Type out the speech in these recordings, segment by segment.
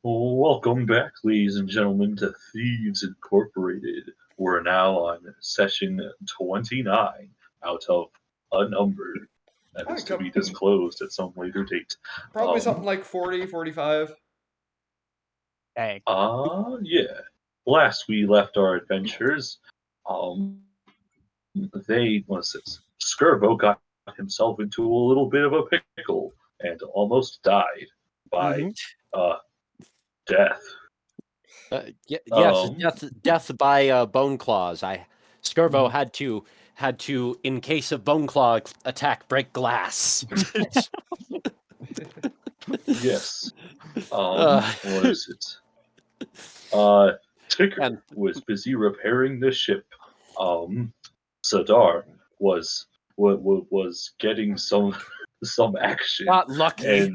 Welcome back, ladies and gentlemen, to Thieves Incorporated. We're now on session 29 out of unnumbered. That is to be disclosed at some later date. Probably something like 40, 45. Hey. Yeah. Last we left our adventures, Skirbo got himself into a little bit of a pickle and almost died by death. Death by bone claws. Skirbo had to, in case of bone claw attack, break glass. Yes. What is it? Ticker was busy repairing the ship. Sadar was getting some action. Not lucky.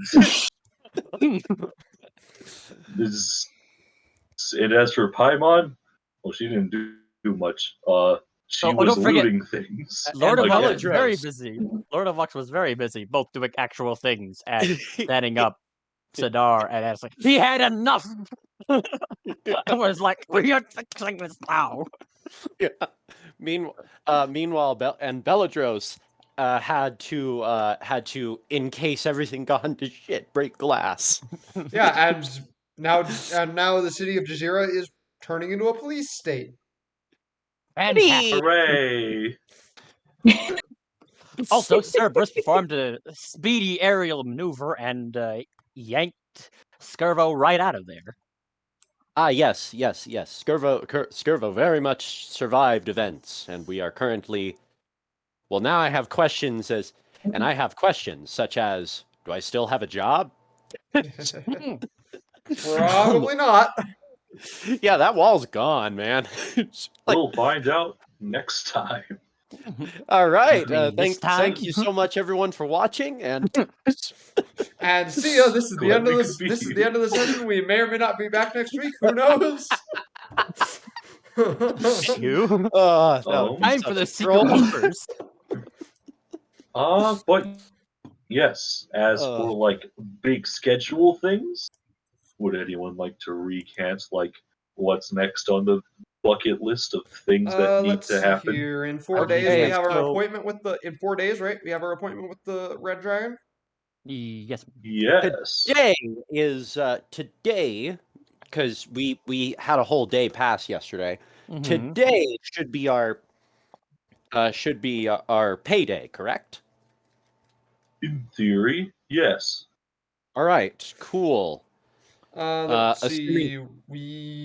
And as for Paimon, well, she didn't do much. She was looting things. Lord of Vox was very busy. Lord of Vox was very busy, both doing actual things and standing up Sadar, and it's like, he had enough! I was like, we are fixing this now! Yeah. Meanwhile, Belladros had to, in case everything got to shit, break glass. Yeah, and now the city of Jazeera is turning into a police state. Fantastic! Hooray! Also, Cerberus performed a speedy aerial maneuver and yanked Skirbo right out of there. Yes. Skirvo very much survived events, and we are currently... Well, now I have questions such as, do I still have a job? Probably not. Yeah, that wall's gone, man. We'll find out next time. All right. Thank you so much, everyone, for watching, and see ya. This is the end of this. This is the end of the session. We may or may not be back next week. Who knows? Time for the secret numbers. But yes, as for big schedule things, would anyone like to recant what's next on the bucket list of things that need to happen? Here. In 4 days, we have our appointment with the. In 4 days, right? We have our appointment with the Red Dragon. Yes. Today is today, because we had a whole day pass yesterday. Mm-hmm. Today should be our payday, correct? In theory, yes. All right, cool. Let's see.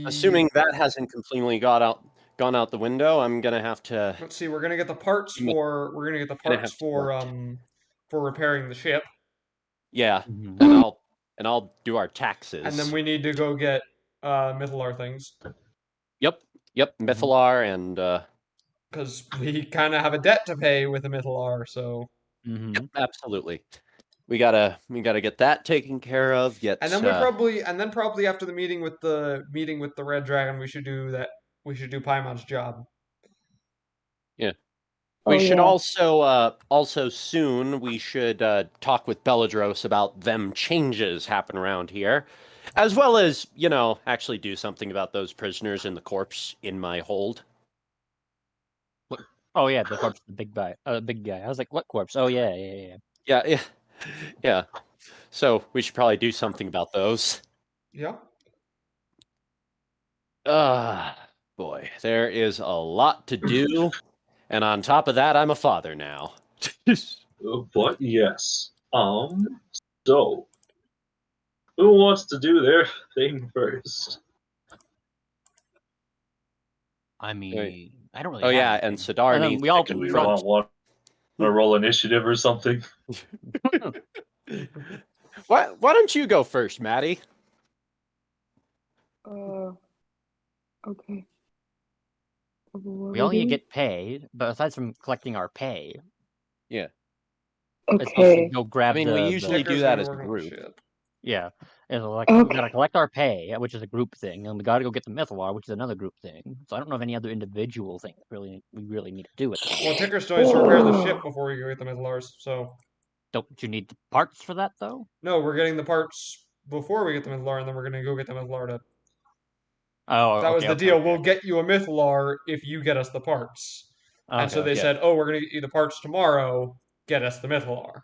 Assuming that hasn't completely gone out the window, I'm gonna have to. Let's see. We're gonna get the parts for. For repairing the ship. Yeah, and I'll do our taxes. And then we need to go get Mythalar things. Yep, Mythalar and. Because we kind of have a debt to pay with the Mythalar, so. Yep, absolutely. We gotta get that taken care of. And then probably after the meeting with the Red Dragon, we should do that. We should do Paimon's job. Yeah. We should also soon we should talk with Belladros about them changes happen around here, as well as actually do something about those prisoners in the corpse in my hold. Oh yeah, the corpse, the big guy. I was like, what corpse? Oh yeah. Yeah. So we should probably do something about those. Yeah. Boy, there is a lot to do, and on top of that, I'm a father now. But yes. So who wants to do their thing first? I mean, I don't really. Oh yeah, and Sadar needs. We all want to roll initiative or something. Why don't you go first, Maddie? Okay. We only get paid, but aside from collecting our pay. Yeah. Okay. Go grab. we usually do that as a group. Yeah. We gotta collect our pay, which is a group thing, and we gotta go get the Mythalar, which is another group thing. So I don't know of any other individual things we really need to do with it. Well, Ticker still needs to repair the ship before you go get the Mythalars, so. Don't you need the parts for that, though? No, we're getting the parts before we get the Mythalar, and then we're gonna go get the Mythalar to. Oh, That was okay, the okay, deal. okay. We'll get you a Mythalar if you get us the parts. And so Okay, they yeah. said, "Oh, we're gonna get you the parts tomorrow. Get us the Mythalar."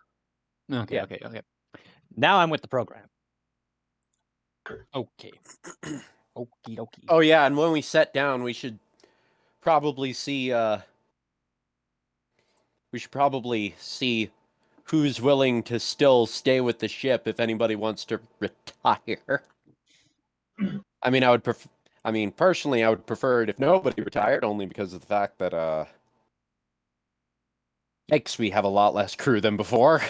okay, Yeah. okay. Now I'm with the program. Okay. Okie dokie. Oh yeah, and when we set down, we should probably see. We should probably see who's willing to still stay with the ship if anybody wants to retire. I mean, personally, I would prefer it if nobody retired, only because of the fact that we have a lot less crew than before.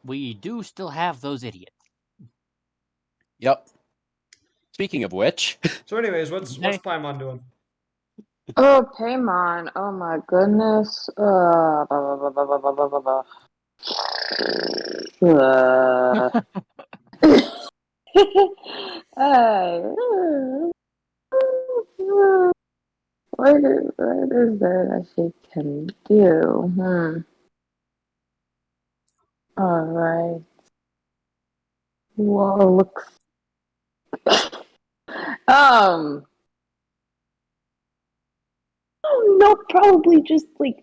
We do still have those idiots. Yep. Speaking of which, So, anyways, what's Paimon doing? Oh, Paimon. Oh my goodness. Blah, blah, blah, blah, blah, blah, blah, blah. What is there that she can do? All right. Whoa, looks. No, probably just like.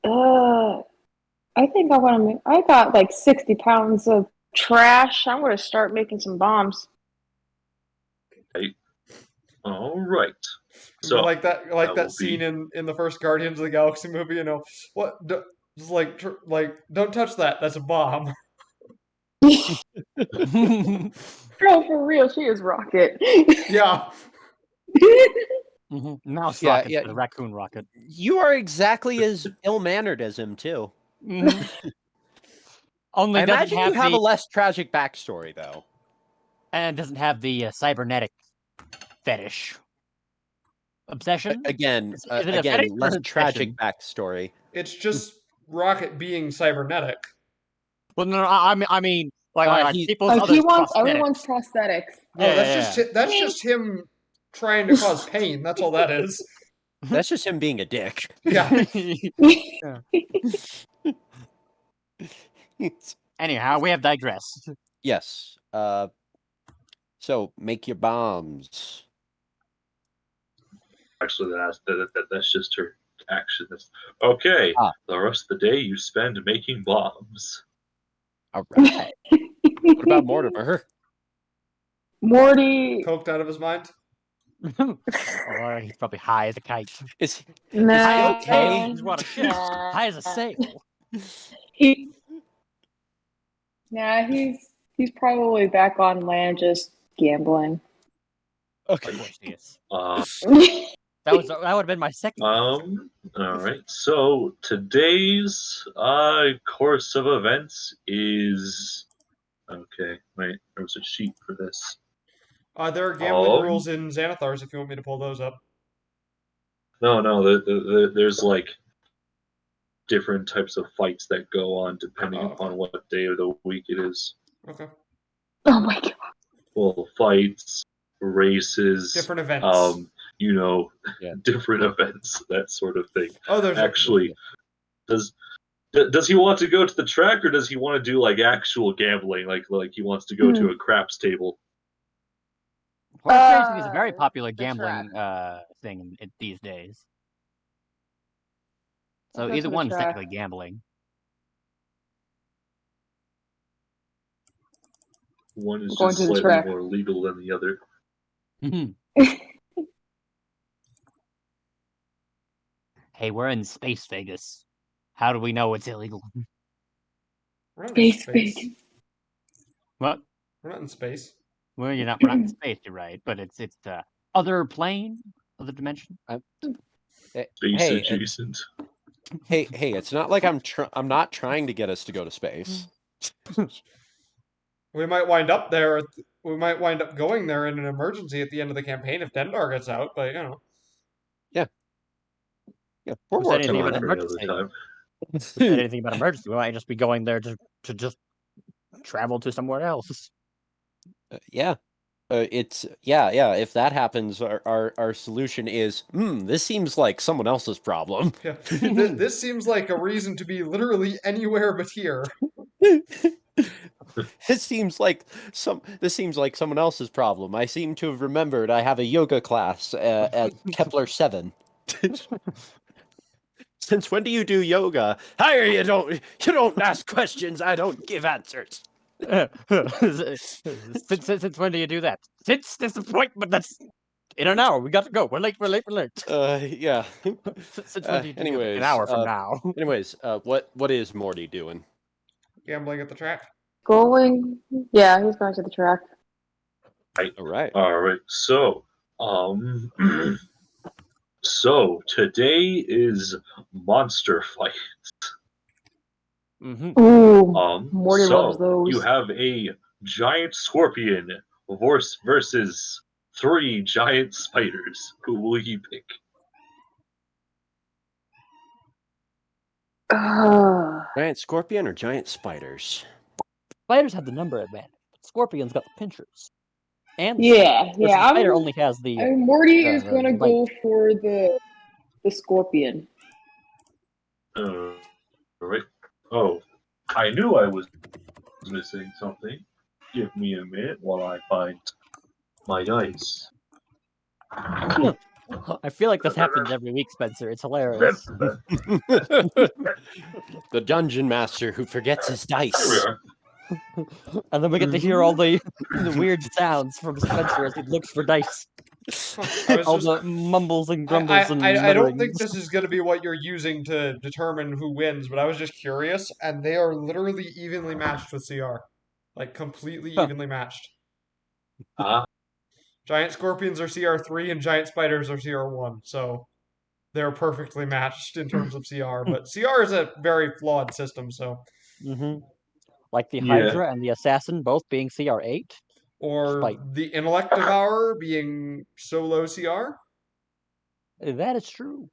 I think I want to make. I got like 60 pounds of trash. I'm going to start making some bombs. All right. So like that will scene be- in the first Guardians of the Galaxy movie. You know what? Just like don't touch that. That's a bomb. Girl, for real, she is Rocket. Yeah. Mouse Yeah, rocket, yeah. the raccoon rocket. you are exactly as ill-mannered as him too. Only I doesn't imagine have you have the a less tragic backstory, though. and doesn't have the cybernetic fetish obsession. Again, Is it a fetish or less an tragic obsession? backstory. It's just Rocket being cybernetic. Well, no, I mean, like he- people's Like other he wants prosthetics. everyone's prosthetics. Oh, that's just him trying to cause pain. That's all that is. That's just him being a dick. Yeah. Anyhow, we have digressed. Yes. So make your bombs. Actually, that's just her action. Okay. The rest of the day you spend making bombs. All right. What about Mortimer? Morty. Coked out of his mind. Or he's probably high as a kite. Is No. High as a okay? kite. He's what a ship. High as a sail. He's probably back on land just gambling. Okay. Of course he is. Uh, That would have been my second. all right. So today's course of events is okay. Wait, there was a sheet for this. There are gambling rules in Xanathars if you want me to pull those up. No. There's like different types of fights that go on depending upon what day of the week it is. Okay. Oh my god. Well, fights, races, Different events. Different events, that sort of thing. Oh, there's actually, does he want to go to the track, or does he want to do like actual gambling, like he wants to go to a craps table? Horse racing is a very popular the gambling thing these days. So I'll go either to the one is track. technically gambling. One is Going just to the slightly track. more legal than the other. Hey, we're in Space Vegas. How do we know it's illegal? We're not in space. What? We're not in space. Well, we're not in space. You're right, but it's other plane, other dimension. Space adjacent. Hey! It's not like I'm not trying to get us to go to space. We might wind up there. We might wind up going there in an emergency at the end of the campaign if Dendar gets out. But Yeah, we're Who said working anything on about it. emergency? Who said anything about emergency? We might just be going there to just travel to somewhere else. Yeah. If that happens, our solution is, this seems like someone else's problem. yeah. This seems like a reason to be literally anywhere but here. This seems like someone else's problem. I seem to have remembered I have a yoga class at Kepler 7. Since when do you do yoga? Higher, you don't ask questions. I don't give answers. Since when do you do that? Since this appointment that's in an hour. We got to go. We're late. Yeah. Since when do you do yoga? Anyways, An hour from now. What is Morty doing? Gambling at the track. Going. Yeah, he's going to the track. All right. All right. So, so today is monster fight. Mm-hmm. Ooh, Morty so loves those. you have a giant scorpion versus 3 giant spiders. Who will you pick? Giant scorpion or giant spiders? Spiders have the number advantage. Scorpions got the pinchers. And Yeah. the spider only has the. Morty is the gonna bite. go for the scorpion. All right. Oh, I knew I was missing something. Give me a minute while I find my dice. I feel like this happens every week, Spencer. It's hilarious. The dungeon master who forgets his There we dice. are. And then we get to hear all the weird sounds from Spencer as he looks for dice. All the mumbles and grumbles and I don't think mutterings. this is going to be what you're using to determine who wins, but I was just curious, and they are literally evenly matched with CR. Like, completely evenly matched. Giant scorpions are CR3 and giant spiders are CR1, so they're perfectly matched in terms of CR. But CR is a very flawed system, so. Mm-hmm. Like the Yeah. Hydra and the Assassin both being CR8. Or Spite. the Intellect Devourer being so low CR. That is true.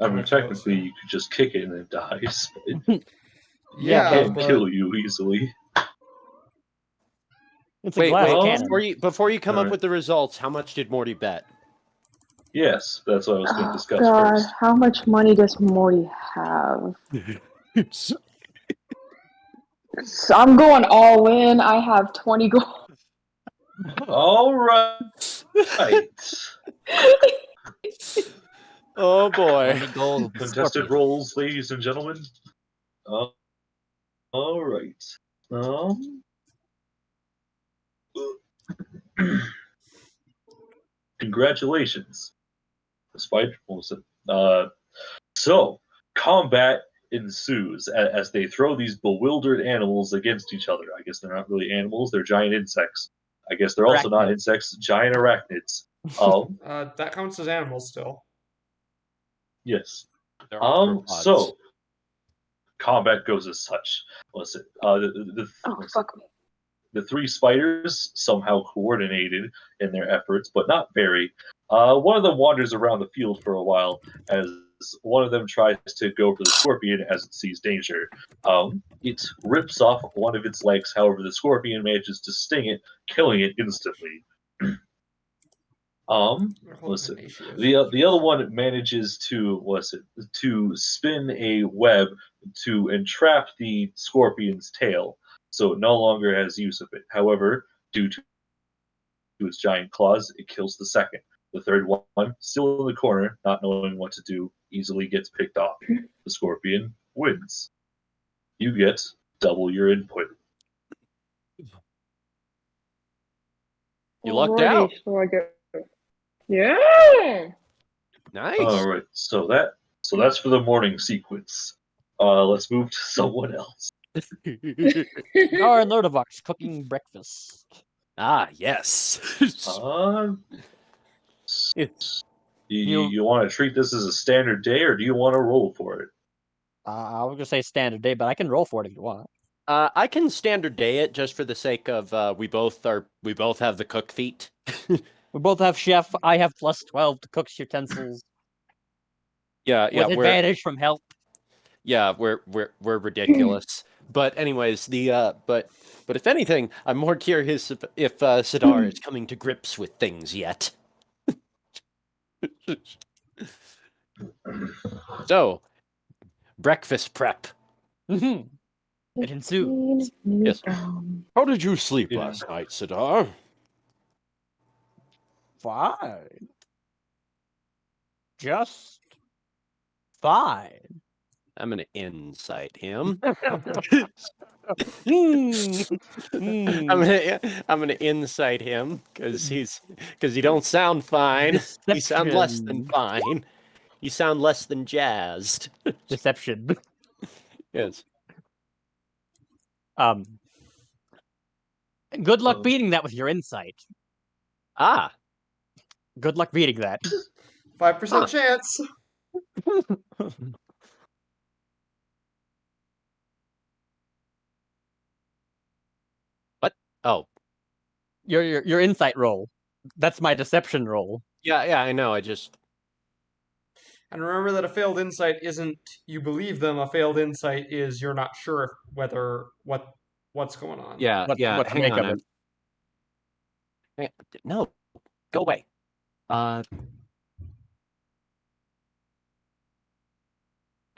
I mean, technically, you could just kick it and it dies. But it Yeah, can't but kill you easily. It's a Wait, glass wait, cannon. before you come up Alright. with the results, how much did Morty bet? Yes, that's what I was going to Oh discuss God, first. how much money does Morty have? So I'm going all in. I have 20 gold. All right. Oh boy. 20 gold. Contested rolls, ladies and gentlemen. All right. Congratulations. Despite so combat ensues as they throw these bewildered animals against each other. I guess they're not really animals; they're giant insects. I guess they're also not insects; giant arachnids. that counts as animals still. Yes. They're arthropods. So combat goes as such. Listen, Fuck me. the 3 spiders somehow coordinated in their efforts, but not very. One of them wanders around the field for a while as one of them tries to go for the scorpion as it sees danger. It rips off one of its legs, however, the scorpion manages to sting it, killing it instantly. Listen, the other one manages to spin a web to entrap the scorpion's tail, so it no longer has use of it. However, due to its giant claws, it kills the second. The third one, still in the corner, not knowing what to do, easily gets picked off. The scorpion wins. You get double your input. You lucked out. So I get... Yeah. Nice. All right, so that's for the morning sequence. Let's move to someone else. Gar and Lodovox cooking breakfast. Ah, yes. You want to treat this as a standard day, or do you want to roll for it? I was gonna say standard day, but I can roll for it if you want. I can standard day it just for the sake of we both have the cook feat. We both have chef. I have +12 to cook's utensils. Yeah, with advantage from help. Yeah, we're ridiculous. But anyways, but if anything, I'm more curious if Sidar is coming to grips with things yet. So, breakfast prep. Mm-hmm. It ensues. Yes. How did you sleep Yeah. last night, Sidar? Fine. Just fine. I'm gonna insight him. Hmm. I'm gonna insight him because you don't sound fine. You sound less than Deception. fine. You sound less than jazzed. Deception. Yes. Good luck Oh. beating that with your insight. Ah. Good luck beating that. 5% chance. What? Oh. Your insight roll. That's my deception roll. Yeah, I know. I just. And remember that a failed insight isn't you believe them. A failed insight is you're not sure whether what's going on. Yeah. What to Hang make on. of it. No. Go away. Am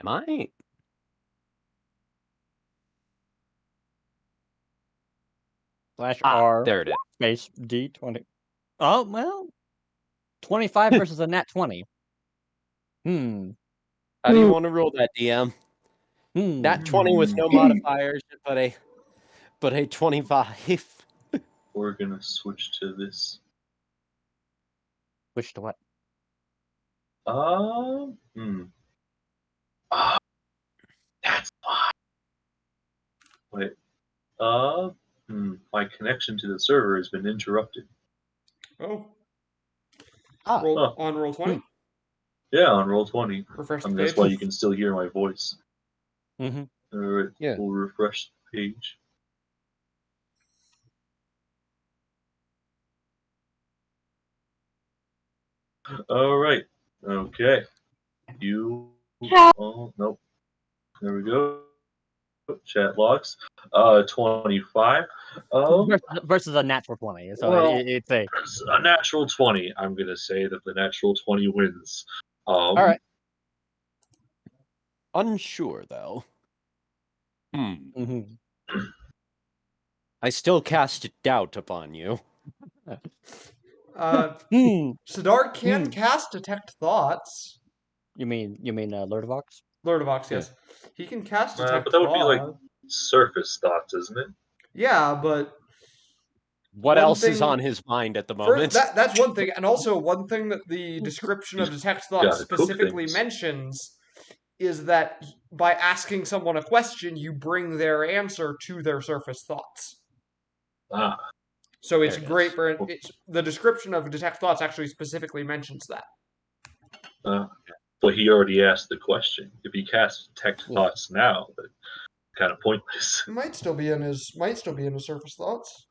I? /R There it is. space D20. Oh, well. 25 versus a nat 20. How do you want to roll that, DM? Nat 20 with no modifiers, but a 25. We're gonna switch to this. Switch to what? That's fine. Wait. My connection to the server has been interrupted. Oh. Ah. On roll 20. Yeah, on roll 20. Refresh the That's page. why you can still hear my voice. Mm-hmm. All right. Yeah. We'll refresh the page. All right. Okay. You. Oh, nope. There we go. Chat logs. 25. Versus a natural 20. So Well, it's a natural 20. I'm gonna say that the natural 20 wins. All right. Unsure though. Mm-hmm. I still cast doubt upon you. Sidar can cast Detect Thoughts. You mean Lurdovox? Lurdovox, yes. He can cast Detect But that would be like Thought. surface thoughts, isn't it? Yeah, but What one else is thing- on his mind at the first, moment? that's one thing, and also one thing that the description of Detect Thought gotta cook specifically things. mentions is that by asking someone a question, you bring their answer to their surface thoughts. Ah, So it's There it great is. for the description of Detect Thoughts actually specifically mentions that. but he already asked the question. If he casts detect Yeah. thoughts now, that's kind of pointless. Might still be in his surface thoughts.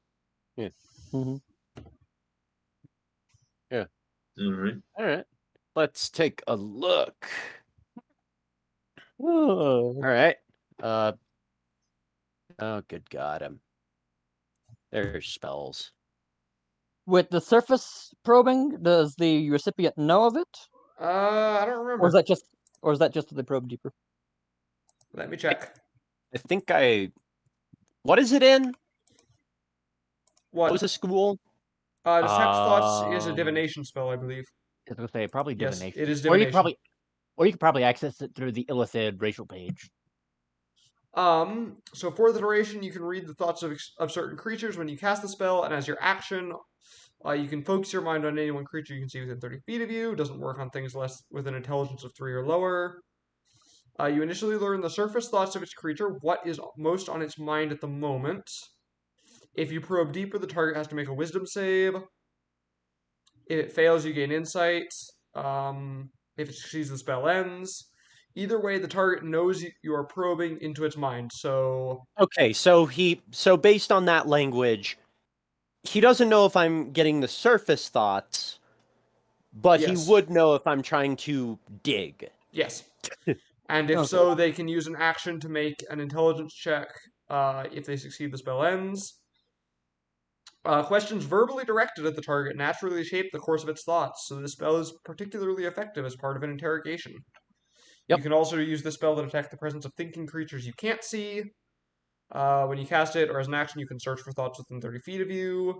Yeah. Mm-hmm. Yeah. Mm-hmm. All right. Let's take a look. Oh. All right. Oh, good God. There's spells. With the surface probing, does the recipient know of it? I don't remember. Or is that just the probe deeper? Let me check. I think What is it in? What? What was the school? Detect Thoughts is a divination spell, I believe. I was gonna say probably Yes, divination. it is Or you divination. could probably access it through the illicit racial page. So for the duration, you can read the thoughts of certain creatures when you cast the spell, and as your action, you can focus your mind on any one creature you can see within 30 feet of you. It doesn't work on things less with an intelligence of 3 or lower. You initially learn the surface thoughts of its creature, what is most on its mind at the moment. If you probe deeper, the target has to make a wisdom save. If it fails, you gain insight. If it succeeds, the spell ends. Either way, the target knows you are probing into its mind. So Okay, so based on that language, he doesn't know if I'm getting the surface thoughts, but he yes. would know if I'm trying to dig. Yes. And if Okay. so, they can use an action to make an intelligence check. If they succeed, the spell ends. Questions verbally directed at the target naturally shape the course of its thoughts, so this spell is particularly effective as part of an interrogation. Yep. You can also use this spell to detect the presence of thinking creatures you can't see. When you cast it, or as an action, you can search for thoughts within 30 feet of you.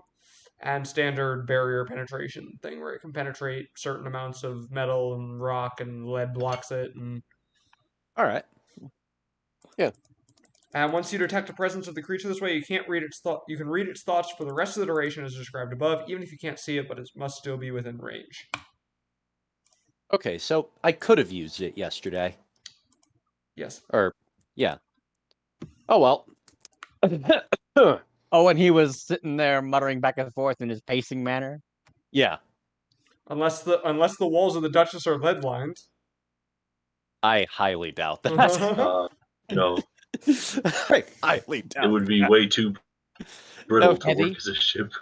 And standard barrier penetration thing, where it can penetrate certain amounts of metal and rock, and lead blocks it. And All right. And once you detect the presence of the creature this way, you can't read its thought. You can read its thoughts for the rest of the duration as described above, even if you can't see it, but it must still be within range. Okay, so I could have used it yesterday. Yes. Or, yeah. Oh, well. Oh, and he was sitting there muttering back and forth in his pacing manner. Yeah. Unless the walls of the Duchess are lead lined. I highly doubt that. I highly doubt it would be that. way too brittle to Heavy. work as a ship.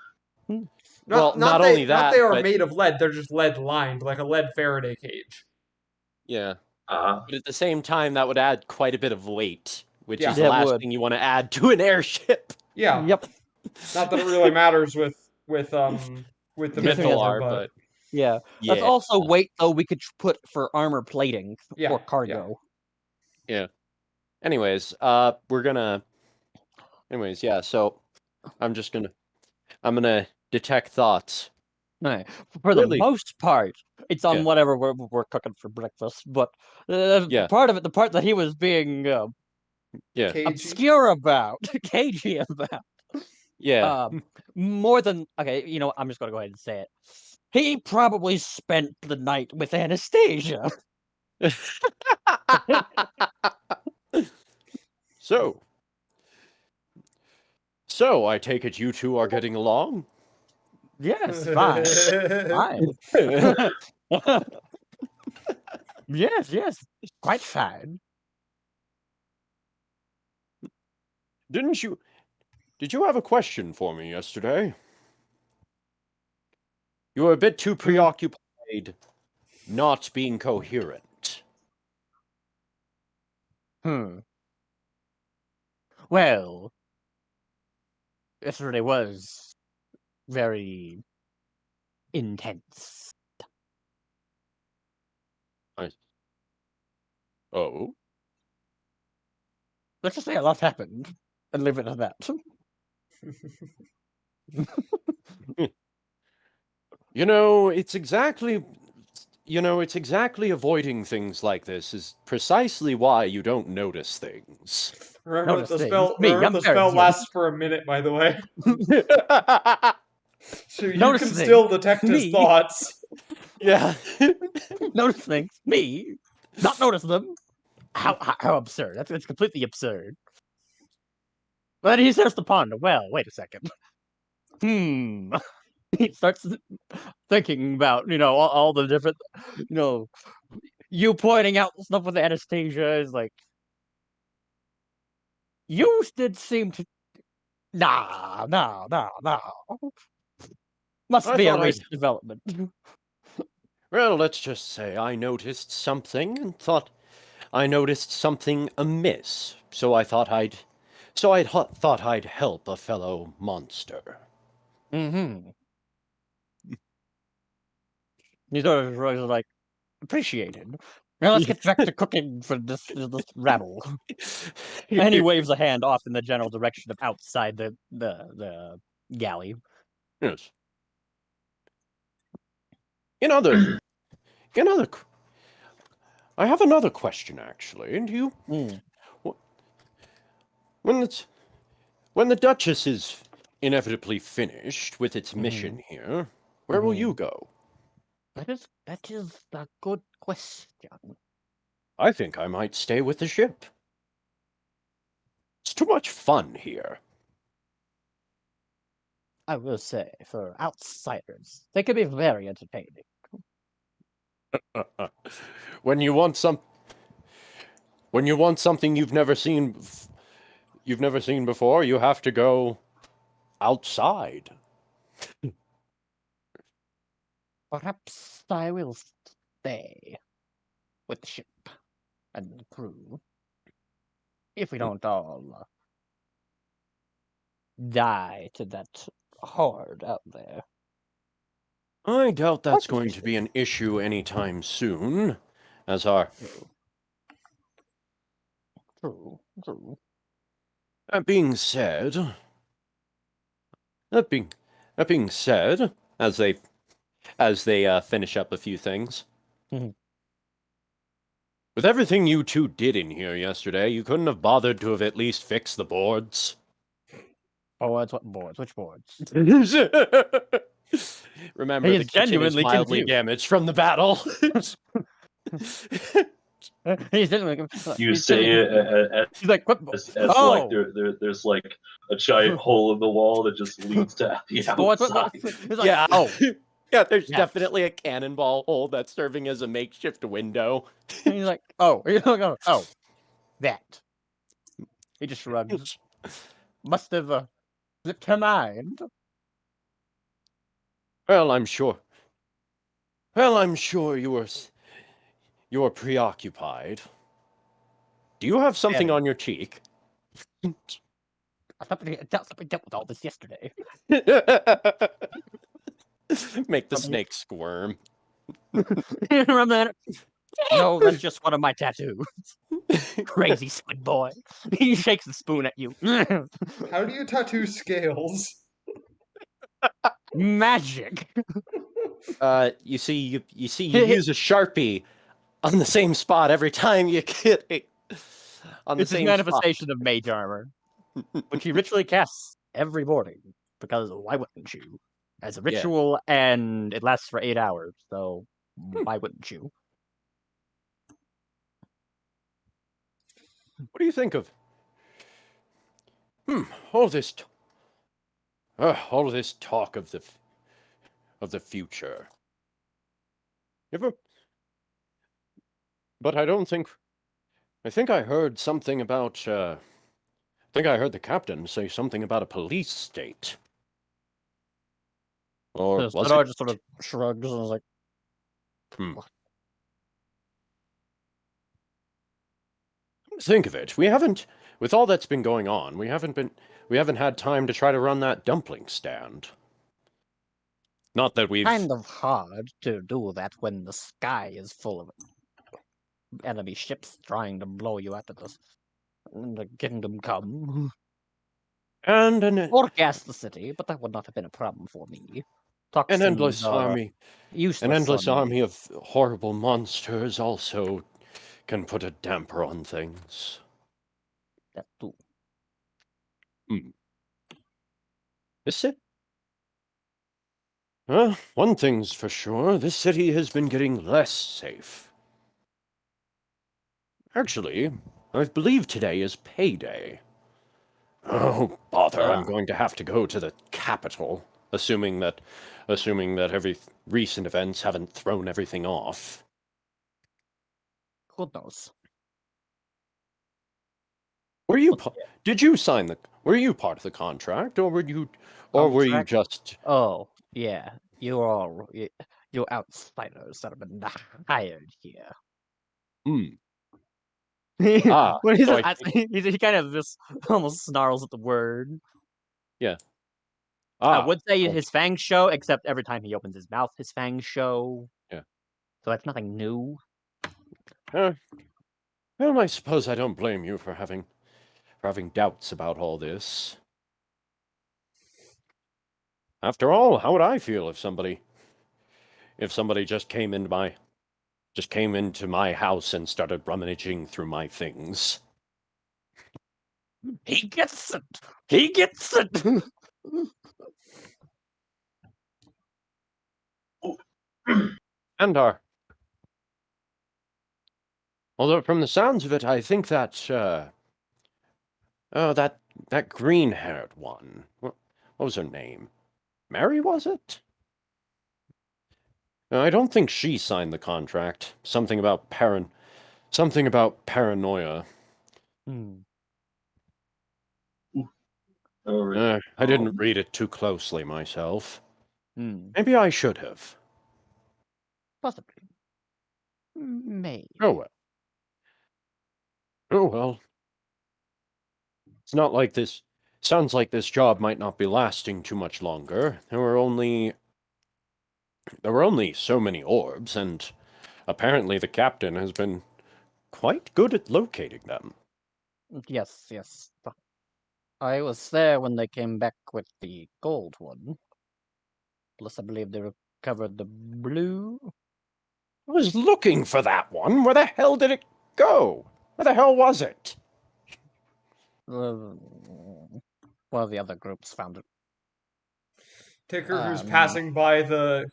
Not only that, they are but- made of lead. They're just lead lined, like a lead Faraday cage. Yeah. Ah, But at the same time, that would add quite a bit of weight, which Yeah. is the It last would. thing you want to add to an airship. Yeah. Yep. Not that it really matters with the Mythalar, Mythalar, but Yeah. yeah. That's also weight, though, we could put for armor plating Yeah, or cargo. Anyways, we're gonna. Anyways, yeah. So I'm gonna detect thoughts. Right. For Really? the most part, it's on Yeah. whatever we're cooking for breakfast. But Yeah. part of it, the part that he was being Yeah. Cagey. obscure about, cagey about, Yeah. more than okay. You know, what, I'm just gonna go ahead and say it. He probably spent the night with Anastasia. So I take it you two are getting along? Yes, fine, fine. Yes, quite fine. Did you have a question for me yesterday? You were a bit too preoccupied not being coherent. Well, yesterday was very intense. Oh? Let's just say a lot happened, and leave it at that. It's exactly avoiding things like this is precisely why you don't notice things. Remember Notice the things. spell. Me, Remember I'm the very spell observant. lasts for a minute. By the way, so you Notice can things. still detect his Me. thoughts. Yeah. Notice things. Me, not notice them. How absurd. That's completely absurd. But he starts to ponder. Well, wait a second. He starts thinking about, all the different, you pointing out stuff with Anastasia is like, you did seem to, nah. Must I be a thought recent development. Well, let's just say I noticed something and thought I noticed something amiss, so I thought I'd help a fellow monster. Mm-hmm. These orders were like, appreciated. Now let's get back to cooking for this rabble. And he waves a hand off in the general direction of outside the galley. Yes. I have another question actually. And you, when the Duchess is inevitably finished with its mission here, where will you go? That is a good question. I think I might stay with the ship. It's too much fun here. I will say, for outsiders, they can be very entertaining. When you want something you've never seen before, you have to go outside. Perhaps I will stay with the ship and the crew. If we don't all die to that horde out there. I doubt that's going to be an issue anytime soon, as That being said, as they finish up a few things, Mhm. with everything you two did in here yesterday, you couldn't have bothered to have at least fixed the boards. Boards? What boards? Which boards? Remember, He the is kitchen is genuinely mildly confused. damaged from the battle. He's genuinely You say it He's like, what? as like there's like a giant hole in the wall that just leads to the Boards? What? outside. He's like, Yeah. oh, Yeah, there's yes. definitely a cannonball hole that's serving as a makeshift window. And he's like, oh, oh, that. He just shrugs. Must have slipped her mind. Well, I'm sure you were preoccupied. Do you have something Very. on your cheek? Somebody dealt with all this yesterday. Make the snake squirm. Remember that? No, that's just one of my tattoos. Crazy squid boy. He shakes the spoon at you. How do you tattoo scales? Magic. You see, you use a Sharpie on the same spot every time you get it. On the It's his same manifestation of mage armor, which he ritually casts every morning. Because why wouldn't you? As a ritual, and it lasts for 8 hours, so why wouldn't you? What do you think of? All this talk of the future. But I don't think. I think I heard something about. I think I heard the captain say something about a police state. Or So was Sadar it? just sort of shrugs and was like, Think of it. We haven't, with all that's been going on, we haven't had time to try to run that dumpling stand. Not that we've. kind of hard to do that when the sky is full of enemy ships trying to blow you out of the kingdom come. Or gas the city, but that would not have been a problem for me. An endless Toxins are army. useless. An endless on me. army of horrible monsters also can put a damper on things. That too. This it? One thing's for sure, this city has been getting less safe. Actually, I believe today is payday. Oh, bother, I'm going to have to go to the capital, assuming that every recent events haven't thrown everything off. God knows. Were you were you part of the contract, or were you Contract? just Oh, yeah. You're outsiders that have been hired here. Ah, when he so says, he kind of just almost snarls at the word. Yeah. I would say his fangs show, except every time he opens his mouth, his fangs show. Yeah. So that's nothing new. Well, I suppose I don't blame you for having doubts about all this. After all, how would I feel if somebody just came into my house and started rummaging through my things? He gets it. He gets it. And although from the sounds of it, I think that that green-haired one. What was her name? Mary, was it? I don't think she signed the contract. Something about paranoia. I didn't read it too closely myself. Maybe I should have. Possibly. Maybe. Oh well. It's not like this. Sounds like this job might not be lasting too much longer. There were only so many orbs, and apparently the captain has been quite good at locating them. Yes. I was there when they came back with the gold one. Plus, I believe they recovered the blue. I was looking for that one. Where the hell did it go? Where the hell was it? One of the other groups found it. Ticker, who's passing by the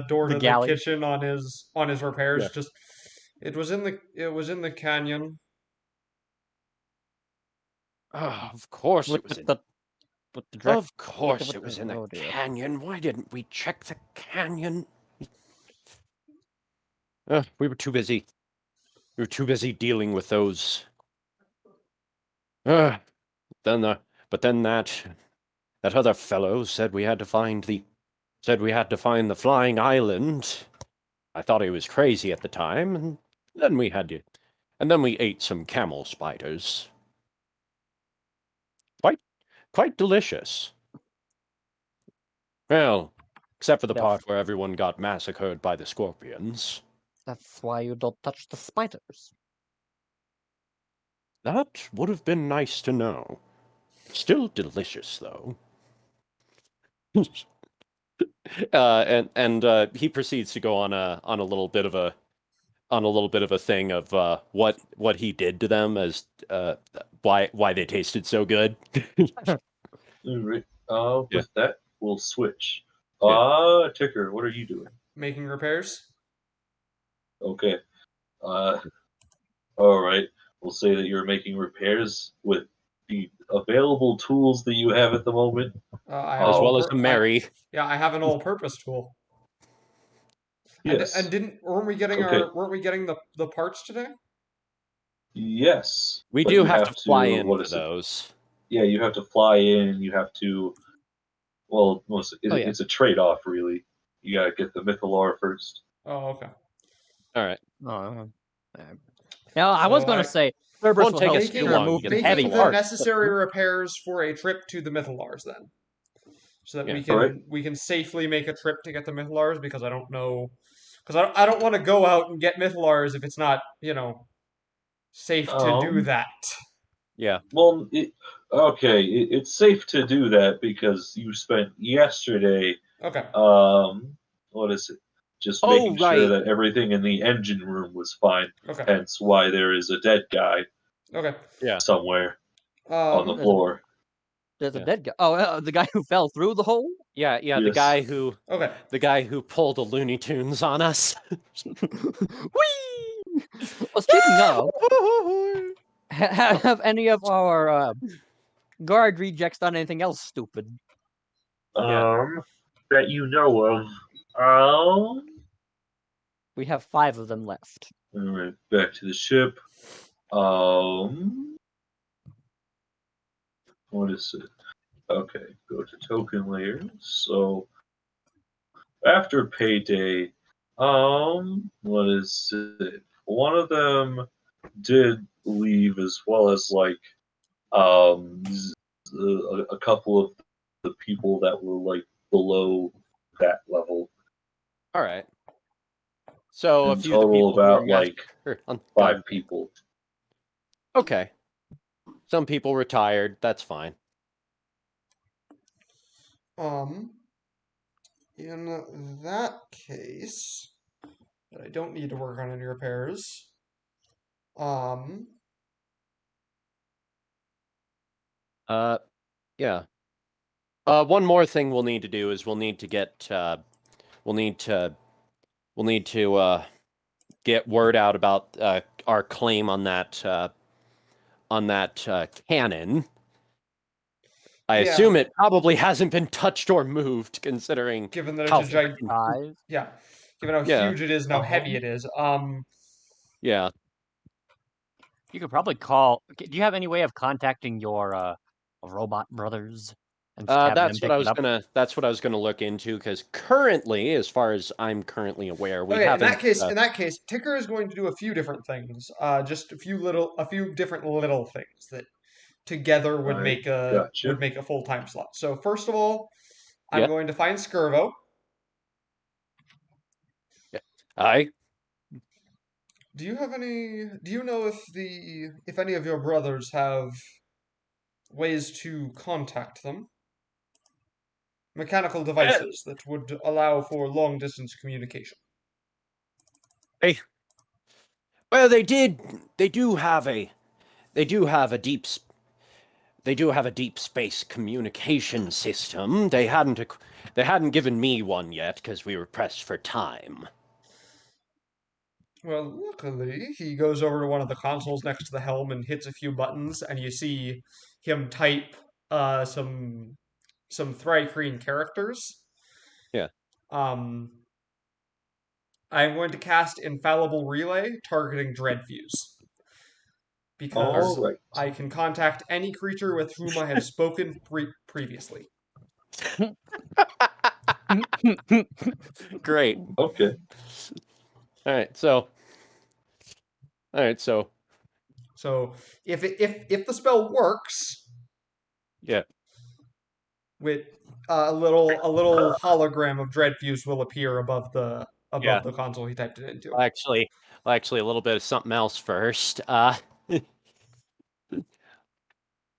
door The to the galley. kitchen on his repairs, Yeah. just it was in the canyon. Oh, of course it was in. Of course it was in the canyon. Why didn't we check the canyon? We were too busy. We were too busy dealing with those. But then that other fellow said we had to find the flying island. I thought he was crazy at the time, and then we ate some camel spiders. Quite delicious. Well, except for the part where everyone got massacred by the scorpions. That's why you don't touch the spiders. That would have been nice to know. Still delicious, though. And he proceeds to go on a little bit of a thing of what he did to them as why they tasted so good. All right. Yeah. With that, we'll switch. Yeah. Ticker, what are you doing? Making repairs. Okay. All right. We'll say that you're making repairs with the available tools that you have at the moment. I have As well all as pur- a Mary. I have an all-purpose tool. Yes. And weren't we getting the parts today? Yes. We but do you have to fly in what for is it? those. Yeah, you have to fly in. You have to. Well, it's a trade-off, really. You gotta get the Mythalar first. Oh, okay. All right. Now, I was going to say, Cerberus Won't will take help us too to long to remove get the the heavy Making the parts. necessary repairs for a trip to the Mythalars, then, so that Yeah. we can safely make a trip to get the Mythalars, because I don't know, because I don't want to go out and get Mythalars if it's not safe to do that. Yeah. Well, it's safe to do that because you spent yesterday. Okay. What is it? Just Oh, making sure right. that everything in the engine room was fine. Okay. Hence why there is a dead guy Okay. Yeah. somewhere on the floor. There's a dead guy. Oh, the guy who fell through the hole? Yeah. Yes. The guy who pulled a Looney Tunes on us. Whee! Well, speaking of, have any of our guard rejects done anything else stupid? That you know of. We have 5 of them left. All right, back to the ship. What is it? Okay, go to token layers. So after payday, what is it? One of them did leave, as well as a couple of the people that were below that level. All right. So In a few of the total, people who about were on 5 people. Okay. Some people retired. That's fine. In that case, that I don't need to work on any repairs. Yeah. One more thing we'll need to do is we'll need to get word out about our claim on that cannon. I assume it probably hasn't been touched or moved, considering given that how it's a giant size. Yeah. Given how huge it is and how heavy it is. Yeah. You could probably call. Do you have any way of contacting your robot brothers and just have them pick it up? That's what I was gonna look into, because currently, as far as I'm currently aware, we haven't. In that case, Ticker is going to do a few different things. Just a few different little things that together would make a full-time slot. So first of all, I'm going to find Skirvo. Aye. Do you know if any of your brothers have ways to contact them. Mechanical devices that would allow for long-distance communication. Well, they do have a deep space communication system. They hadn't given me one yet because we were pressed for time. Well, luckily, he goes over to one of the consoles next to the helm and hits a few buttons, and you see him type some Thri-Kreen characters. Yeah. I'm going to cast Infallible Relay targeting Dreadfuse. Because All right. I can contact any creature with whom I have spoken previously. Great. Okay. All right. So So if the spell works, yeah. with a little hologram of Dreadfuse will appear above the console he typed it into. Actually, a little bit of something else first. A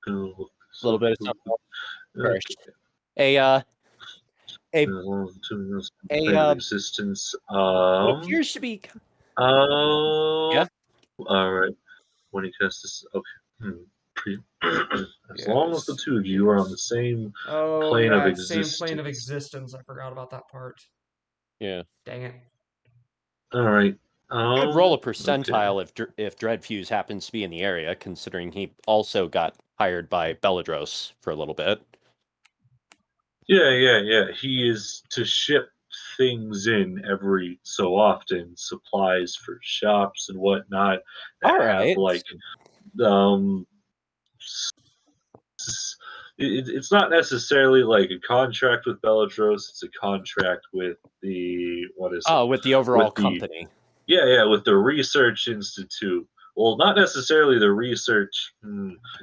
little bit of something else first. A existence. what appears to be. Yeah. Yeah. All right. When he casts this, okay. As long as the Yes. two of you are on the same plane of existence. Same plane of existence. I forgot about that part. Yeah. Dang it. All right. Could roll a percentile if Dreadfuse happens to be in the area, considering he also got hired by Belladros for a little bit. Yeah. He is to ship things in every so often, supplies for shops and whatnot. All right. It's not necessarily like a contract with Belladros. It's a contract with the with the overall company. Yeah, with the Research Institute. Well, not necessarily the research.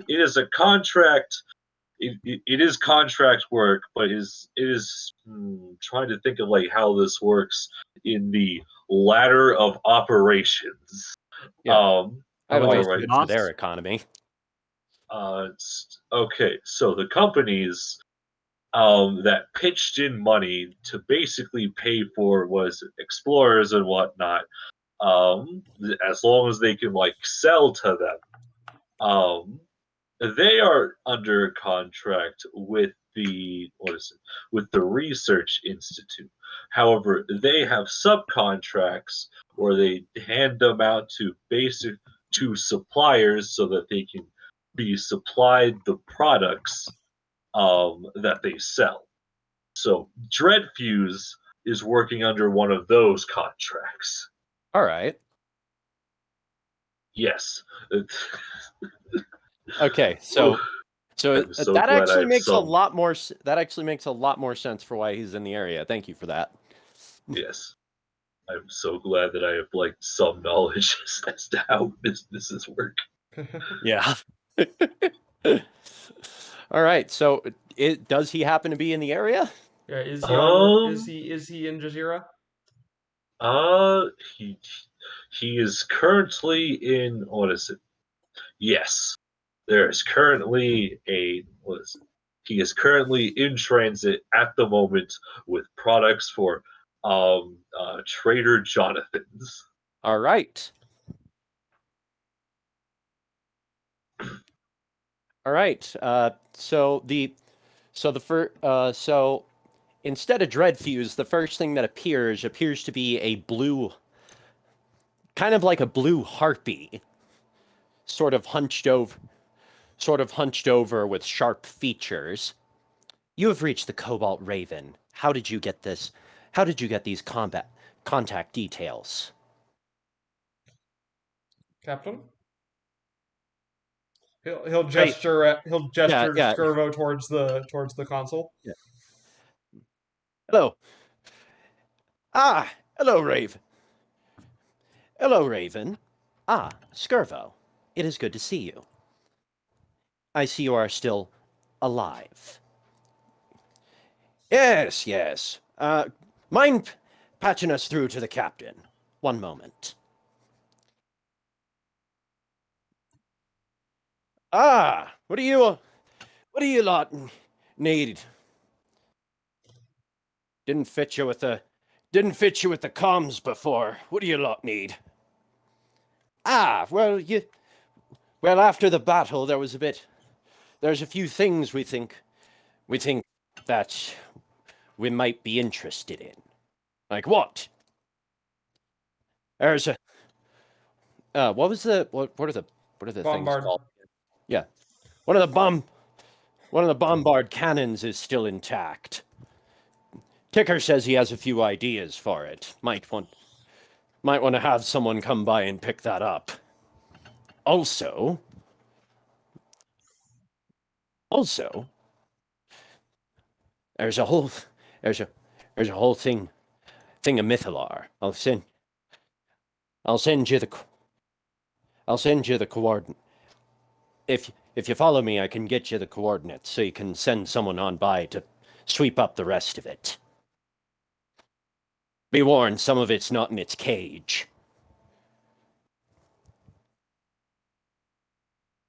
It is a contract. It is contract work, but it is trying to think of like how this works in the ladder of operations. Yeah. I've always right. for their economy. Okay, so the companies that pitched in money to basically pay for explorers and whatnot, as long as they can like sell to them, they are under contract with the Research Institute. However, they have subcontracts where they hand them out to suppliers so that they can be supplied the products that they sell. So Dreadfuse is working under one of those contracts. All right. Yes. Okay, so that actually makes a lot more. That actually makes a lot more sense for why he's in the area. Thank you for that. Yes, I'm so glad that I have like some knowledge as to how businesses work. Yeah. All right. So, does he happen to be in the area? Yeah, is he in Jazeera? He is currently in Yes, there is currently he is currently in transit at the moment with products for Trader Jonathan's. All right. All right. So instead of Dreadfuse, the first thing that appears to be a blue, kind of like a blue harpy, sort of hunched over with sharp features. You have reached the Cobalt Raven. How did you get this? How did you get these contact details? Captain? He'll gesture Skirvo towards the console. Yeah. Hello. Ah, hello, Raven. Hello, Raven. Ah, Skirvo. It is good to see you. I see you are still alive. Yes. Mind patching us through to the captain? One moment. Ah, what are you What do you lot need? Didn't fit you with the comms before. What do you lot need? Well, after the battle, there's a few things we think that we might be interested in. Like what? There's a what are the things Bombard. called? Yeah. One of the bombard cannons is still intact. Ticker says he has a few ideas for it. Might want to have someone come by and pick that up. Also, there's a whole thing of Mythalar. I'll send you the coordinate. If you follow me, I can get you the coordinates so you can send someone on by to sweep up the rest of it. Be warned, some of it's not in its cage.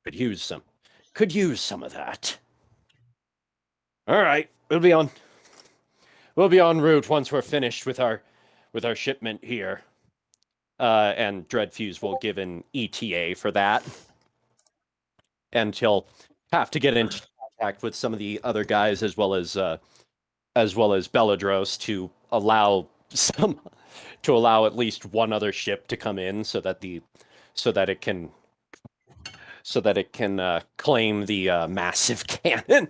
Could use some of that. All right, we'll be en route once we're finished with our shipment here. And Dreadfuse will give an ETA for that. And he'll have to get into contact with some of the other guys as well as Belladros to allow at least one other ship to come in so that it can claim the massive cannon.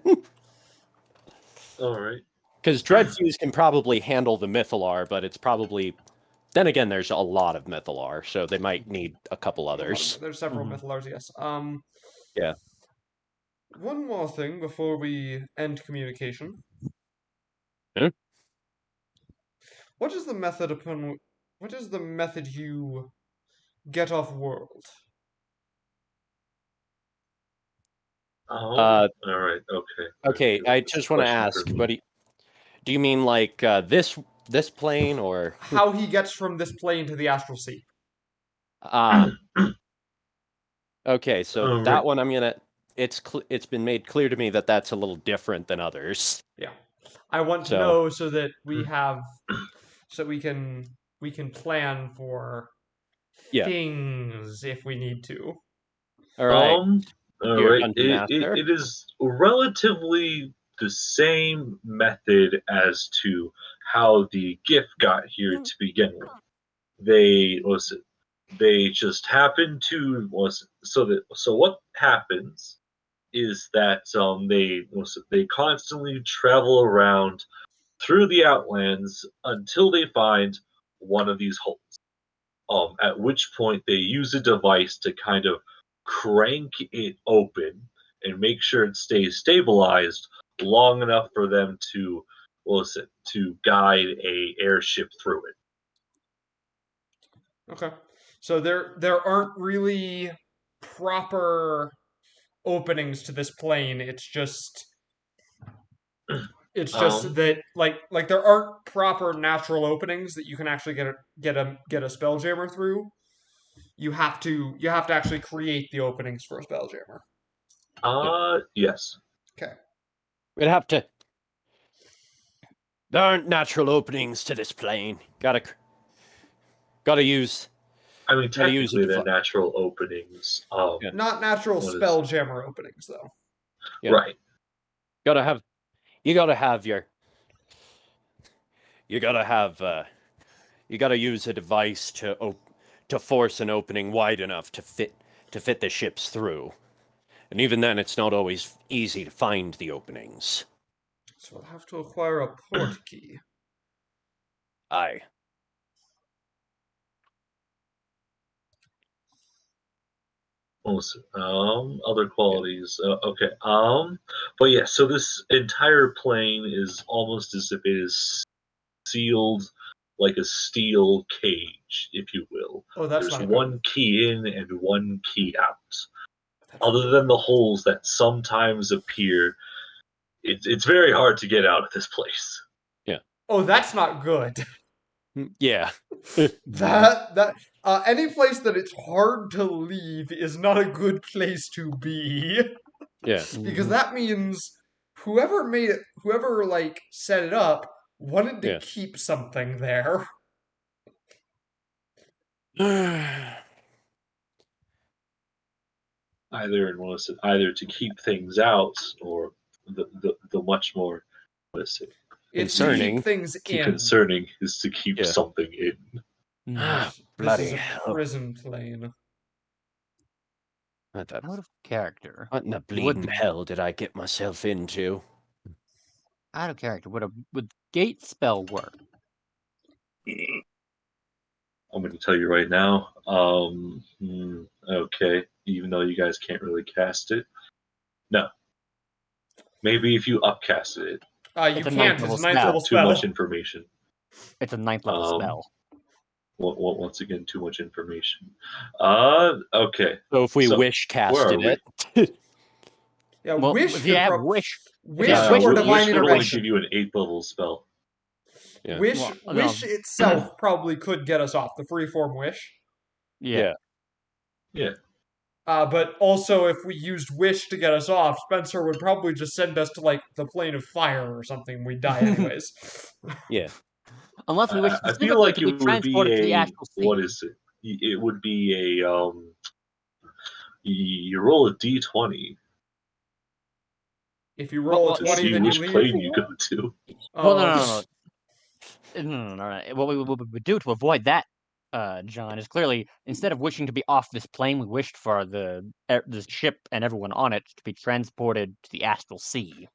All right. Because Dreadfuse can probably handle the Mythalar, but it's probably... Then again, there's a lot of Mythalar, so they might need a couple others. There's several Mythalars, yes. Yeah. One more thing before we end communication. Hmm? What is the method you get off world? All right. Okay. Okay, I just want to ask, but do you mean like this plane or How he gets from this plane to the astral sea? Okay, so that right. one I'm gonna. It's been made clear to me that that's a little different than others. Yeah, I want to know so that we can plan for things if we need to. All right. All You're a right. dungeon master? It is relatively the same method as to how the gift got here to begin with. They just happen to so what happens is that they constantly travel around through the Outlands until they find one of these holes. At which point they use a device to kind of crank it open and make sure it stays stabilized long enough for them to guide a airship through it. Okay, so there aren't really proper openings to this plane. It's just that like there aren't proper natural openings that you can actually get a spelljammer through. You have to actually create the openings for a spelljammer. Yes. Okay. We'd have to. There aren't natural openings to this plane. Gotta use. I mean, technically, they're natural openings. Not natural spelljammer openings, though. Yeah. Right. You gotta use a device to force an opening wide enough to fit the ships through. And even then, it's not always easy to find the openings. So we'll have to acquire a port key. Aye. Other qualities. Okay. But yeah, so this entire plane is almost as if it is sealed like a steel cage, if you will. Oh, that's There's not one good. key in and one key out. Other than the holes that sometimes appear, it's very hard to get out of this place. Yeah. Oh, that's not good. Yeah. that any place that it's hard to leave is not a good place to be. Yeah. Because that means whoever made it, whoever like set it up, wanted to Yeah. keep something there. either to keep things out, or the much more, what is it, It's to Concerning. keep things in. concerning is to keep Yeah. something in. This Bloody is a hell. prison plane. What the- Out of character. what in the bleeding hell did I get myself into? Out of character. Would gate spell work? I'm going to tell you right now. Okay, even though you guys can't really cast it, no. Maybe if you upcasted it. You It's a can't. ninth It's a level ninth spell. level Too spell. much information. It's a ninth level spell. Once again, too much information. Okay. So if we So, wish where casted are it, Yeah, Well, wish if you could have wish, wish yeah, or wish divine Wish would only intervention. give you an 8th level spell. Yeah. Wish Well, no. wish itself probably could get us off the freeform wish. yeah. Yeah. But also, if we used wish to get us off, Spencer would probably just send us to like the plane of fire or something. We'd die anyways. yeah. Unless we wish I feel specifically like to it be would be transported to the actual sea. what is it? It would be a you roll a d20 If you roll a to 20, see then you which leave. plane you go to. Well, no. What we would do to avoid that, John, is clearly instead of wishing to be off this plane, we wished for the ship and everyone on it to be transported to the astral sea.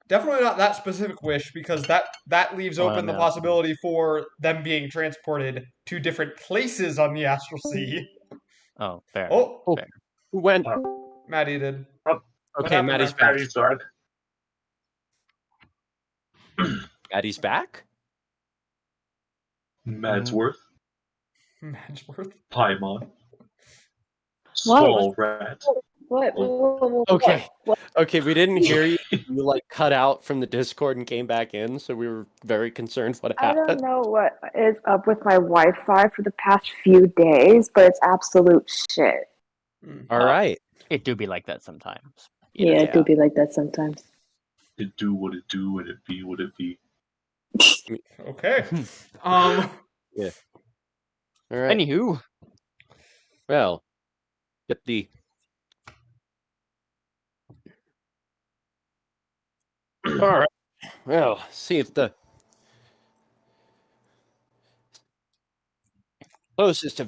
Definitely not that specific wish, because that leaves open the no. possibility for them being transported to different places on the astral sea. Oh, fair. Oh, Fair. Who went? Maddie did. What Okay, happened Maddie's to back. Patty's dog? Maddie's back? Madsworth, Matchworth. Paimon, Swall Rat. What? Okay. What? Okay, we didn't hear you. You like cut out from the Discord and came back in, so we were very concerned what I happened. don't know what is up with my Wi-Fi for the past few days, but it's absolute shit. All right. It do be like that sometimes. Yeah, it do be like that sometimes. It do what it do, and it be what it be. Okay. Yeah. All right. Anywho, Well, get the. All right. Well, see if the closest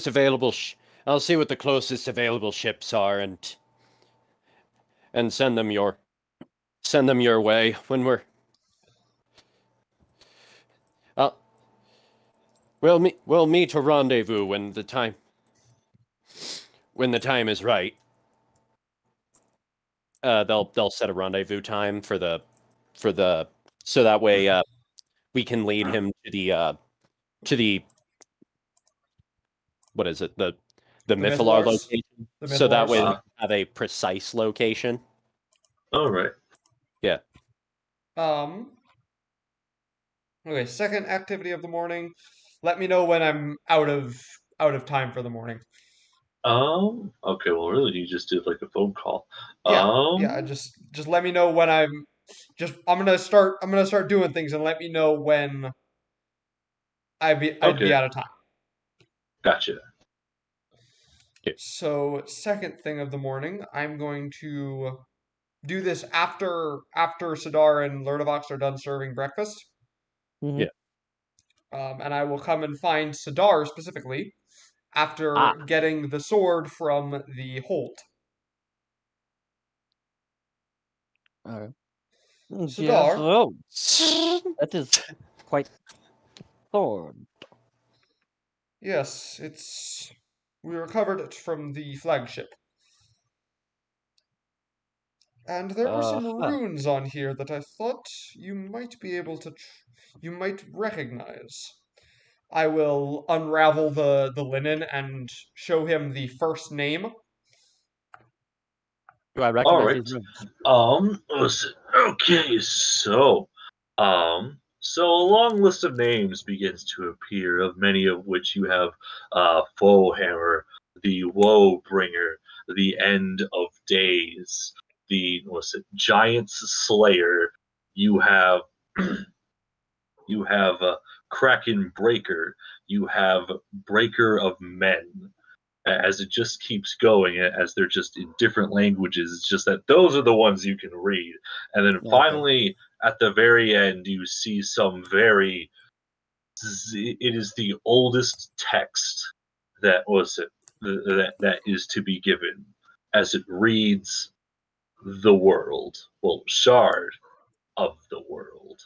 available. I'll see what the closest available ships are, and send them your way when we're. We'll meet a rendezvous when the time is right. They'll set a rendezvous time for the so that way we can lead him to the what is it, the Mythalar Mythalars? location, The so that way Mythalars. we can have a precise location. All right. Yeah. Okay, second activity of the morning. Let me know when I'm out of time for the morning. Okay, well, really, you just did like a phone call. Yeah, just let me know when I'm gonna start doing things, and let me know when I'd be Okay. out of time. Gotcha. So, second thing of the morning, I'm going to do this after Sidar and Lurdovox are done serving breakfast. Mhm. Yeah. And I will come and find Sidar specifically after getting the sword from the hold. Sidar. That is quite sword. Yes, we recovered it from the flagship. And there were some runes on here that I thought you might be able to you might recognize. I will unravel the linen and show him the first name. Do I recognize Alright. these runes? Listen. Okay, so, So a long list of names begins to appear, of many of which you have Foehammer, the Woe Bringer, the End of Days, the Giant's Slayer. You have you have Kraken Breaker. You have Breaker of Men. As it just keeps going, as they're just in different languages. It's just that those are the ones you can read, and then finally at the very end you see some very. It is the oldest text that that is to be given, as it reads, "The world, well, shard of the world."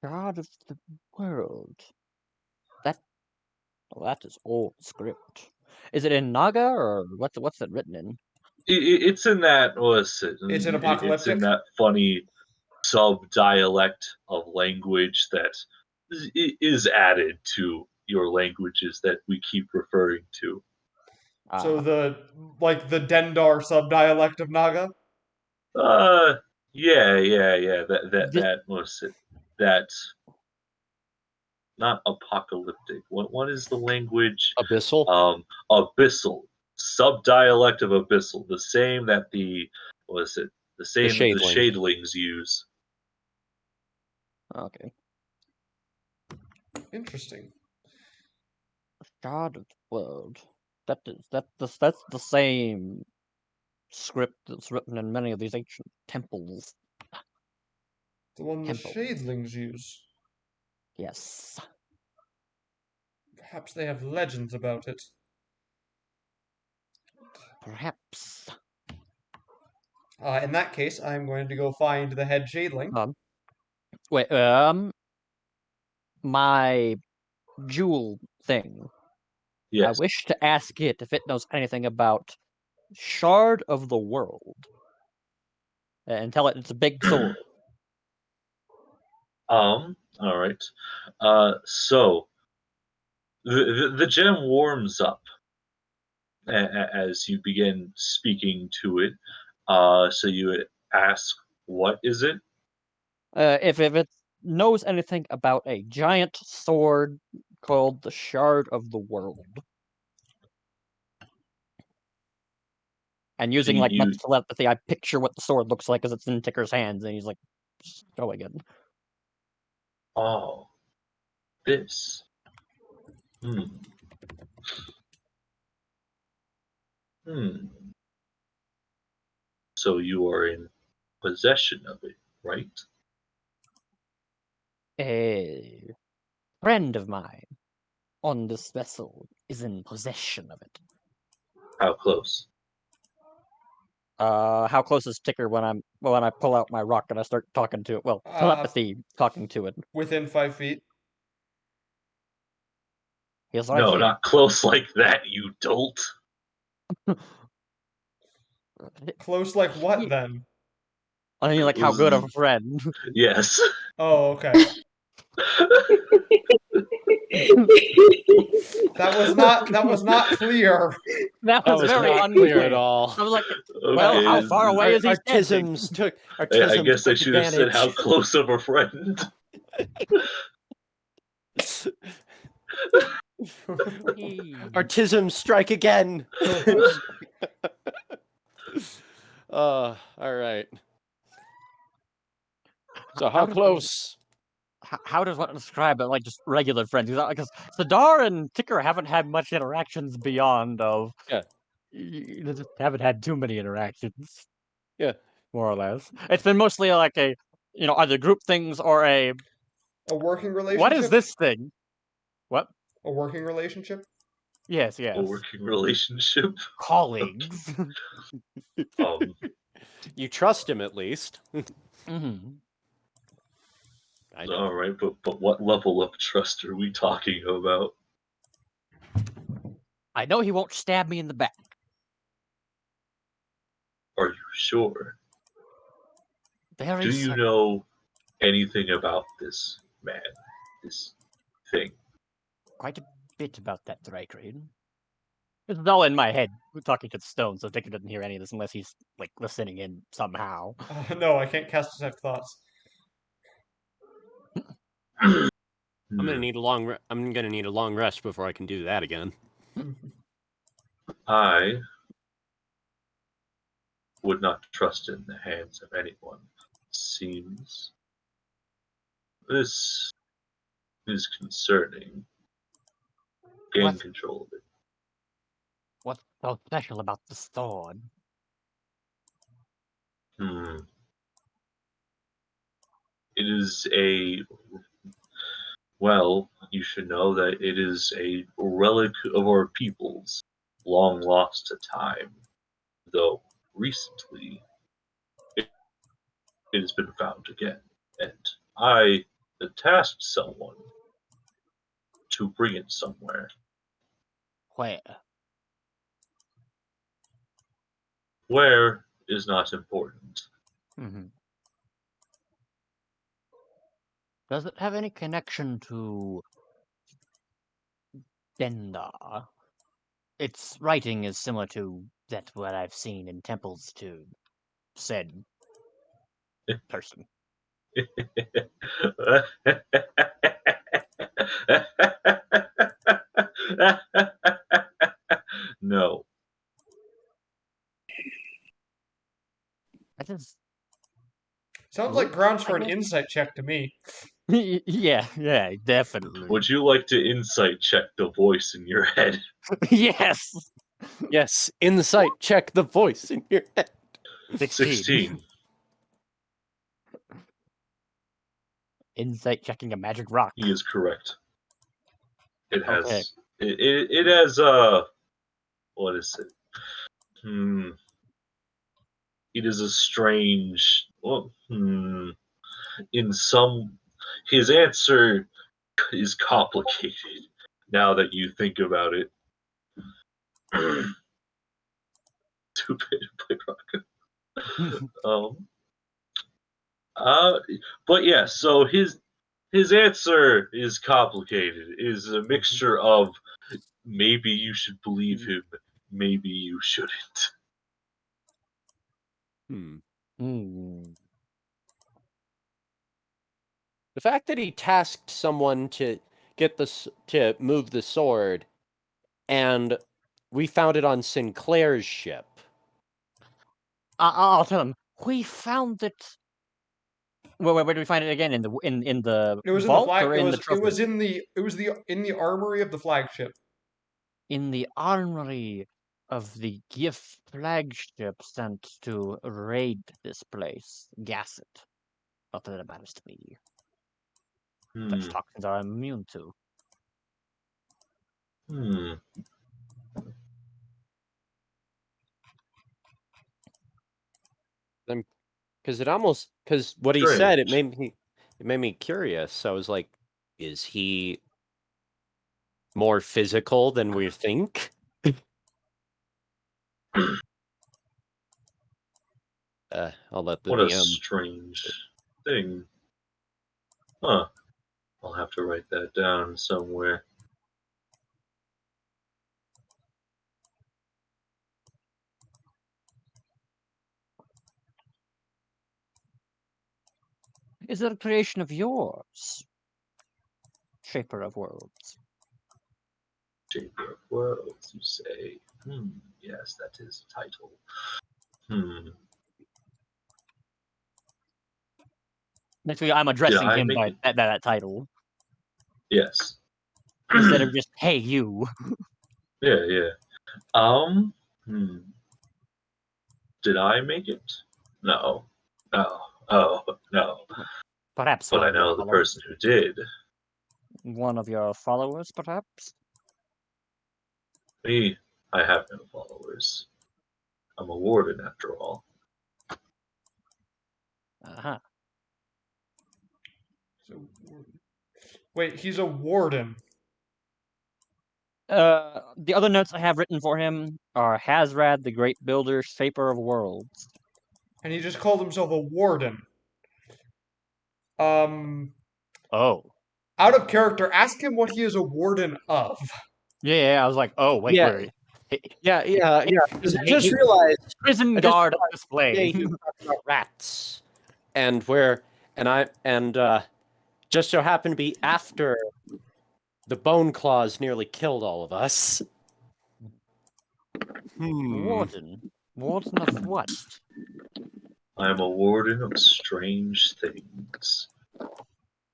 God of the world. That is old script. Is it in Naga or what's it written in? It's in that It's an It's apocalyptic. in that funny sub dialect of language that is added to your languages that we keep referring to. So the Dendar subdialect of Naga. Yeah. That Thi- that was it. That not apocalyptic. What is the language? Abyssal. Abyssal. Subdialect of Abyssal. The same that the was it? The same that the Shadeling. Shadelings use. Okay. Interesting. God of the world. That's the same script that's written in many of these ancient temples. The one the Temple. Shadelings use. Yes. Perhaps they have legends about it. Perhaps. In that case, I'm going to go find the head Shadeling. Wait, my jewel thing. Yes. I wish to ask it if it knows anything about Shard of the World. And tell it it's a big sword. All right. So the gem warms up as you begin speaking to it. So you ask, "What is it?" If it knows anything about a giant sword called the Shard of the World. And using like much telepathy, I picture what the sword looks like as it's in Ticker's hands, and he's like, "Go again." Oh, this. Hmm. Hmm. So you are in possession of it, right? A friend of mine on this vessel is in possession of it. How close? How close is Ticker when I pull out my rock and I start talking to it? Well, telepathy talking to it. Within 5 feet. He's right No, here. not close like that, you dolt. Close like what then? I mean, like how good of a friend. Yes. Oh, okay. That was not clear. That was very not unclear clear at all. I was like, well, Okay, how far away is he standing? Artisms took. I Artisms guess I took should have said how advantage. close of a friend. Artisms strike again. All right. So how close? How does one describe it? Like just regular friends? Because Sadar and Ticker haven't had much interactions beyond of. Yeah. You just haven't had too many interactions. Yeah. More or less. It's been mostly like a, either group things or a working relationship. What is this thing? What? A working relationship? Yes. A working relationship. Colleagues. You trust him at least. Mm-hmm. I know. All right, but what level of trust are we talking about? I know he won't stab me in the back. Are you sure? Very Do you certain. know anything about this man, this thing? Quite a bit about that Thrycrane. This is all in my head. We're talking to the stone, so Dicker doesn't hear any of this unless he's like listening in somehow. No, I can't cast detect thoughts. I'm gonna need a long rest before I can do that again. I would not trust in the hands of anyone. Seems this is concerning. Gain What? control of it. What's so special about the sword? It is a well, you should know that it is a relic of our peoples, long lost to time, though recently it has been found again, and I tasked someone to bring it somewhere. Where? Where is not important. Mm-hmm. Does it have any connection to Dendar? Its writing is similar to that what I've seen in temples to said person. No. That is. Sounds like grounds for I an guess- insight check to me. Yeah, definitely. Would you like to insight check the voice in your head? Yes. Yes, insight check the voice in your head. 16. Insight checking a magic rock. He is correct. It has. Okay. It has. What is it? It is a strange. Well, in some, his answer is complicated. Now that you think about it. Stupid but yeah, so his answer is complicated. It is a mixture of maybe you should believe him, maybe you shouldn't. The fact that he tasked someone to to move the sword, and we found it on Sinclair's ship. I'll tell him. We found it. Where did we find it again? In the It was vault in the or in the trophy? it was in the armory of the flagship. In the armory of the gift flagship sent to raid this place. Gas it. Not that it matters to me. Such toxins are immune to. Because what he said, it made me curious. I was like, is he more physical than we think? I'll let the What DM. a strange thing. Huh. I'll have to write that down somewhere. Is it a creation of yours? Shaper of Worlds. Shaper of Worlds, you say? Yes, that is the title. Next week, I'm addressing him by that title. Yes. Instead of just, hey, you. Yeah. Did I make it? No. Oh, no. Perhaps But one I of your know the followers. person who did. One of your followers, perhaps? Me, I have no followers. I'm a warden, after all. Uh-huh. Wait, he's a warden. The other notes I have written for him are Hazrad, the Great Builder, Shaper of Worlds. And he just called himself a warden. Oh. Out of character, ask him what he is a warden of. Yeah, I was like, oh, wait, Yeah. wait. Yeah. Because I just realized prison guard on display. He talked about rats, and just so happened to be after the bone claws nearly killed all of us. Warden. Warden of what? I am a warden of strange things.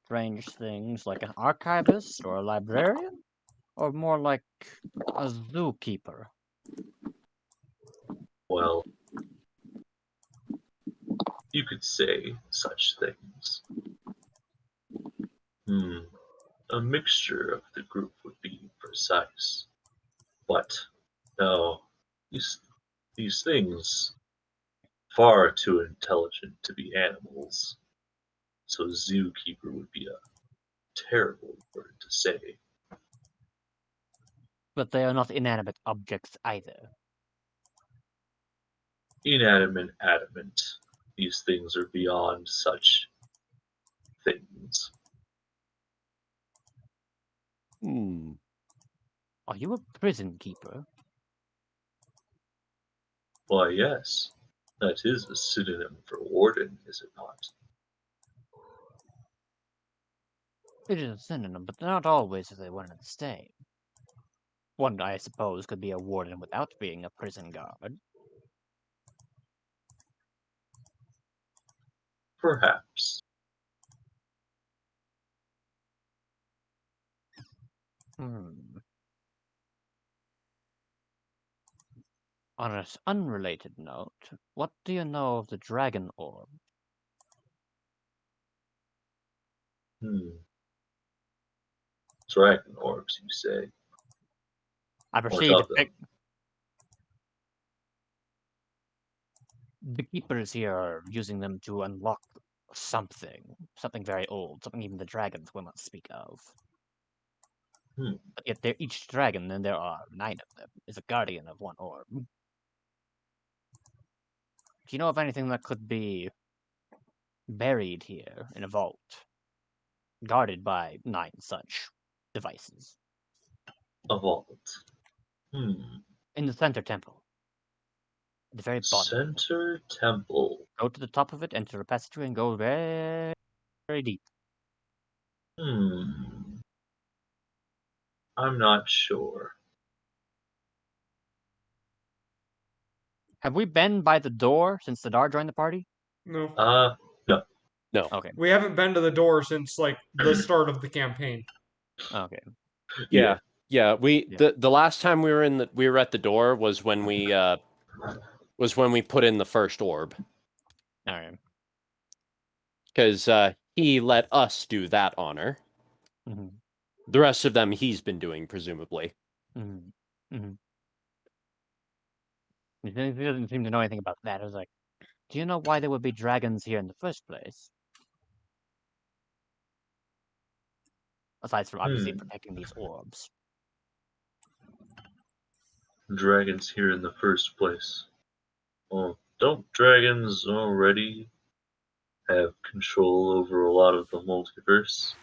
Strange things like an archivist or a librarian? Or more like a zookeeper? Well, you could say such things. A mixture of the group would be precise. But no, these things far too intelligent to be animals. So zookeeper would be a terrible word to say. But they are not inanimate objects either. Inanimate, adamant. These things are beyond such things. Are you a prison keeper? Why, yes, that is a synonym for warden, is it not? It is a synonym, but not always are they one and the same. One, I suppose, could be a warden without being a prison guard. Perhaps. On an unrelated note, what do you know of the dragon orb? Dragon orbs, you say? I What proceed to of them? pick. The keepers here are using them to unlock something very old, something even the dragons will not speak of. But yet, each dragon, and there are 9 of them, is a guardian of one orb. Do you know of anything that could be buried here in a vault, guarded by 9 such devices? A vault. In the center temple. At the very bottom. Center temple. Go to the top of it, enter a passageway, and go very, very deep. I'm not sure. Have we been by the door since Sadar joined the party? No. No. No. Okay. We haven't been to the door since like the start of the campaign. Okay. Yeah. The last time we were at the door was when we put in the first orb. All right. Because he let us do that honor. Mm-hmm. The rest of them he's been doing, presumably. Mm-hmm. Mm-hmm. He doesn't seem to know anything about that. I was like, do you know why there would be dragons here in the first place? Aside from obviously protecting these orbs. Dragons here in the first place. Well, don't dragons already have control over a lot of the multiverse?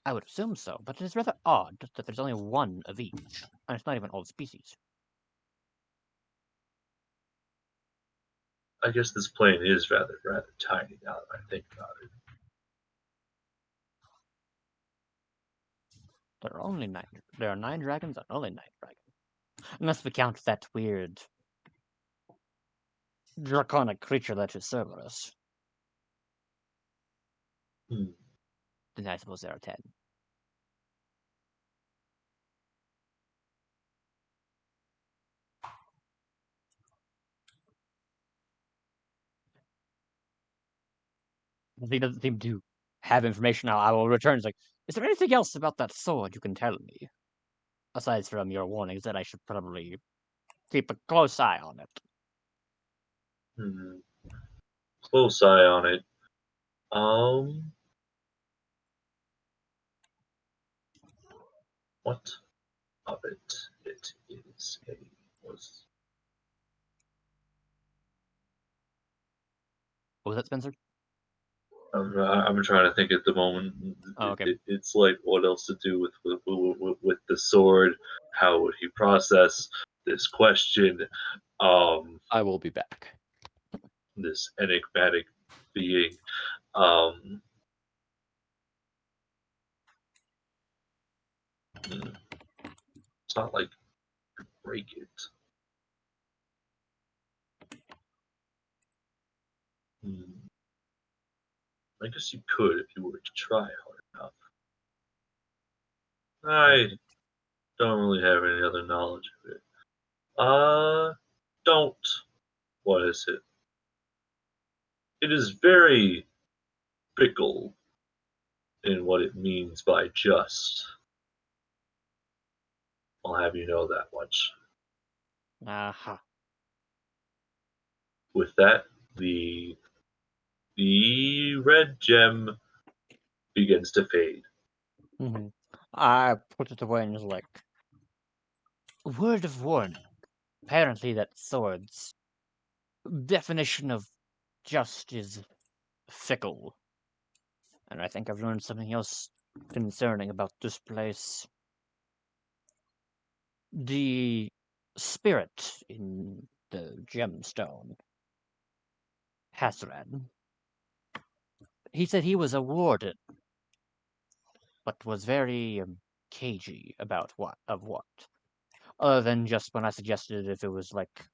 I would assume so, but it is rather odd that there's only 1 of each, and it's not even all species. I guess this plane is rather tiny now that I think about it. There are 9 dragons and only 9 dragons. Unless we count that weird draconic creature that is Cerberus. Then I suppose there are 10. He doesn't seem to have information now. I will return. It's like, is there anything else about that sword you can tell me? Aside from your warnings that I should probably keep a close eye on it. Close eye on it. What of it? It is was. What was that, Spencer? I'm trying to think at the moment. Oh, okay. It's like what else to do with the sword? How would he process this question? I will be back. This enigmatic being. It's not like you break it. I guess you could if you were to try hard enough. I don't really have any other knowledge of it. Don't. What is it? It is very fickle in what it means by just. I'll have you know that much. Aha. With that, the red gem begins to fade. Mm-hmm. I put it away and was like, word of warning. Apparently that sword's definition of just is fickle. And I think I've learned something else concerning about this place. The spirit in the gemstone, Hasran. He said he was a warden, but was very cagey about what. Other than just when I suggested if it was like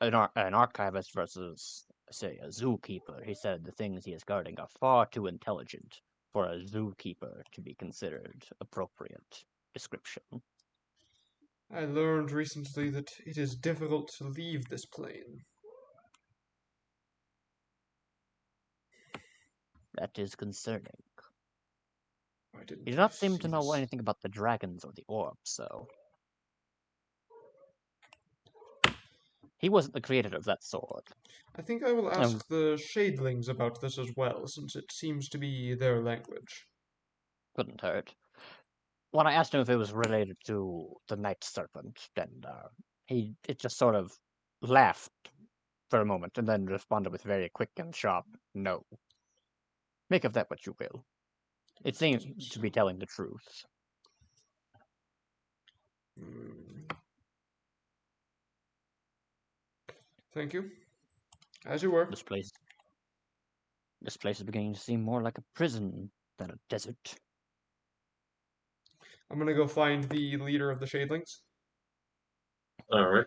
an archivist versus, say, a zookeeper, he said the things he is guarding are far too intelligent for a zookeeper to be considered appropriate description. I learned recently that it is difficult to leave this plane. That is concerning. Why didn't He did I not seem see to know this? anything about the dragons or the orbs, so he wasn't the creator of that sword. I think I will ask the Shadelings about this as well, since it seems to be their language. Couldn't hurt. When I asked him if it was related to the Night Serpent, then it just sort of laughed for a moment and then responded with very quick and sharp no. Make of that what you will. It seems to be telling the truth. Thank you. As you were. This place is beginning to seem more like a prison than a desert. I'm gonna go find the leader of the Shadelings. All right.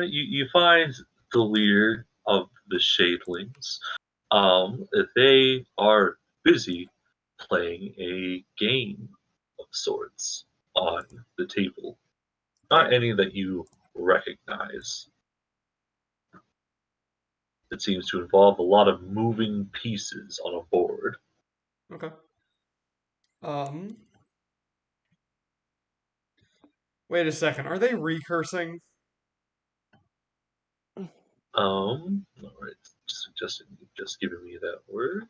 You find the leader of the Shadelings. They are busy playing a game of sorts on the table. Not any that you recognize. It seems to involve a lot of moving pieces on a board. Okay. Wait a second. Are they recursing? All right. Just giving me that word.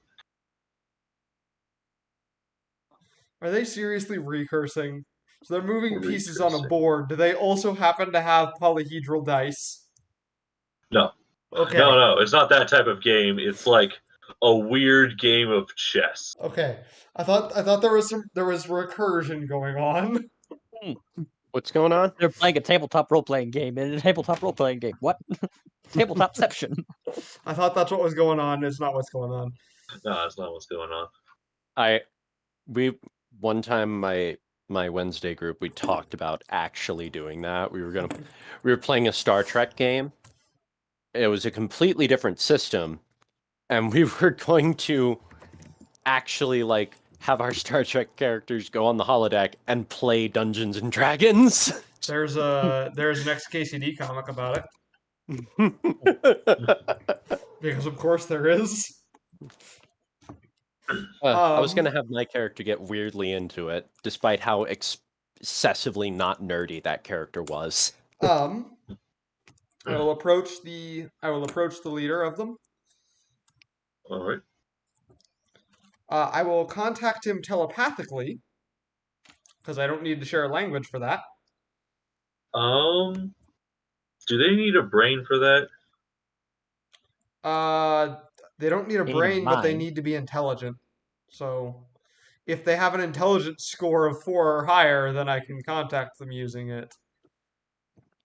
Are they seriously recursing? So they're moving pieces on a Recursing. board. Do they also happen to have polyhedral dice? No. Okay. No, it's not that type of game. It's like a weird game of chess. Okay. I thought there was recursion going on. What's going on? They're playing a tabletop role-playing game in a tabletop role-playing game. What? Tabletopception. I thought that's what was going on. It's not what's going on. No, that's not what's going on. One time my Wednesday group, we talked about actually doing that. We were playing a Star Trek game. It was a completely different system, and we were going to actually like have our Star Trek characters go on the holodeck and play Dungeons and Dragons. There's an XKCD comic about it. Because of course there is. I was gonna have my character get weirdly into it, despite how excessively not nerdy that character was. I will approach the leader of them. All right. I will contact him telepathically because I don't need to share a language for that. Do they need a brain for that? They don't need a They need a brain, but they mind. need to be intelligent. So, if they have an intelligence score of 4 or higher, then I can contact them using it.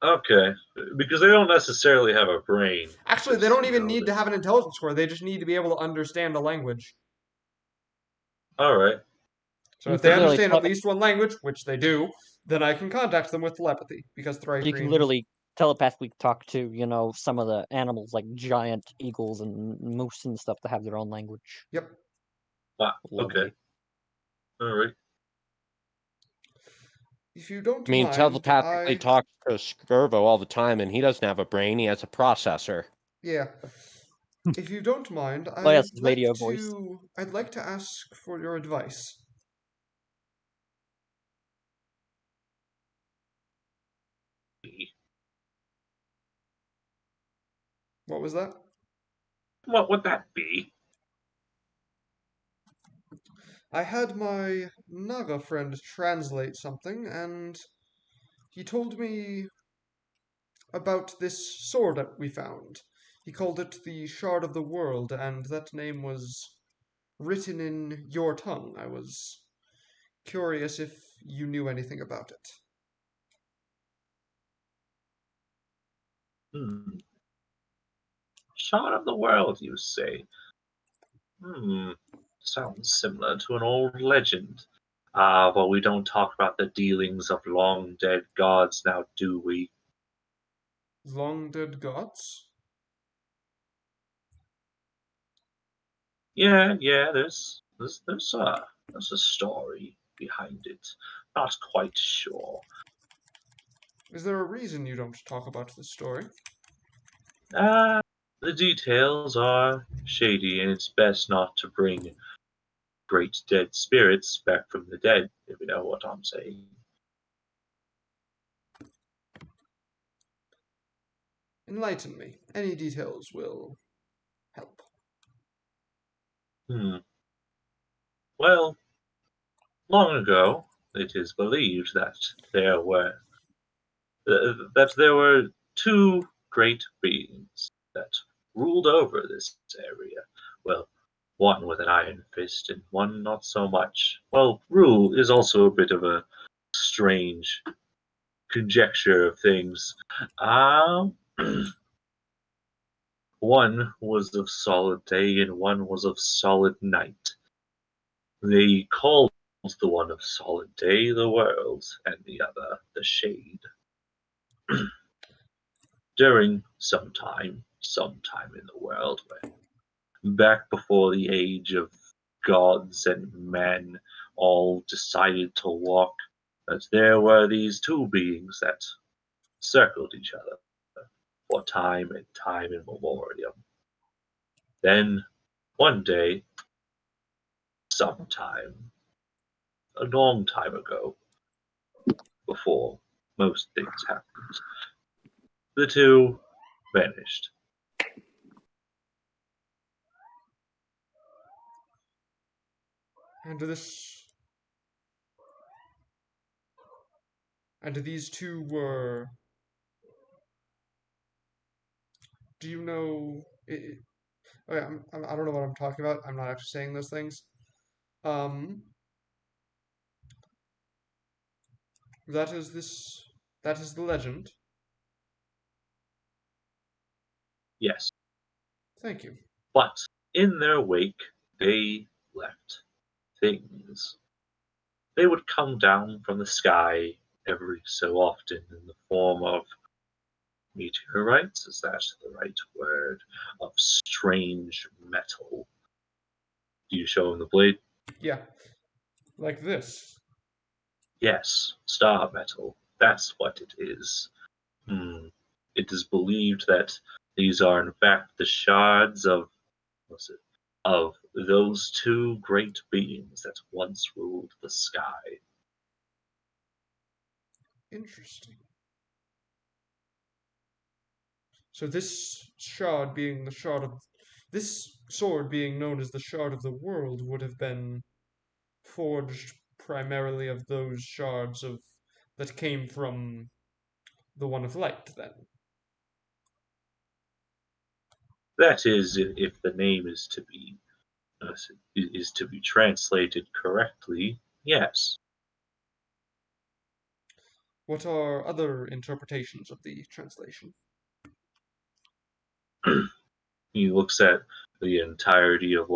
Okay, because they don't necessarily have a brain. Actually, they don't even need to have an intelligence score. They just need to be able to understand a language. All right. So if they understand at least one language, which they do, Then I can contact them with telepathy, because You can Thri-Kreen... literally telepathically talk to, some of the animals like giant eagles and moose and stuff that have their own language. Yep. Ah, Lovely. okay. All right. If you don't I mean, mind, telepathically talks to Skirvo all the time, and he doesn't have a brain, he has a processor. Yeah. If you don't mind, Oh, yes, his radio voice. I'd like to ask for your advice. What was that? What would that be? I had my Naga friend translate something, and he told me about this sword that we found. He called it the Shard of the World, and that name was written in your tongue. I was curious if you knew anything about it. Shard of the world, you say? Sounds similar to an old legend. But we don't talk about the dealings of long dead gods now, do we? Long dead gods? Yeah, there's a story behind it. Not quite sure. Is there a reason you don't talk about this story? The details are shady, and it's best not to bring great dead spirits back from the dead, if you know what I'm saying. Enlighten me. Any details will help. Well, long ago, it is believed that there were two great beings that ruled over this area. Well, one with an iron fist and one not so much. Well, rule is also a bit of a strange conjecture of things. One was of solid day and one was of solid night. They called the one of solid day the world and the other the shade. During some time in the world, back before the age of gods and men all decided to walk, that there were these two beings that circled each other for time in memoriam. Then, one day, sometime, a long time ago, before most things happened, the two vanished. And these two were... Do you know... okay, I don't know what I'm talking about. I'm not actually saying those things. That is the legend. Yes. Thank you. But in their wake, they left things. They would come down from the sky every so often in the form of meteorites, is that the right word? Of strange metal. Do you show him the blade? Yeah. Like this. Yes, star metal. That's what it is. It is believed that these are in fact the shards of those two great beings that once ruled the sky. Interesting. So this shard being the shard of... This sword being known as the Shard of the World would have been forged primarily of those shards that came from the One of Light, then. That is, if the name is to be translated correctly, yes. What are other interpretations of the translation? He looks at the entirety of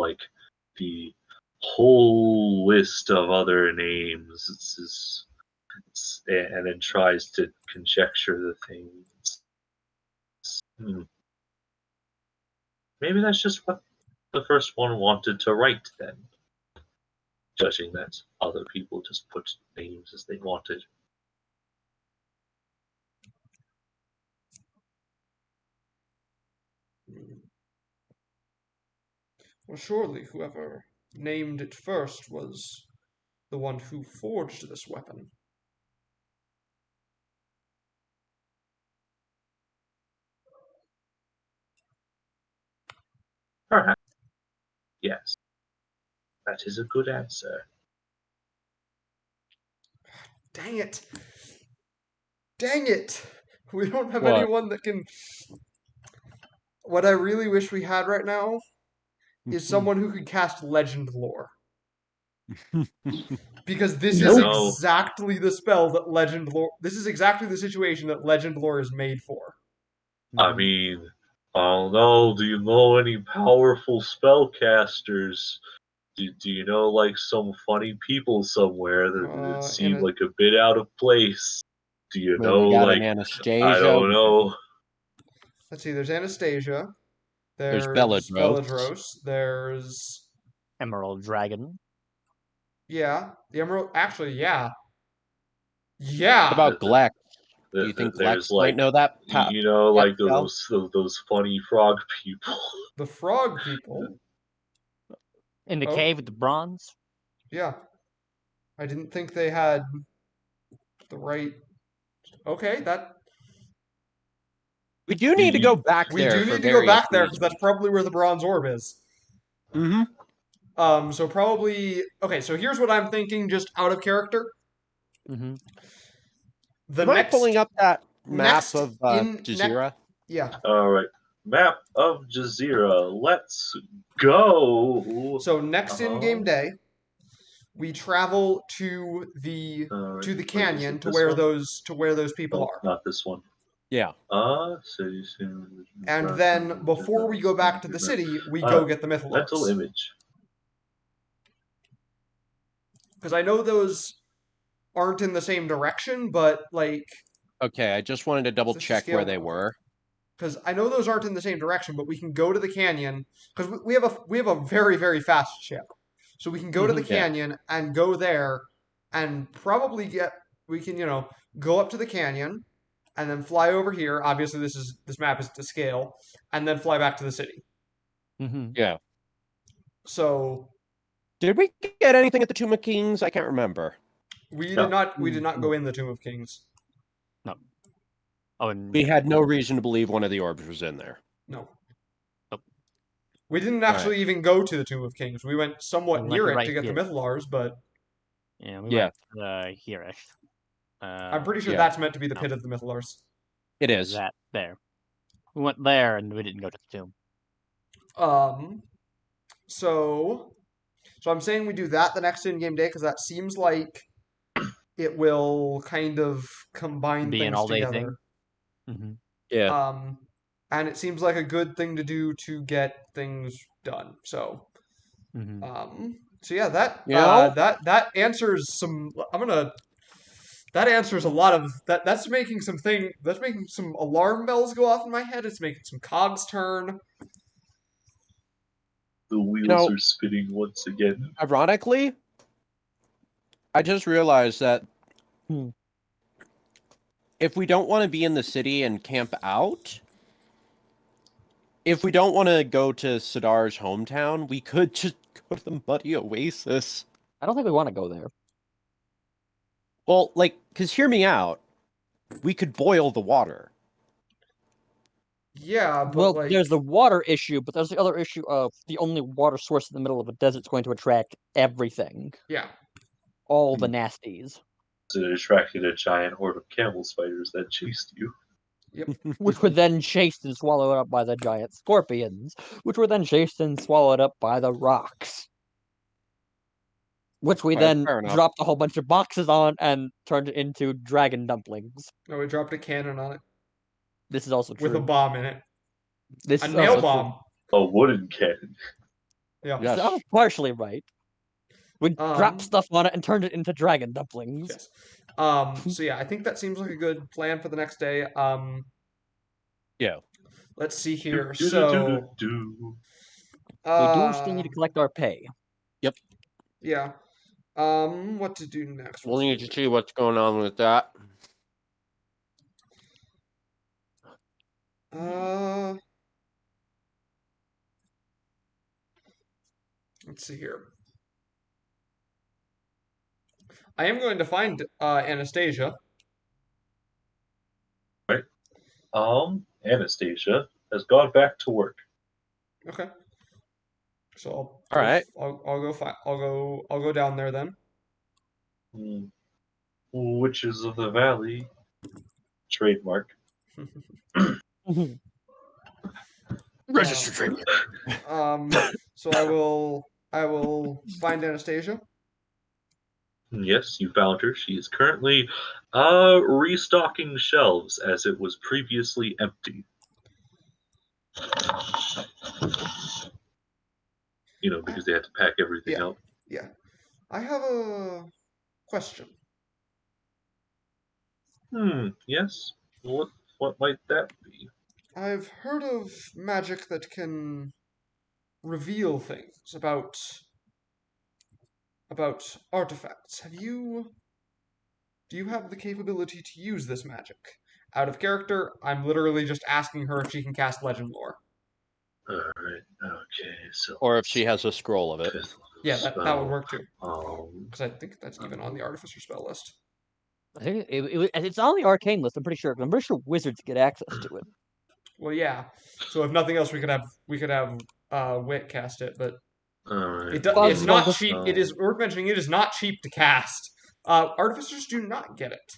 the whole list of other names. and then tries to conjecture the things. Maybe that's just what the first one wanted to write then. Judging that other people just put names as they wanted. Well, surely whoever named it first was the one who forged this weapon. Perhaps. Yes. That is a good answer. Dang it! Dang it! We don't have What? anyone that can. What I really wish we had right now is someone who could cast legend lore. Because this is No. exactly the spell that legend lore. This is exactly the situation that legend lore is made for. I mean, I don't know. Do you know any powerful spellcasters? Do you know like some funny people somewhere that seem like a bit out of place? Do you know we got like an Anastasia. I don't know. Let's see. There's Anastasia. There's There's Belladros. Belladros. There's Emerald Dragon. yeah, the Emerald. Actually, yeah, What yeah. about Glex? Do you think There's Glex might know that? you know like spell? those funny frog people. The frog people. In the Oh. cave with the bronze. Yeah. I didn't think they had the right. Okay, that We do need to go back we there. do for need to go back various there because that's reasons. probably where the bronze orb is. Mm-hmm. So probably okay. So here's what I'm thinking, just out of character. Mm-hmm. The Am I next pulling up that map next of in Jazeera? yeah. All right, map of Jazeera. Let's go. So next in-game day, we travel to the Alright, to the wait, is canyon it to this where one? those people No, are. not this one. Yeah. And then before we go back to the city, we go get the mental mythalars. image. Because I know those aren't in the same direction, but like Okay, I just wanted to double This is check where scale they one. were. because I know those aren't in the same direction, but we can go to the canyon because we have a very very fast ship, so we can go to the Yeah. canyon and go there, and probably we can go up to the canyon, and then fly over here. Obviously, this map is to scale, and then fly back to the city. Mm-hmm. Yeah. So Did we get anything at the Tomb of Kings? I can't remember. we No. did not go in the Tomb of Kings. Oh, and We had no reason to believe one of the orbs was in there. No. Nope. We didn't actually even go to the Tomb of Kings. We went somewhat We went near to it right to get the here. mythalars, but yeah, we Yeah. went here-ish. I'm pretty sure yeah. that's meant to be the No. pit of the mythalars. It is. That there. We went there and we didn't go to the tomb. So I'm saying we do that the next in-game day because that seems like it will kind of combine Be an things all-day together. thing. Mm-hmm. Yeah. And it seems like a good thing to do to get things done. So, Mm-hmm. so yeah, that You know? that answers some. That answers a lot of that. That's making some alarm bells go off in my head. It's making some cogs turn. The wheels are spinning once again. Ironically, I just realized that if we don't want to be in the city and camp out, if we don't want to go to Sidar's hometown, we could just go to the Muddy Oasis. I don't think we want to go there. Well, because hear me out. We could boil the water. Yeah, but Well, there's the water issue, but there's the other issue of the only water source in the middle of a desert is going to attract everything. Yeah. All the nasties. It attracted a giant horde of camel spiders that chased you. Yep. Which were then chased and swallowed up by the giant scorpions, which were then chased and swallowed up by the rocks. Which we then dropped a whole bunch of boxes on and turned it into dragon dumplings. No, we dropped a cannon on it. This is also true. With a bomb in it. This a is nail also bomb. A wooden cannon. Yeah. Yes. That was partially right. We dropped stuff on it and turned it into dragon dumplings. Yes. So yeah, I think that seems like a good plan for the next day. Yeah. Let's see here. Do, do, So, do. We do still need to collect our pay. yeah. What to do next? We'll need to see what's going on with that. Let's see here. I am going to find Anastasia. Right. Anastasia has gone back to work. Okay. So All right. I'll go down there then. Witches of the Valley. Trademark. Registered trademark. So I will find Anastasia. Yes, you found her. She is currently restocking shelves as it was previously empty. You know, because they had to pack everything out. Yeah. I have a question. Yes. What might that be? I've heard of magic that can reveal things about artifacts. Do you have the capability to use this magic? Out of character, I'm literally just asking her if she can cast legend lore. Alright, okay, so. Or if she has a scroll of it. Yeah, that would work too. Um, Because I think that's even on the artificer spell list. I think it's on the arcane list. I'm pretty sure. I'm pretty sure wizards get access to it. Well, yeah. So if nothing else, we could have Wit cast it, but alright. it's not cheap. It is worth mentioning. It is not cheap to cast. Artificers do not get it.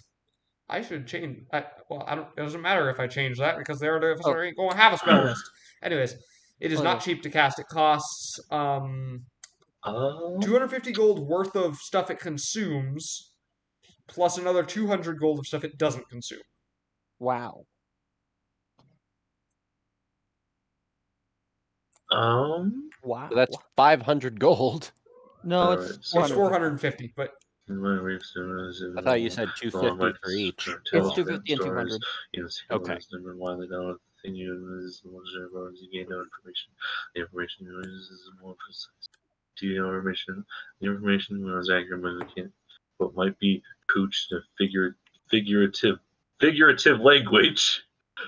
I should change. Well, I don't. It doesn't matter if I change that because the artificer ain't going to have a spell list. Anyways, it is not cheap to cast. It costs 250 gold worth of stuff it consumes, plus another 200 gold of stuff it doesn't consume. Wow. Wow. So that's 500 gold. No, it's 450, but I thought you said 250 for each. It's 250 and 200. Okay. You gain no information. The information is more precise. Do you know information? The information was accurate, but it can't. What might be coached in figurative language.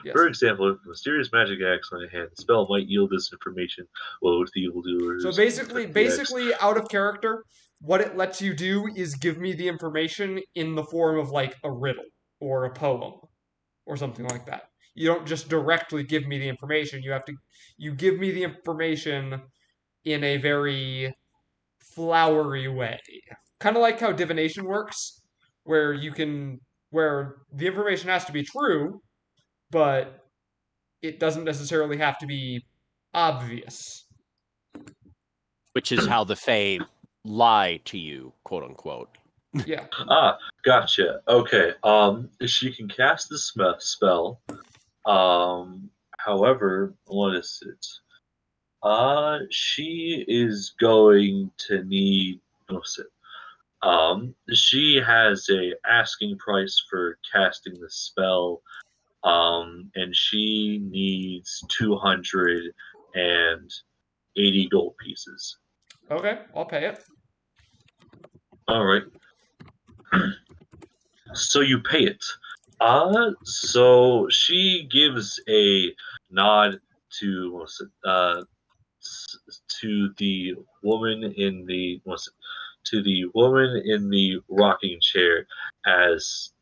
yes. For example, if a mysterious magic acts on a hand, the spell might yield this information. What would the evildoers? So basically, out of character, what it lets you do is give me the information in the form of like a riddle or a poem or something like that. You don't just directly give me the information. You give me the information in a very flowery way. Kind of like how divination works, where the information has to be true, but it doesn't necessarily have to be obvious. Which is how the Fae lie to you, quote unquote. Yeah. Gotcha. Okay. She can cast the spell. However, what is it? She is going to need. What's it? She has a asking price for casting the spell. And she needs 280 gold pieces. Okay, I'll pay it. All right. So you pay it. So she gives a nod to the woman in the rocking chair as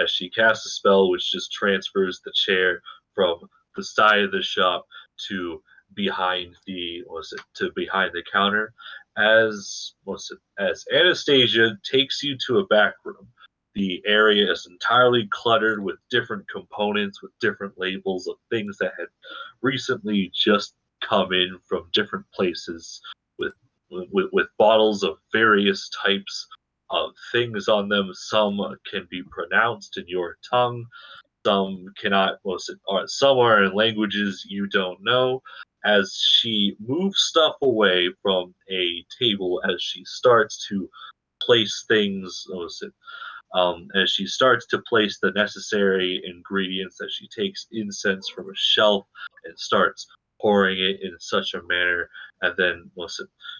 she casts a spell, which just transfers the chair from the side of the shop to behind the counter. As Anastasia takes you to a back room. The area is entirely cluttered with different components, with different labels of things that had recently just come in from different places, with bottles of various types of things on them. Some can be pronounced in your tongue, some cannot. Some are in languages you don't know. As she moves stuff away from a table, as she starts to place things, as she starts to place the necessary ingredients. That she takes incense from a shelf and starts pouring it in such a manner, and then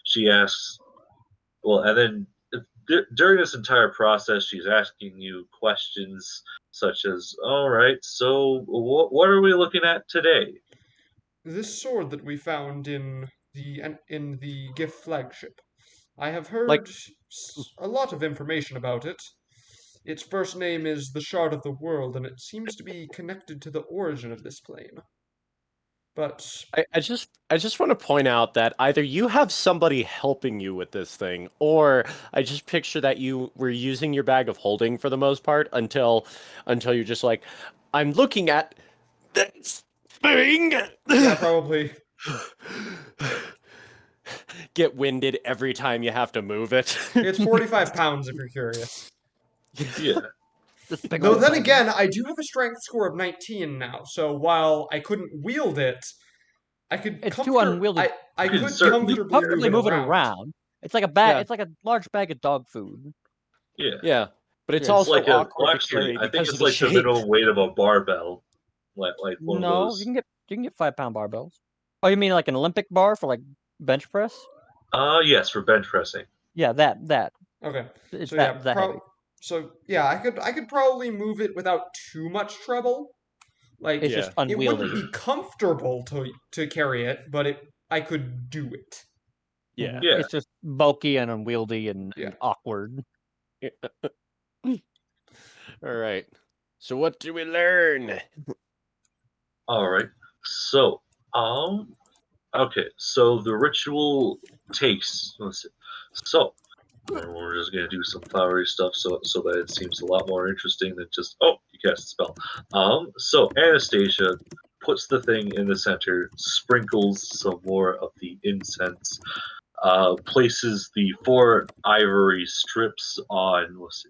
she asks, and then during this entire process, she's asking you questions such as, "All right, so what are we looking at today?" This sword that we found in the gift flagship. I have heard Like- a lot of information about it. Its first name is the Shard of the World, and it seems to be connected to the origin of this plane. But I just want to point out that either you have somebody helping you with this thing, or I just picture that you were using your bag of holding for the most part until you're just like, I'm looking at this thing. yeah, probably. Get winded every time you have to move it. It's 45 pounds if you're curious. Yeah. This big Though old then thing. again, I do have a strength score of 19 now, so while I couldn't wield it, I could It's too unwieldy. I You can could certainly comfortably Move it around. around. It's like a bag. Yeah. It's like a large bag of dog food. Yeah. Yeah, but it's Yeah, it's also like awkward actually, to carry I think because it's of the like shape. the minimum weight of a barbell, like one of No, those. you can get 5-pound barbells. Oh, you mean like an Olympic bar for like bench press? Yes, for bench pressing. Yeah, that. Okay. It's So that heavy. So yeah, I could probably move it without too much trouble. Like It's Yeah. just it wouldn't unwieldy. be comfortable to carry it, but I could do it. Yeah. Yeah. It's just bulky and unwieldy and Yeah. awkward. All right. So what do we learn? All right. So, okay. So the ritual takes. Let's see. So we're just gonna do some flowery stuff, so that it seems a lot more interesting than just you cast a spell. So Anastasia puts the thing in the center, sprinkles some more of the incense, places the 4 ivory strips on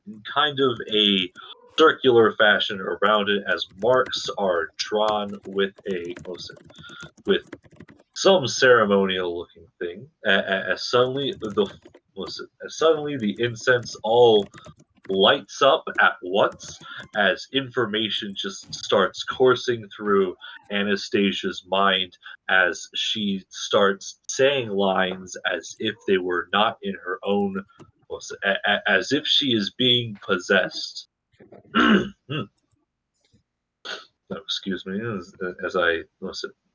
in kind of a circular fashion around it, as marks are drawn with with some ceremonial looking thing. As suddenly the incense all lights up at once, as information just starts coursing through Anastasia's mind, as she starts saying lines as if they were not in her own, as if she is being possessed. Excuse me, as I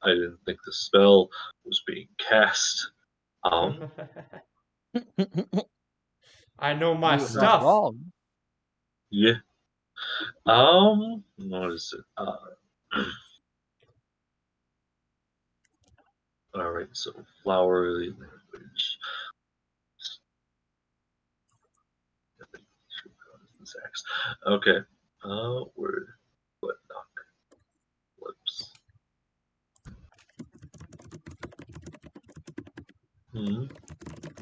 didn't think the spell was being cast. I know my You was not stuff. wrong. Yeah. What is it? All right. So flowery language. Okay. Word. What knock? Lips. Hmm.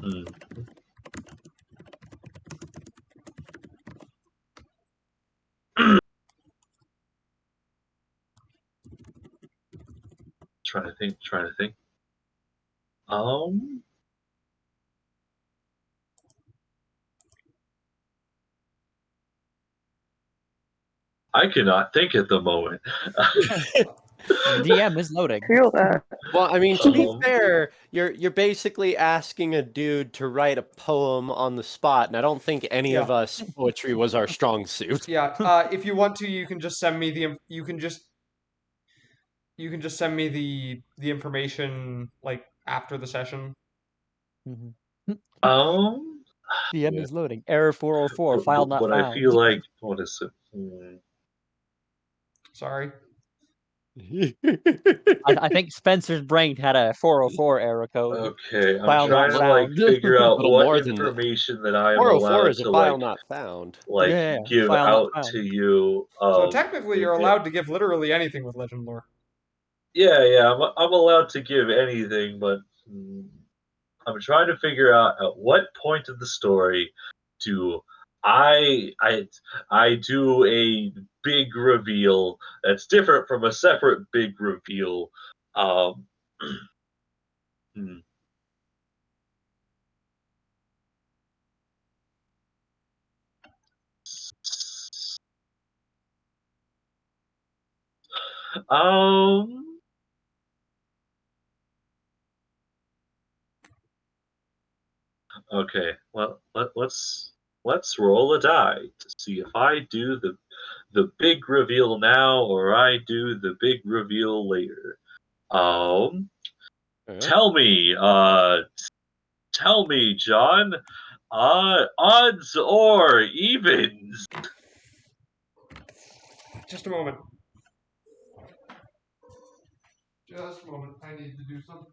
Hmm. Trying to think. I cannot think at the moment. DM is loading. Feel that. Well, I mean, to be Um, fair, you're basically asking a dude to write a poem on the spot, and I don't think any of Yeah. us poetry was our strong suit. Yeah. If you want to, you can just send me you can just send me the information like after the session. Mhm. DM Yeah. is loading. Error 404. File not but I found. feel like what is it? Sorry. I think Spencer's brain had a 404 error code. Okay, I'm File not trying to like found. figure out Little what more than that. information that I am 404 allowed is a to file not found. Yeah, give file not out found. to you. So technically, you're allowed to give literally anything with legend lore. Yeah, I'm allowed to give anything, but I'm trying to figure out at what point of the story do I do a big reveal that's different from a separate big reveal. Um, hmm. Okay. Well, let's roll a die to see if I do the big reveal now or I do the big reveal later. Tell me, John, odds or evens? Just a moment. Just a moment. I need to do something.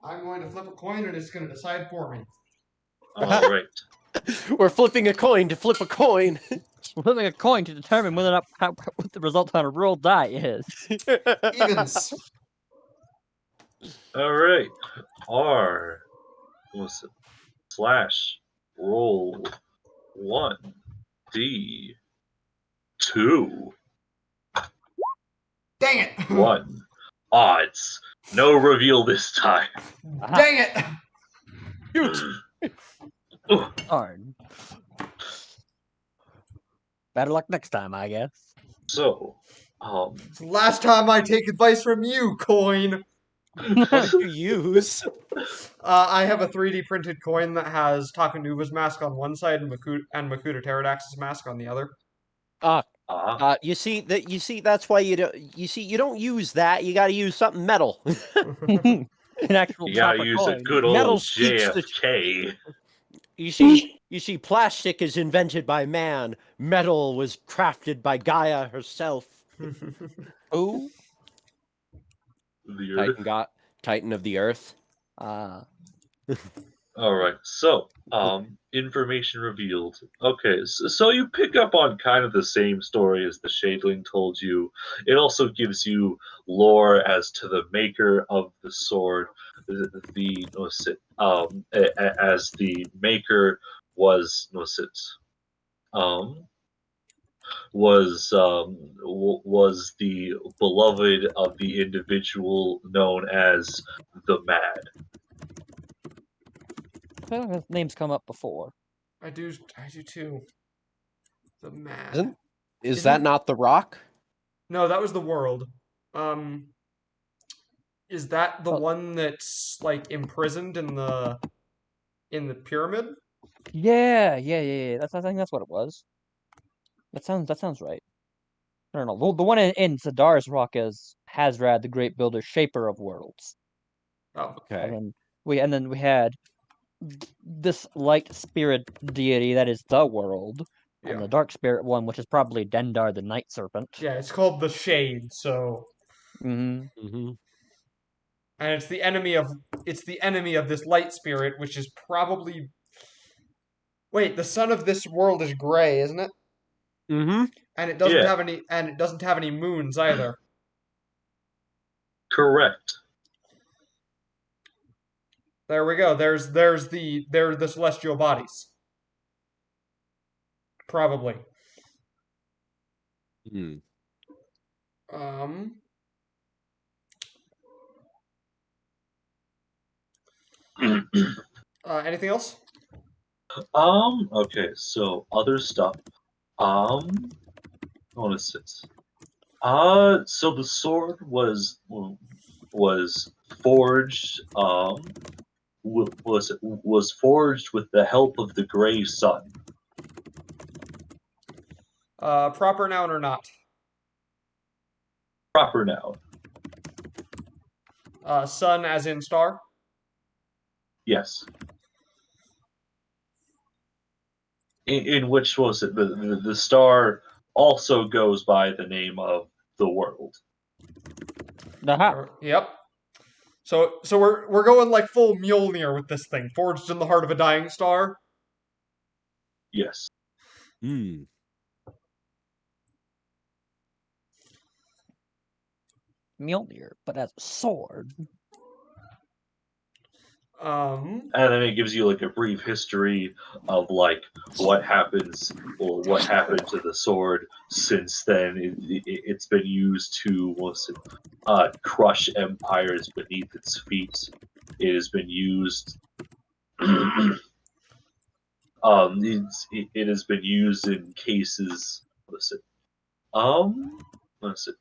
I'm going to flip a coin and it's going to decide for me. All right. We're flipping a coin to flip a coin. Flipping a coin to determine whether or not what the result on a roll die is. Evens. All right. R slash roll 1d2. Dang it. 1 odds. No reveal this time. Dang it. Darn. Better luck next time, I guess. So, It's the last time I take advice from you, coin. What did you use? I have a 3D printed coin that has Takanuva's mask on one side and Makuta Pterodax's mask on the other. You see that's why you don't use that. You got to use something metal. An actual you gotta proper use coin. a good old Metal speaks the- JFK. You see, plastic is invented by man. Metal was crafted by Gaia herself. Ooh. The Earth. Titan of the Earth. Ah. All right. So, information revealed. Okay, so you pick up on kind of the same story as the Shadeling told you. It also gives you lore as to the maker of the sword. As the maker was the beloved of the individual known as the Mad. His name's come up before. I do too. The Mad. Is that not the Rock? No, that was the world. Is that the Oh. one that's like imprisoned in the pyramid? Yeah. I think that's what it was. That sounds right. I don't know. The one in Sidar's Rock is Hazrad, the Great Builder, Shaper of Worlds. Oh, Okay. And then we had this light spirit deity that is the world, yeah. and the dark spirit one, which is probably Dendar, the Night Serpent. Yeah, it's called the Shade. So, Mm-hmm. and it's the enemy of this light spirit, which is probably. Wait, the sun of this world is gray, isn't it? Mm-hmm. And it doesn't Yeah. have any moons either. Correct. There we go. They're the celestial bodies. Probably. Hmm. Anything else? Okay, so other stuff. What is it? So the sword was forged. Was forged with the help of the Gray Sun. Proper noun or not? Proper noun. Sun as in star? Yes. In which was it? The star also goes by the name of the world. Aha. Yep. So we're going like full Mjolnir with this thing, forged in the heart of a dying star. Yes. Hmm. Mjolnir, but as a sword. And then it gives you like a brief history of like what happened to the sword since then. It's been used to crush empires beneath its feet. It has been used it has been used in cases. Listen, listen.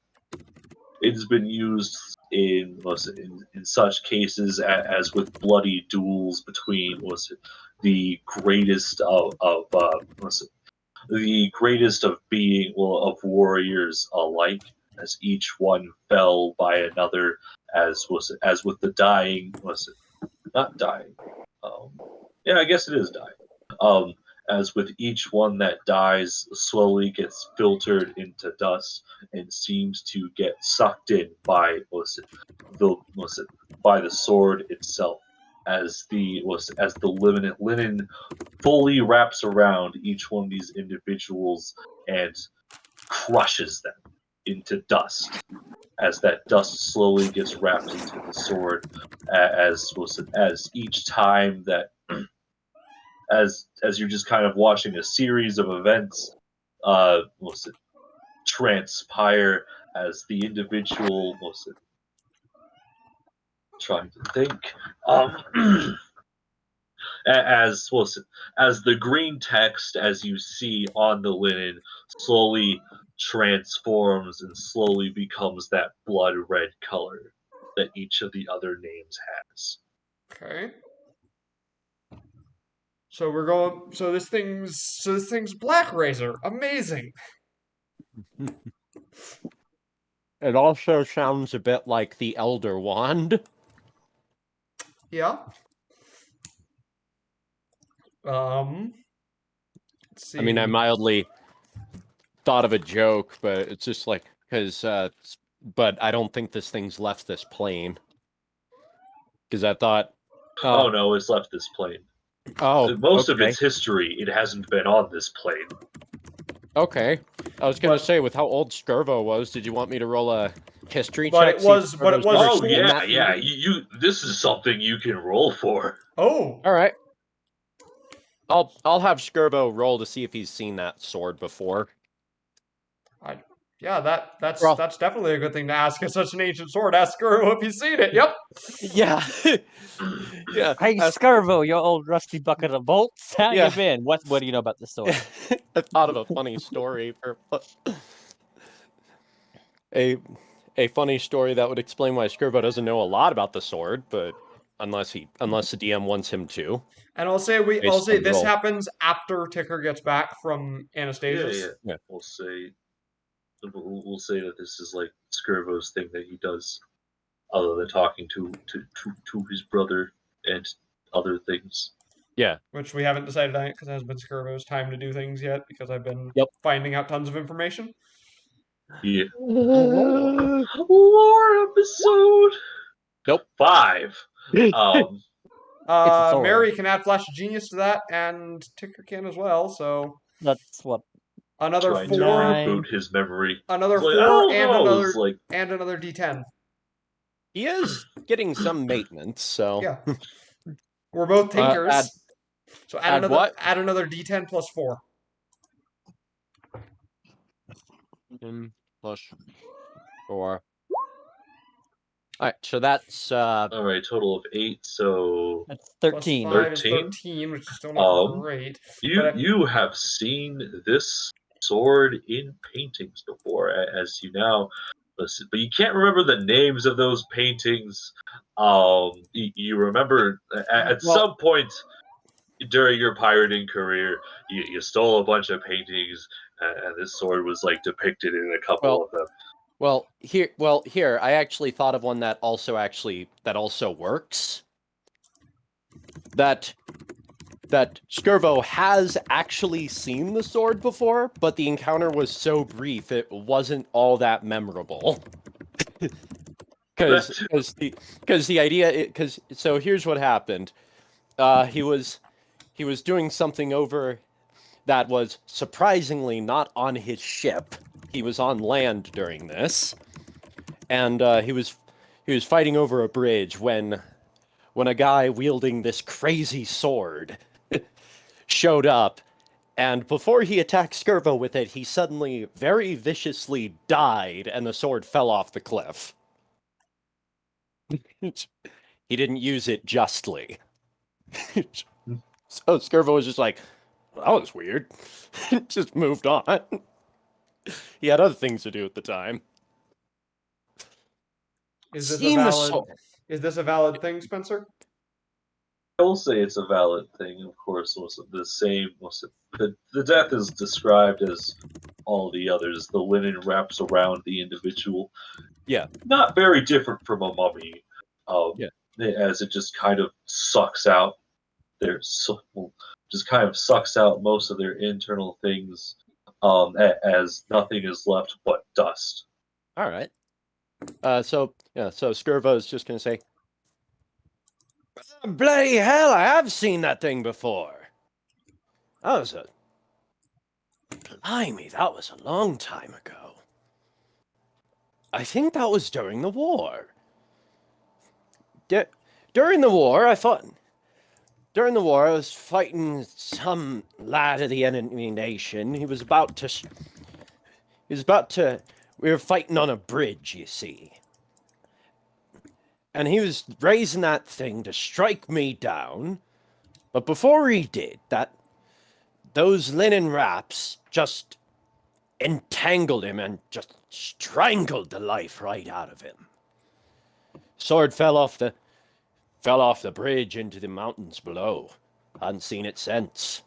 It's been used in such cases as with bloody duels between the greatest the greatest of of warriors alike, as each one fell by another, as with the dying not dying. Yeah, I guess it is dying. As with each one that dies, slowly gets filtered into dust and seems to get sucked in by by the sword itself. As the linen fully wraps around each one of these individuals and crushes them into dust, as that dust slowly gets wrapped into the sword, as each time that as you're just kind of watching a series of events transpire, as the individual trying to think as the green text, as you see on the linen, slowly transforms and slowly becomes that blood red color that each of the other names has. Okay. So we're going. So this thing's Black Razor. Amazing. It also sounds a bit like the Elder Wand. Yeah. Let's see. I mean, I mildly thought of a joke, but it's just like but I don't think this thing's left this plane, because I thought, Oh no, it's left this plane. Most of okay. its history, it hasn't been on this plane. Okay. I was gonna say, with how old Skirvo was, did you want me to roll a history But check? it was- but it was- Oh yeah. You this is something you can roll for. Oh. All right. I'll have Skirvo roll to see if he's seen that sword before. Yeah, that's definitely a good thing to ask. It's such an ancient sword. Ask Skirvo if he's seen it. Yep. Yeah. Yeah. Hey, Skirvo, your old rusty bucket of bolts. How Yeah. you been? What do you know about the sword? I thought of a funny story for a funny story that would explain why Skirvo doesn't know a lot about the sword, but unless the DM wants him to. And I'll say this happens after Ticker gets back from Anastasia's. Yeah. We'll say that this is like Skirvo's thing that he does, other than talking to his brother and other things. Yeah. Which we haven't decided on it because it hasn't been Skirvo's time to do things yet because I've been finding out tons of information. Yeah. Lore episode. Nope. 5. Mary can add Flash of Genius to that, and Ticker can as well. So that's what another trying 4. to reboot his memory. Another It's 4 like, and another like... and another D10. He is getting some maintenance, so yeah. We're both tinkers. So add another D10 plus 4. Plus 4. Alright, so that's alright, total of 8, so that's 13. Plus 5 is 13, which is still not great. You have seen this sword in paintings before, as you now listen, but you can't remember the names of those paintings. You remember at some point during your pirating career, you stole a bunch of paintings, and this sword was like depicted in a couple of them. Here, I actually thought of one that also works. That Skirvo has actually seen the sword before, but the encounter was so brief it wasn't all that memorable. Because the idea, so here's what happened. He was doing something over that was surprisingly not on his ship. He was on land during this, and he was fighting over a bridge when a guy wielding this crazy sword showed up, and before he attacked Skirvo with it, he suddenly very viciously died, and the sword fell off the cliff. He didn't use it justly. So Skirvo was just like, Well, that was weird. Just moved on. He had other things to do at the time. Is this a Seen the valid? sword. Is this a valid thing, Spencer? I will say it's a valid thing. Of course, was the same. The death is described as all the others. The linen wraps around the individual. Yeah. Not very different from a mummy. Yeah. As it just kind of sucks out just kind of sucks out most of their internal things. As nothing is left but dust. All right. So Skirvo's just gonna say, bloody hell, I have seen that thing before. Blimey, that was a long time ago. I think that was during the war. During the war, I was fighting some lad of the enemy nation. We were fighting on a bridge, you see. And he was raising that thing to strike me down. But before he did, those linen wraps just entangled him and just strangled the life right out of him. Sword fell off the bridge into the mountains below. Hadn't seen it since.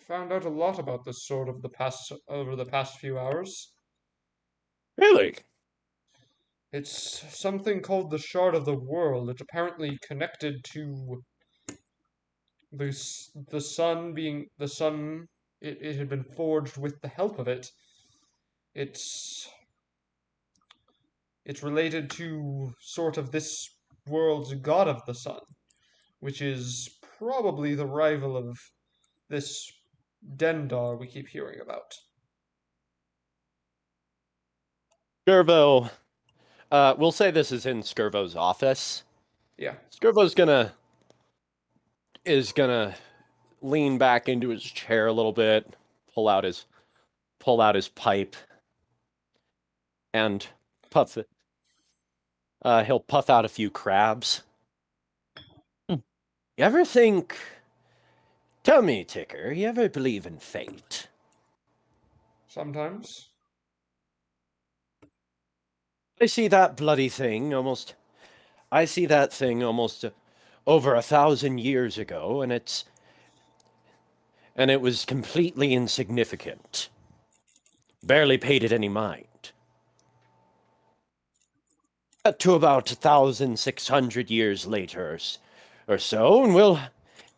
Found out a lot about this sword over the past few hours. Really? It's something called the Shard of the World. It's apparently connected to the sun being the sun. It had been forged with the help of it. It's related to sort of this world's god of the sun, which is probably the rival of this Dendar we keep hearing about. Skirvo, we'll say this is in Skirvo's office. Yeah. Skirvo's is gonna lean back into his chair a little bit, pull out his pipe, and puff it. He'll puff out a few crabs. You ever think? Tell me, Ticker, you ever believe in fate? Sometimes. I see that thing almost over 1,000 years ago, and it was completely insignificant. Barely paid it any mind. Cut to about 1,600 years later or so,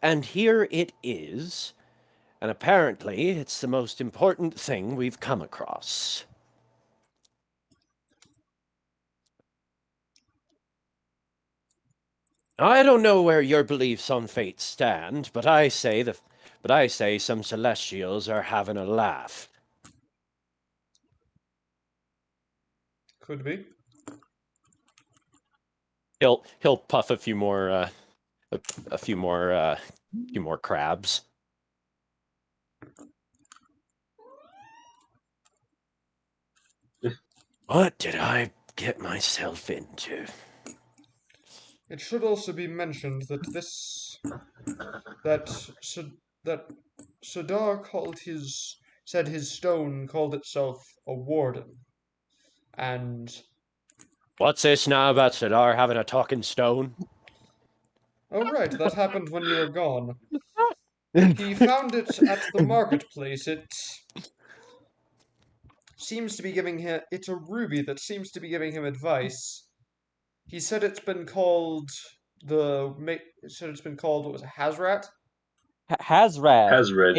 and here it is, and apparently it's the most important thing we've come across. I don't know where your beliefs on fate stand, but I say some celestials are having a laugh. Could be. He'll puff a few more crabs. What did I get myself into? It should also be mentioned that Sadar said his stone called itself a warden. And What's this now about Sadar having a talking stone? oh right, that happened when you were gone. He found it at the marketplace. It's a ruby that seems to be giving him advice. He said it's been called what was it, Hazrat? Hazrad. Hazred.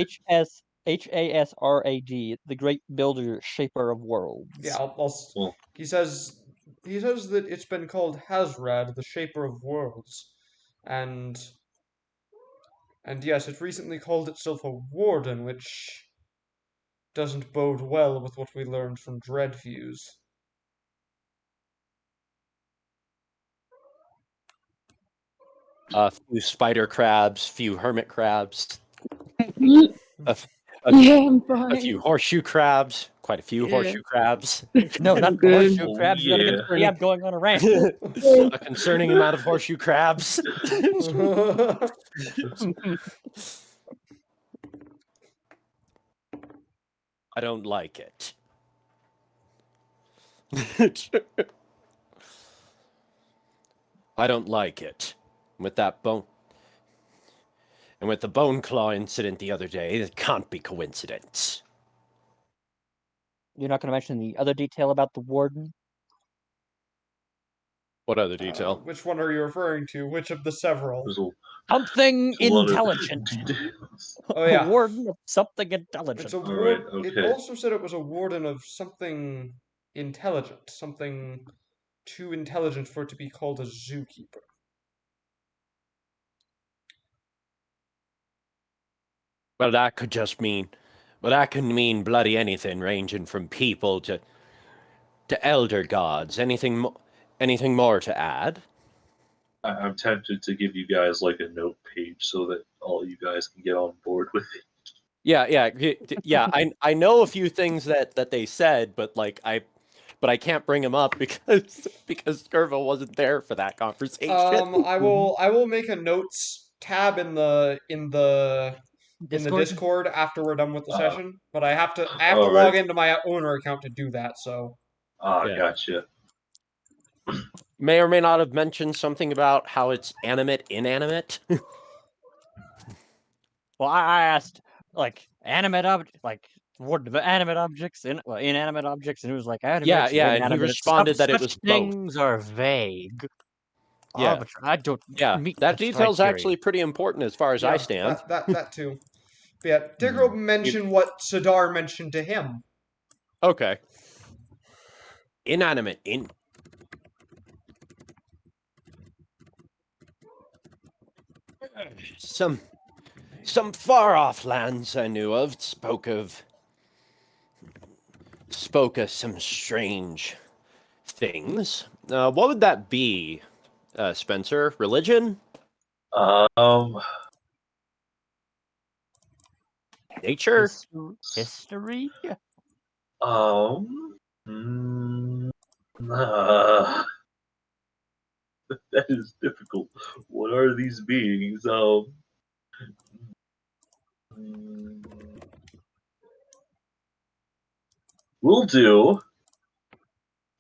Hasrag, the great builder, shaper of worlds. Yeah, Well, he says that it's been called Hazrad, the shaper of worlds. And yes, it recently called itself a warden, which doesn't bode well with what we learned from Dreadfuse. Few spider crabs, few hermit crabs, Yeah, I'm a fine. few horseshoe crabs. quite a few Yeah. horseshoe crabs. No, not the Good. horseshoe Oh, crabs. You gotta get yeah. the rehab going on a rant. A concerning amount of horseshoe crabs. I don't like it. I don't like it. With that bone. And with the bone claw incident the other day, it can't be coincidence. You're not gonna mention the other detail about the warden? What other detail? Which one are you referring to? Which of the several? There's a, Something there's a lot of intelligent. details. Oh, A yeah. warden of something It's intelligent. a All right, It okay. also said it was a warden of something intelligent, something too intelligent for it to be called a zookeeper. Well, that could just mean... Well, that can mean bloody anything, ranging from people to elder gods. Anything more to add? I'm tempted to give you guys like a note page so that all you guys can get on board with it. Yeah. I know a few things that they said, but I can't bring them up because Skirville wasn't there for that conversation. I will make a notes tab in the Discord? Discord after we're done with the session, but I have to All log right. into my owner account to do that. So Yeah. Gotcha. May or may not have mentioned something about how it's inanimate. Well, I asked, like, animate object, like, what animate objects, inanimate objects, and it was like, Yeah, animate, and he inanimate. responded that it Such was both. things are vague. Yeah. I don't Yeah, meet that the detail's criteria. actually pretty important as far as I yeah, stand. that too. But yeah, Digro mentioned what Sadar mentioned to him. Okay. Inanimate. Some far-off lands I knew of spoke of some strange things. What would that be, Spencer? Religion? Nature? History? That is difficult. What are these beings? We'll do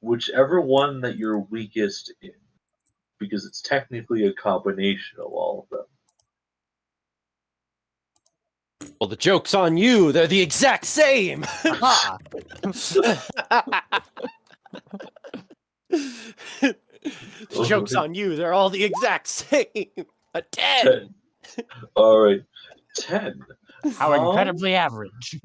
whichever one that you're weakest in, because it's technically a combination of all of them. Well, the joke's on you. They're the exact same. Aha! The joke's on you. They're all the exact same. A 10. 10. All right, 10. How incredibly average.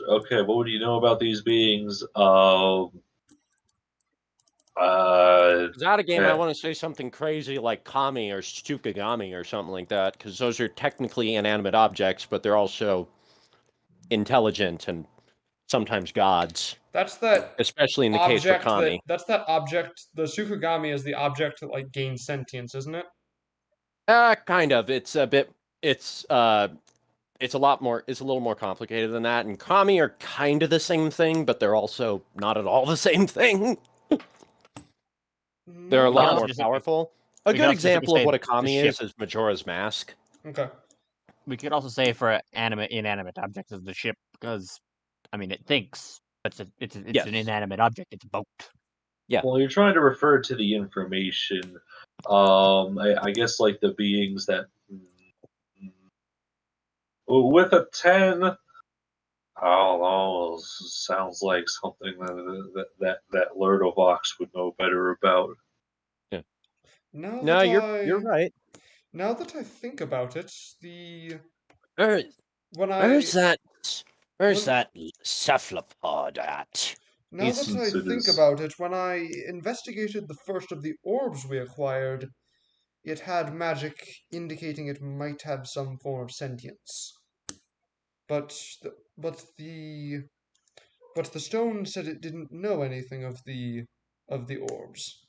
Okay, what do you know about these beings? It's out of game. I want to say something crazy like Kami or Tsukigami or something like that, because those are technically inanimate objects, but they're also intelligent and sometimes gods. That's that. Especially in the case for Kami. That's that object. The Sukugami is the object that like gains sentience, isn't it? Kind of. It's a bit. It's a lot more. It's a little more complicated than that. And Kami are kind of the same thing, but they're also not at all the same thing. They're a lot more powerful. A good example of what a Kami is Majora's Mask. Okay. We could also say for inanimate objects is the ship, because, I mean, it thinks, but it's an inanimate object. It's a boat. Yeah. Well, you're trying to refer to the information. I guess like the beings that with a 10. I don't know. Sounds like something that Lerdovox would know better about. Yeah. No, you're right. Now that I think about it, Where's that cephalopod at? Now that I think about it, when I investigated the first of the orbs we acquired, it had magic indicating it might have some form of sentience. But the stone said it didn't know anything of the orbs.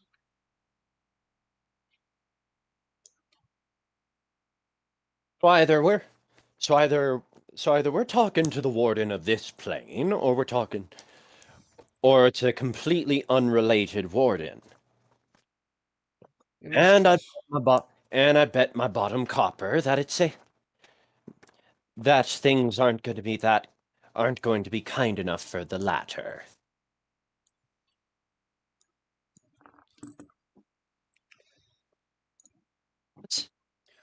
either we're talking to the warden of this plane, or it's a completely unrelated warden. And I bet my bottom copper that that things aren't going to be kind enough for the latter.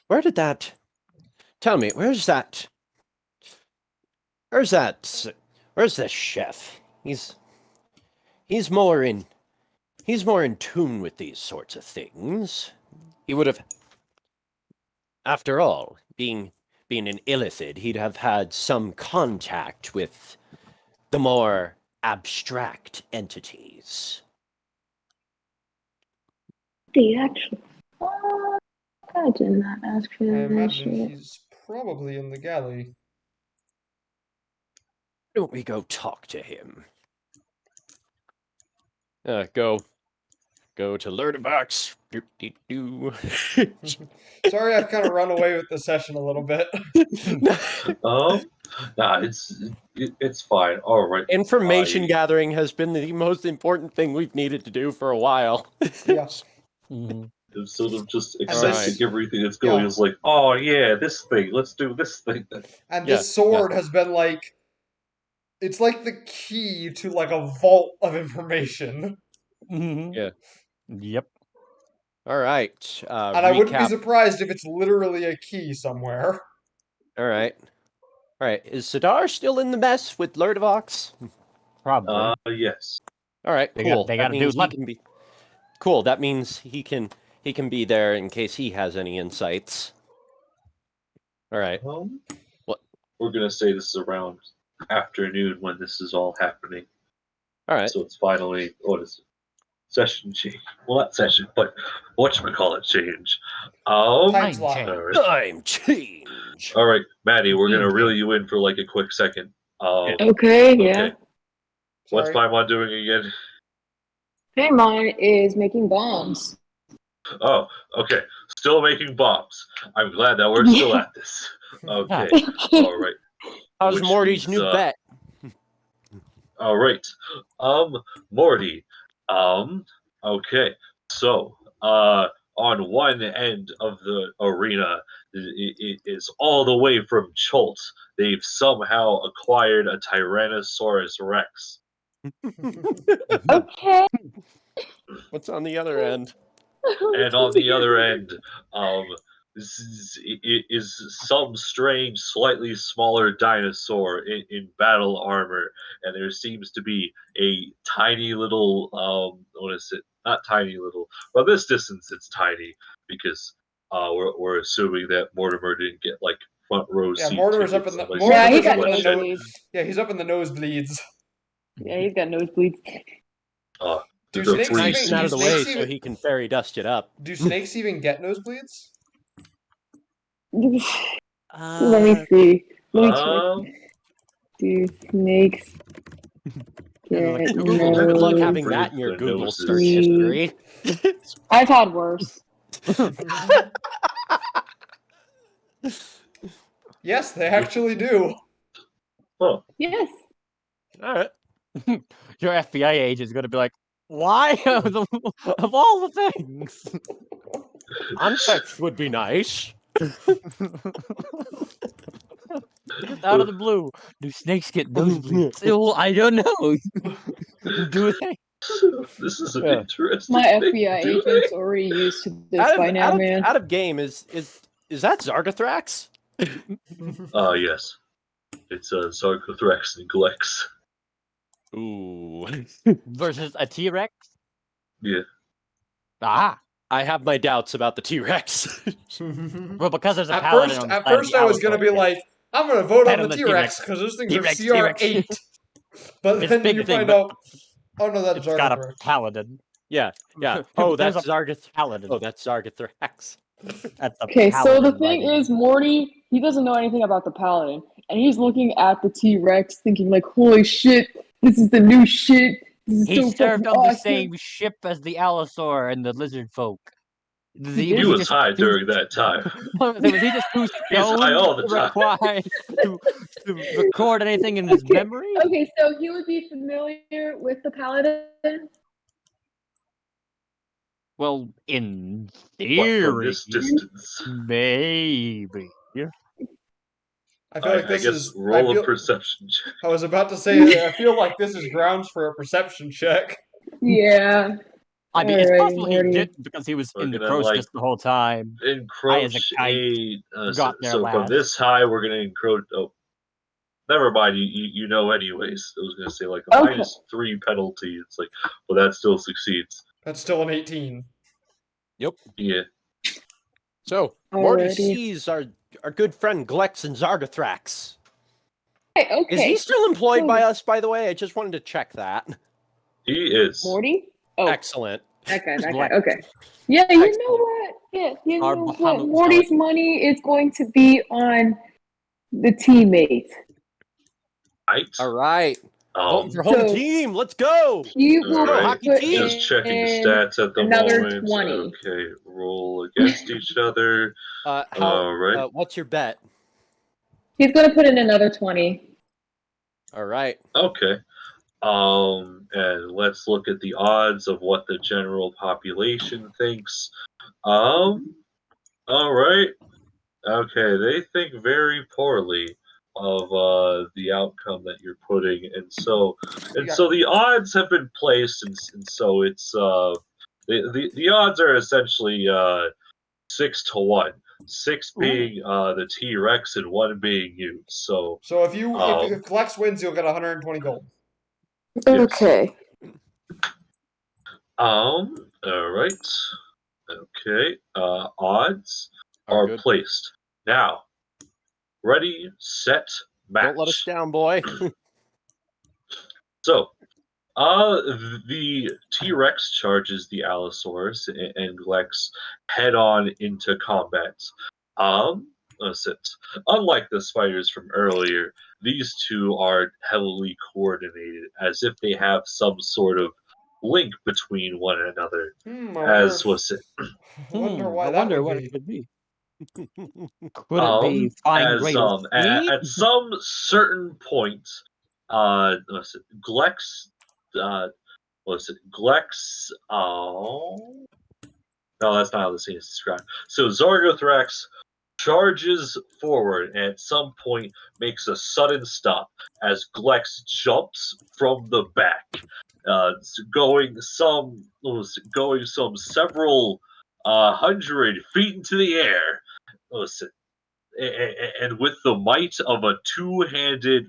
Where did that? Tell me, where's the chef? He's more in tune with these sorts of things. He would have, after all, being an illithid, he'd have had some contact with the more abstract entities. The actual. I did not ask for I that imagine shit. he's probably in the galley. Don't we go talk to him? Go to Lerdabox. Sorry, I've kind of run away with the session a little bit. Nah, it's fine. All right. Information gathering has been the most important thing we've needed to do for a while. Yeah. Instead of just accepting Right. everything that's going, it's like, oh yeah, this thing. Let's do this thing. And this sword has been like, it's like the key to like a vault of information. Yeah. Yep. All right. And I wouldn't be surprised if it's literally a key somewhere. All right. Is Sidar still in the mess with Lerdabox? Probably. Yes. All right. Cool. They gotta do lunch. Cool. That means he can be there in case he has any insights. All right. What? We're gonna say this is around afternoon when this is all happening. All right. So it's finally session change. Well, not session, but whatchamacallit change. Time slot. Time change. All right, Maddie, we're gonna reel you in for like a quick second. Okay, yeah. What's Sorry. Paimon doing again? Paimon is making bombs. Oh, okay. Still making bombs. I'm glad that we're still at this. Okay. All right. How's Which Morty's means, new bet? All right. Morty. Okay. So, on one end of the arena, it is all the way from Cholt. They've somehow acquired a Tyrannosaurus Rex. Okay. What's on the other end? And on the other end, is some strange, slightly smaller dinosaur in battle armor, and there seems to be a tiny little, what is it? Not tiny little, but this distance it's tiny because we're assuming that Mortimer didn't get like front row seat. Mortimer's up in the he got nosebleeds. Yeah, he's up in the nosebleeds. Yeah, he's got nosebleeds. Do the snakes free even- seat. Out of the way snakes so even- he can fairy dust it up. Do snakes even get nosebleeds? Let me see. Let me check. Do snakes get Good luck having Pretty that in your good Google noses. search history. I've had worse. Yes, they actually do. Oh, Yes. All right. Your FBI agent is going to be like, why of all the things? Context would be nice. Just out of the blue, do snakes get nosebleeds? Well, I don't know. Do they? this is an Yeah. interesting My thing. FBI Do agent's already used to this by now, man. Out of game is that Zargathrax? Yes. It's Sarcothorax and Glex. Ooh. Versus a T-Rex? Yeah. Ah. I have my doubts about the T-Rex. Well, because there's a At paladin first, on the at side of first the I was gonna be Allosaurus. like, I'm gonna vote Head on on the the T-Rex T-Rex. because those things are T-Rex. CR8. But It's then big you thing, find but out, oh no, that's it's got a Zargathrax. paladin. Yeah. But Oh, there's that's a paladin. Oh, that's Zargathrax. That's a Okay, so paladin the thing riding. is, Morty, he doesn't know anything about the Paladin, and he's looking at the T-Rex thinking like, holy shit, this is the new shit. This is He so served fucking on the awesome. same ship as the Allosaur and the lizard folk. He was high during that time. Was he just too He's high stoned all the to time. require to record anything in his memory? Okay, so he would be familiar with the paladin. Well, in What, theory, from this distance? maybe. I feel like I this guess is. roll a perception check. I was about to say, I feel like this is grounds for a perception check. Yeah. I mean, it's Alrighty, possible he Morty. did because he was We're in the gonna, crow's like, nest the whole time. Encroach kite got there so from last. this high, we're gonna encroach. Oh, never mind. You know anyways. I was gonna say like a Okay. -3 penalty. It's like, well, that still succeeds. That's still an 18. Yeah. So Morty Alrighty. sees our good friend Glex and Zargathrax. Hey, okay. Is he still employed So- by us, by the way? I just wanted to check that. He is. Morty? Oh, Excellent. that guy. Black. Okay. Yeah, you Excellent. know what? Yeah, you Our know what? Bahamut Morty's money is going to be on the teammate. Right. All right. Voting for home So- team. Let's go. He will Alright, hockey put team. Just checking in stats at the another moment. 20. Okay, roll against each other. How? What's your bet? He's going to put in another 20. All right. Okay. And let's look at the odds of what the general population thinks. All right. Okay, they think very poorly of the outcome that you're putting, and so the odds have been placed, and so it's the odds are essentially 6-1. 6 being the T-Rex and 1 being you. So if Flex wins, you'll get 120 gold. Okay. all right. Okay. Odds are good. placed. Now, ready, set, match. Don't let us down, boy. So, the T-Rex charges the Allosaurus, and Glex head on into combat. Listen, unlike the spiders from earlier, these two are heavily coordinated, as if they have some sort of link between one another. As was it? I wonder why I that wonder would what be. it could be. Could it be fine as rate of speed? at some certain point, listen, Glex, Glex. Oh, no, that's not how the scene is described. So Zargothrax charges forward and at some point makes a sudden stop as Glex jumps from the back, going some several 100 feet into the air. Listen, and with the might of a two-handed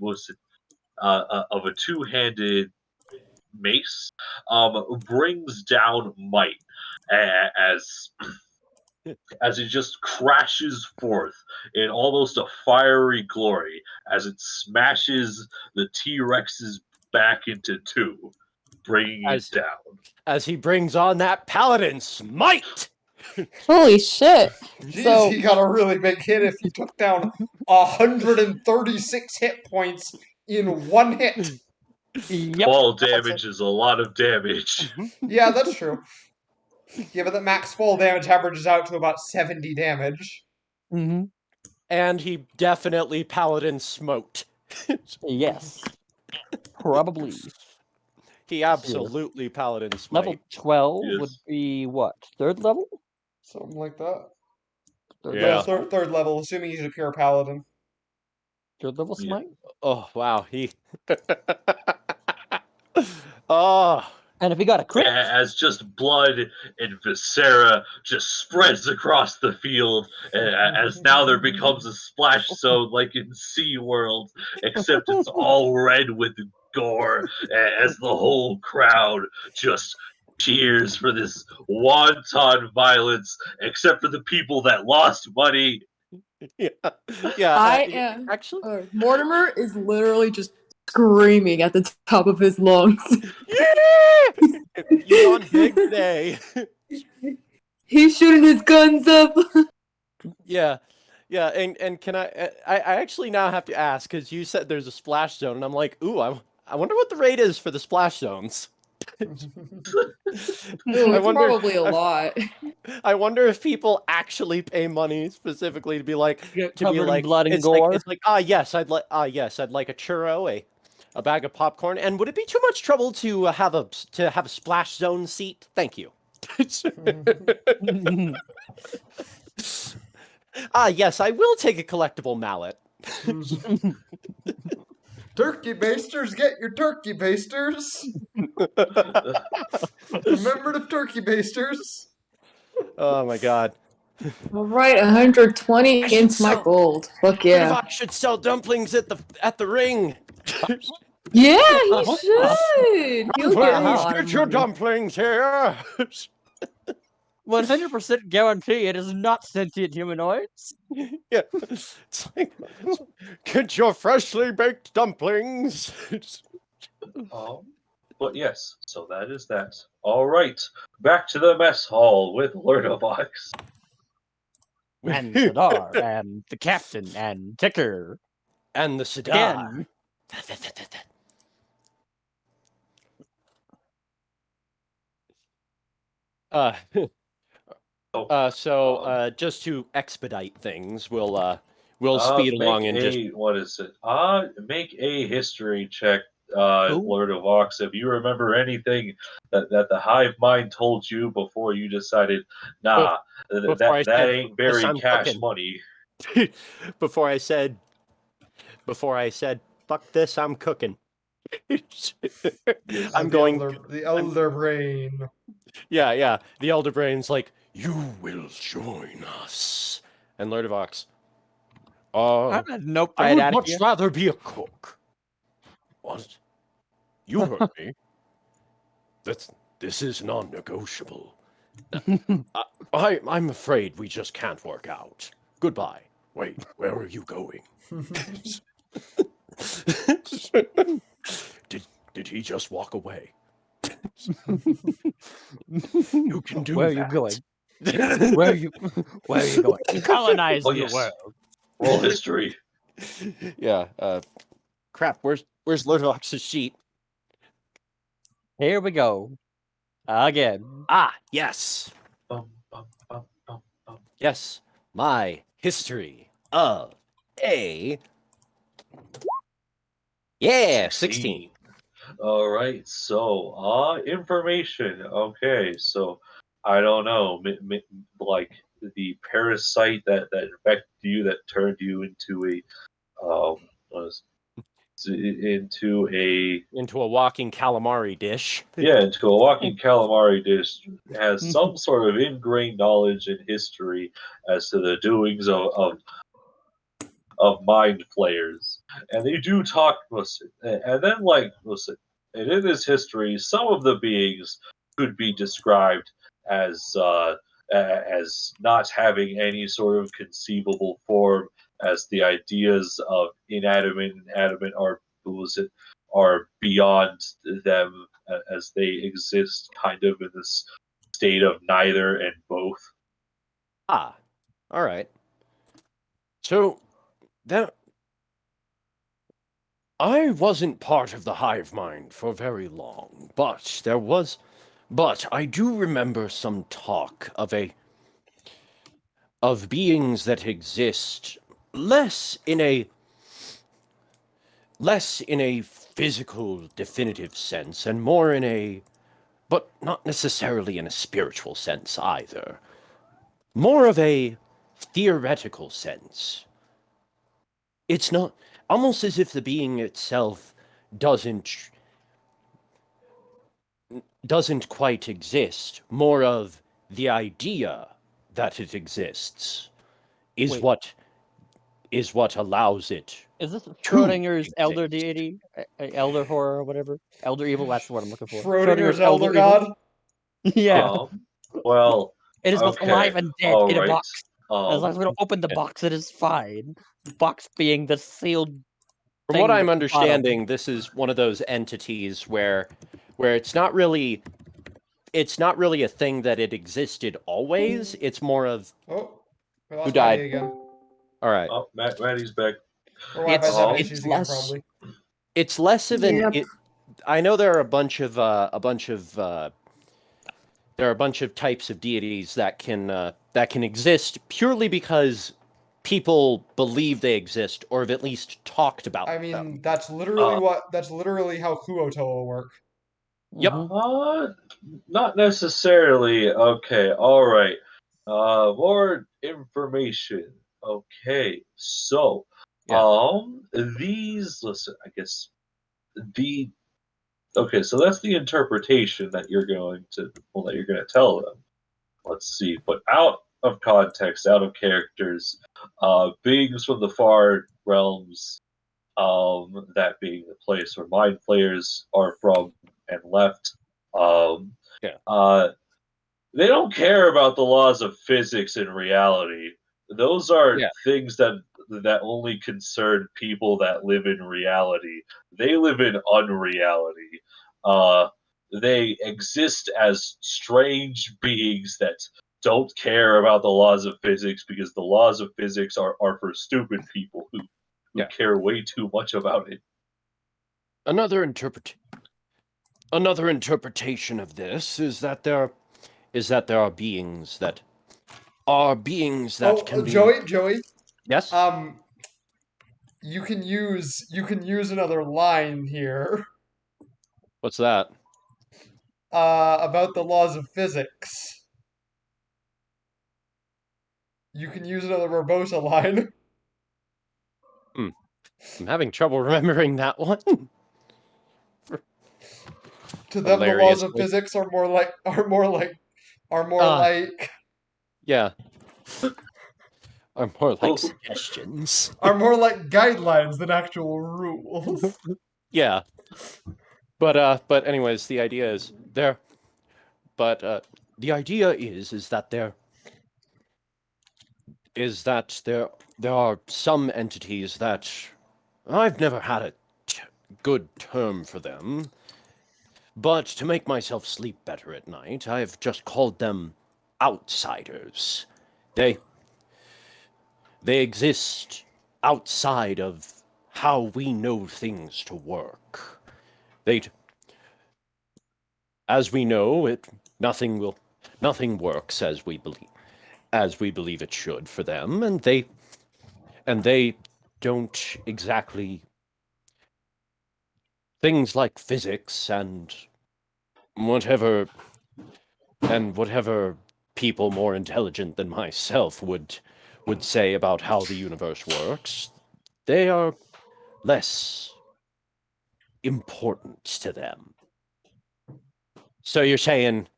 mace, brings down might as it just crashes forth in almost a fiery glory as it smashes the T-Rex's back into two, bringing it down. As he brings on that paladin smite. Holy shit. Jeez, So- he got a really big hit if he took down 136 hit points in one hit. Yep. Fall damage is a lot of damage. Yeah, that's true. Yeah, but the max fall damage averages out to about 70 damage. Mm-hmm. And he definitely paladin smoked. Yes. Probably. He absolutely paladin smite. Level 12 Yes. would be what? Third level? Something like that. Third Yeah. level, Third level, assuming he's a pure paladin. third level Yeah. smite? Oh wow, he. Oh, And if he got a crit? As just blood and viscera just spreads across the field, as now there becomes a splash zone like in SeaWorld, except it's all red with gore, as the whole crowd just cheers for this wanton violence, except for the people that lost money. yeah. I am. Actually, Mortimer is literally just screaming at the top of his lungs. yeah! You're on big today. He's shooting his guns up. Yeah, and can I actually now have to ask, because you said there's a splash zone, and I'm like, ooh, I wonder what the rate is for the splash zones. Ooh, I it's wonder- probably a lot. I wonder if people actually pay money specifically to be like, Get to be covered in like, blood and it's like, gore. it's like, yes, I'd like, yes, I'd like a churro, a bag of popcorn, and would it be too much trouble to have a splash zone seat? Thank you. Yes, I will take a collectible mallet. Turkey basters, get your turkey basters. Remember the turkey basters. Oh my god. All right, 120 I should into my sell- gold. Fuck What if yeah. I should sell dumplings at the ring? Yeah, he should. He'll get a Wow. lot Get of your money. dumplings here. 100% guarantee it is not sentient humanoids. Yeah, it's like, get your freshly baked dumplings. But yes, so that is that. All right, back to the mess hall with Lurdovox. And Sadar, and the captain, and Ticker. And the Sadar. Again. Just to expedite things, we'll speed along and just what is it? Make a history check, Who? Lurdovox. If you remember anything that the hive mind told you before you decided, nah, before I that said, ain't very I'm cash cooking. money. before I said, fuck this, I'm cooking. I'm going. The elder brain. Yeah. The elder brain's like, you will join us, and Lurdovox. I'm a nope I right would out of much here. rather be a cook. What? You heard me. This is non-negotiable. I'm afraid we just can't work out. Goodbye. Wait, where are you going? Did he just walk away? You can do Where are that. you going? Where are you going? Colonize Oh, the yes. world. Roll history. Yeah. Crap. Where's Lurdovox's sheet? Here we go. Again. Yes. Bum, bum, bum, bum, bum. Yes. My history of a. Yeah, 16. All right, so information. Okay, so I don't know, like the parasite that infected you, that turned you into into Into a walking calamari dish. into a walking calamari dish, has some sort of ingrained knowledge and history as to the doings of mind flayers, and they do talk. Listen, and then listen, and in this history, some of the beings could be described as not having any sort of conceivable form, as the ideas of inanimate and animate are beyond them, as they exist kind of in this state of neither and both. All right. So that I wasn't part of the hive mind for very long, but I do remember some talk of beings that exist less in a physical definitive sense and more but not necessarily in a spiritual sense either. More of a theoretical sense. It's not almost as if the being itself doesn't quite exist. More of the idea that it exists is Wait. what allows it. Is this to Schrodinger's elder exist. deity? Elder horror or whatever? Elder evil, that's the word I'm looking for. Schrodinger's elder evil? god. Yeah. Well, It is both okay, alive and dead all in a right. box. As long as we don't open the Yeah. box, it is fine. The box being the sealed From what thing I'm at the understanding, this is one of those entities where it's not really a thing that it existed always. It's more of Oh, we lost Who died? Maddie again. all right. Oh, Maddie's back. Or Wi-Fi's having It's issues again, less- probably. It's less of an Yep. I know there are a bunch of types of deities that can exist purely because people believe they exist or have at least talked about I them. mean, that's literally Uh, that's literally how Kuoto will work. Yep. Mhm. Not necessarily. Okay, all right. More information. Okay, so, Yeah. listen, I guess the okay, so that's the interpretation that you're going to, well, that you're going to tell them. Let's see, but out of context, out of characters, beings from the far realms, that being the place where mind players are from and left, um, Yeah. they don't care about the laws of physics and reality. Those are Yeah. things that only concern people that live in reality. They live in unreality. Uh, they exist as strange beings that don't care about the laws of physics because the laws of physics are for stupid people who Yeah. care way too much about it. Another interpretation of this is that there are beings that Oh, can be. Joey. Yes. You can use another line here What's that? about the laws of physics. You can use another Barbosa line. I'm having trouble remembering that one. To them, the laws of Hilariously. physics are more Uh, like yeah. Are more like Oh, suggestions. guidelines than actual rules. Yeah. But anyways, the idea is there. But the idea is that there are some entities that I've never had a good term for them, but to make myself sleep better at night, I've just called them outsiders. They exist outside of how we know things to work. They, as we know, nothing works as we believe it should for them, and they don't exactly things like physics whatever whatever people more intelligent than myself would say about how the universe works, they are less important to them. So you're saying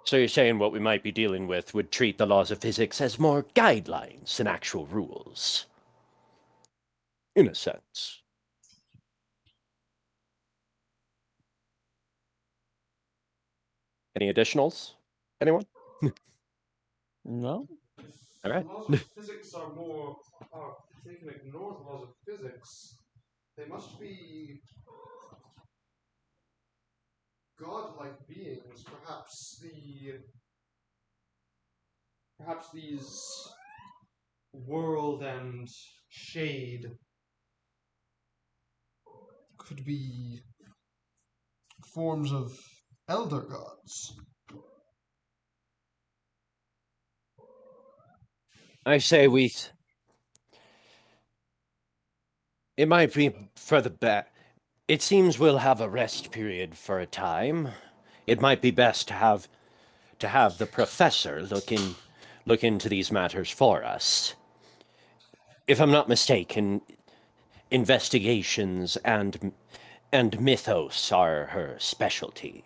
what we might be dealing with would treat the laws of physics as more guidelines than actual rules. In a sense. Any additionals? Anyone? No. All right. The laws of physics are more. If they can ignore the laws of physics, they must be godlike beings. Perhaps these world and shade could be forms of elder gods. I say it might be further back. It seems we'll have a rest period for a time. It might be best to have the professor look into these matters for us. If I'm not mistaken, investigations and mythos are her specialty.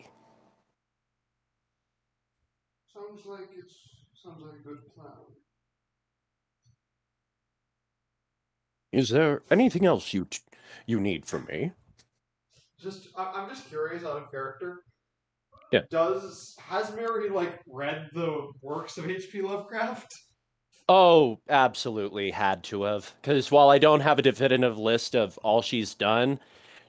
Sounds like a good plan. Is there anything else you need from me? I'm just curious out of character. Yeah. Has Mary read the works of H.P. Lovecraft? Oh, absolutely had to have. Because while I don't have a definitive list of all she's done,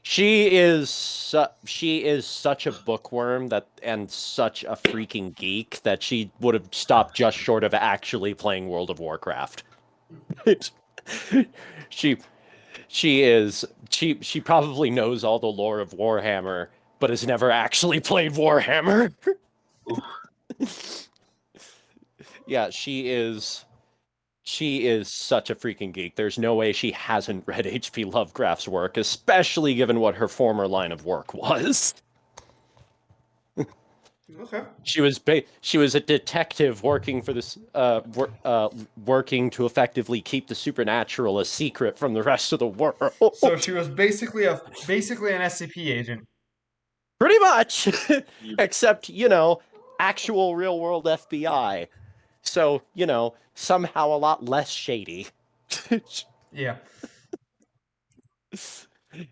she is such a bookworm and such a freaking geek that she would have stopped just short of actually playing World of Warcraft. she She probably knows all the lore of Warhammer, but has never actually played Warhammer. Yeah, she is such a freaking geek. There's no way she hasn't read H.P. Lovecraft's work, especially given what her former line of work was. Okay. She was a detective working for this working to effectively keep the supernatural a secret from the rest of the world. So she was basically an SCP agent. Pretty much, except actual real world FBI. So somehow a lot less shady. Yeah.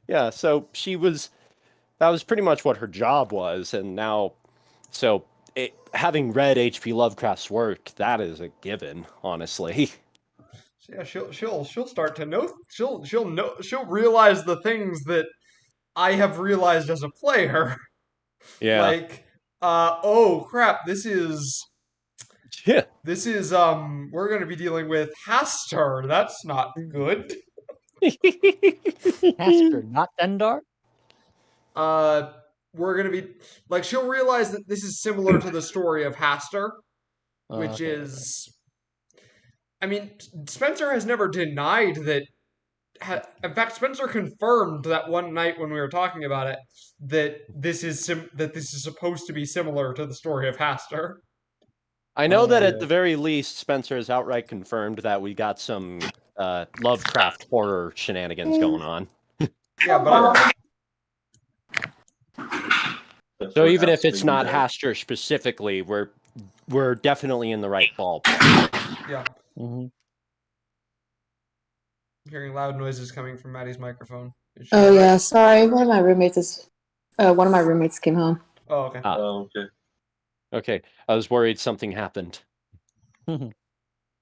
Yeah. So that was pretty much what her job was, and now, having read H.P. Lovecraft's work, that is a given, honestly. So yeah, she'll start to know. She'll realize the things that I have realized as a player. Yeah. Like, oh crap, this is Yeah. we're gonna be dealing with Hastur. That's not good. Casper, not Dendar? We're gonna be like she'll realize that this is similar to the story of Hastur, which Okay. is, I mean, Spencer has never denied that. In fact, Spencer confirmed that one night when we were talking about it that this is supposed to be similar to the story of Hastur. I know that at Yeah. the very least, Spencer has outright confirmed that we got some Lovecraft horror shenanigans going on. Yeah, but So even if Perhaps it's maybe not that- Hastur specifically, we're definitely in the right ballpark. yeah, Mm-hmm. hearing loud noises coming from Maddie's microphone. Is she Oh alright? yeah, sorry. One of my roommates came home. Oh, okay. Oh, okay. Okay, I was worried something happened. I'm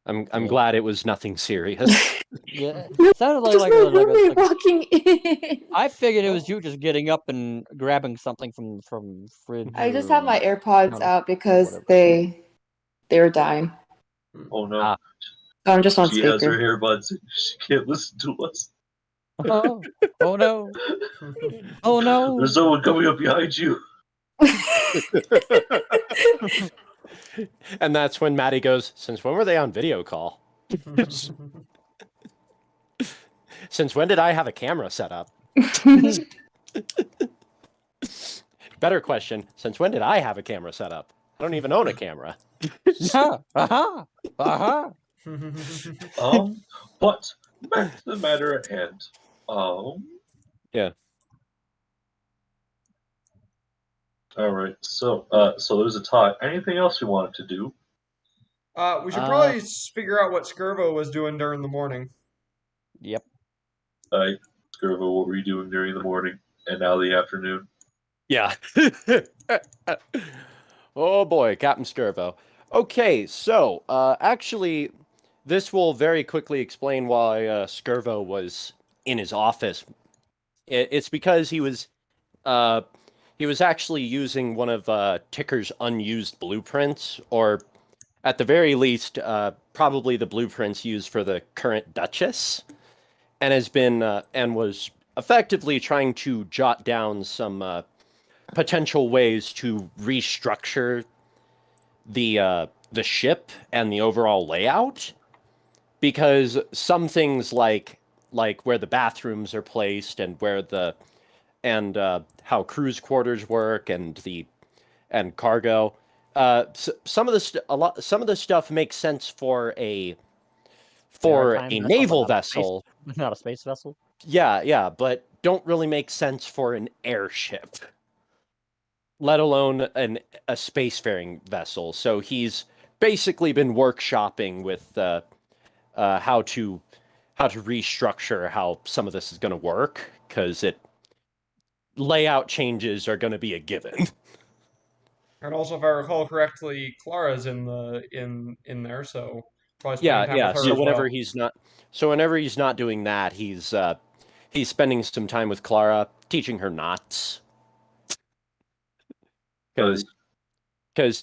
Yeah. glad it was nothing serious. Yeah. No, Sounded Just like my a roommate walking in. I figured it was you just getting up and grabbing something from fridge. I just have my AirPods Not a- out because whatever. they were dying. Oh no. Ah. So I'm just on She has her speaker. earbuds. She can't listen to us. Oh, oh no. Oh no. There's someone coming up behind you. And that's when Maddie goes, "Since when were they on video call? Since when did I have a camera set up?" Better question, since when did I have a camera set up? I don't even own a camera. Yeah. Uh-huh. Uh-huh. But back to the matter at hand. Yeah. All right. So there's a tie. Anything else you wanted to do? We should probably figure out what Skirvo was doing during the morning. Yep. Skirvo, what were you doing during the morning and now the afternoon? Yeah. Oh boy, Captain Skirvo. Okay, so actually, this will very quickly explain why Skirvo was in his office. It's because he was actually using one of Ticker's unused blueprints, or at the very least, probably the blueprints used for the current Duchess, and was effectively trying to jot down some potential ways to restructure the ship and the overall layout, because some things like where the bathrooms are placed and how crew's quarters work and cargo. Some of the stuff makes sense for a Maritime naval but not a vessel. not a space vessel. Yeah, but don't really make sense for an airship, let alone a spacefaring vessel. So he's basically been workshopping with how to restructure how some of this is going to work, because layout changes are going to be a given. And also, if I recall correctly, Clara's in there, so probably spending time Yeah. with her So as whenever well. he's not doing that, he's spending some time with Clara, teaching her knots. Because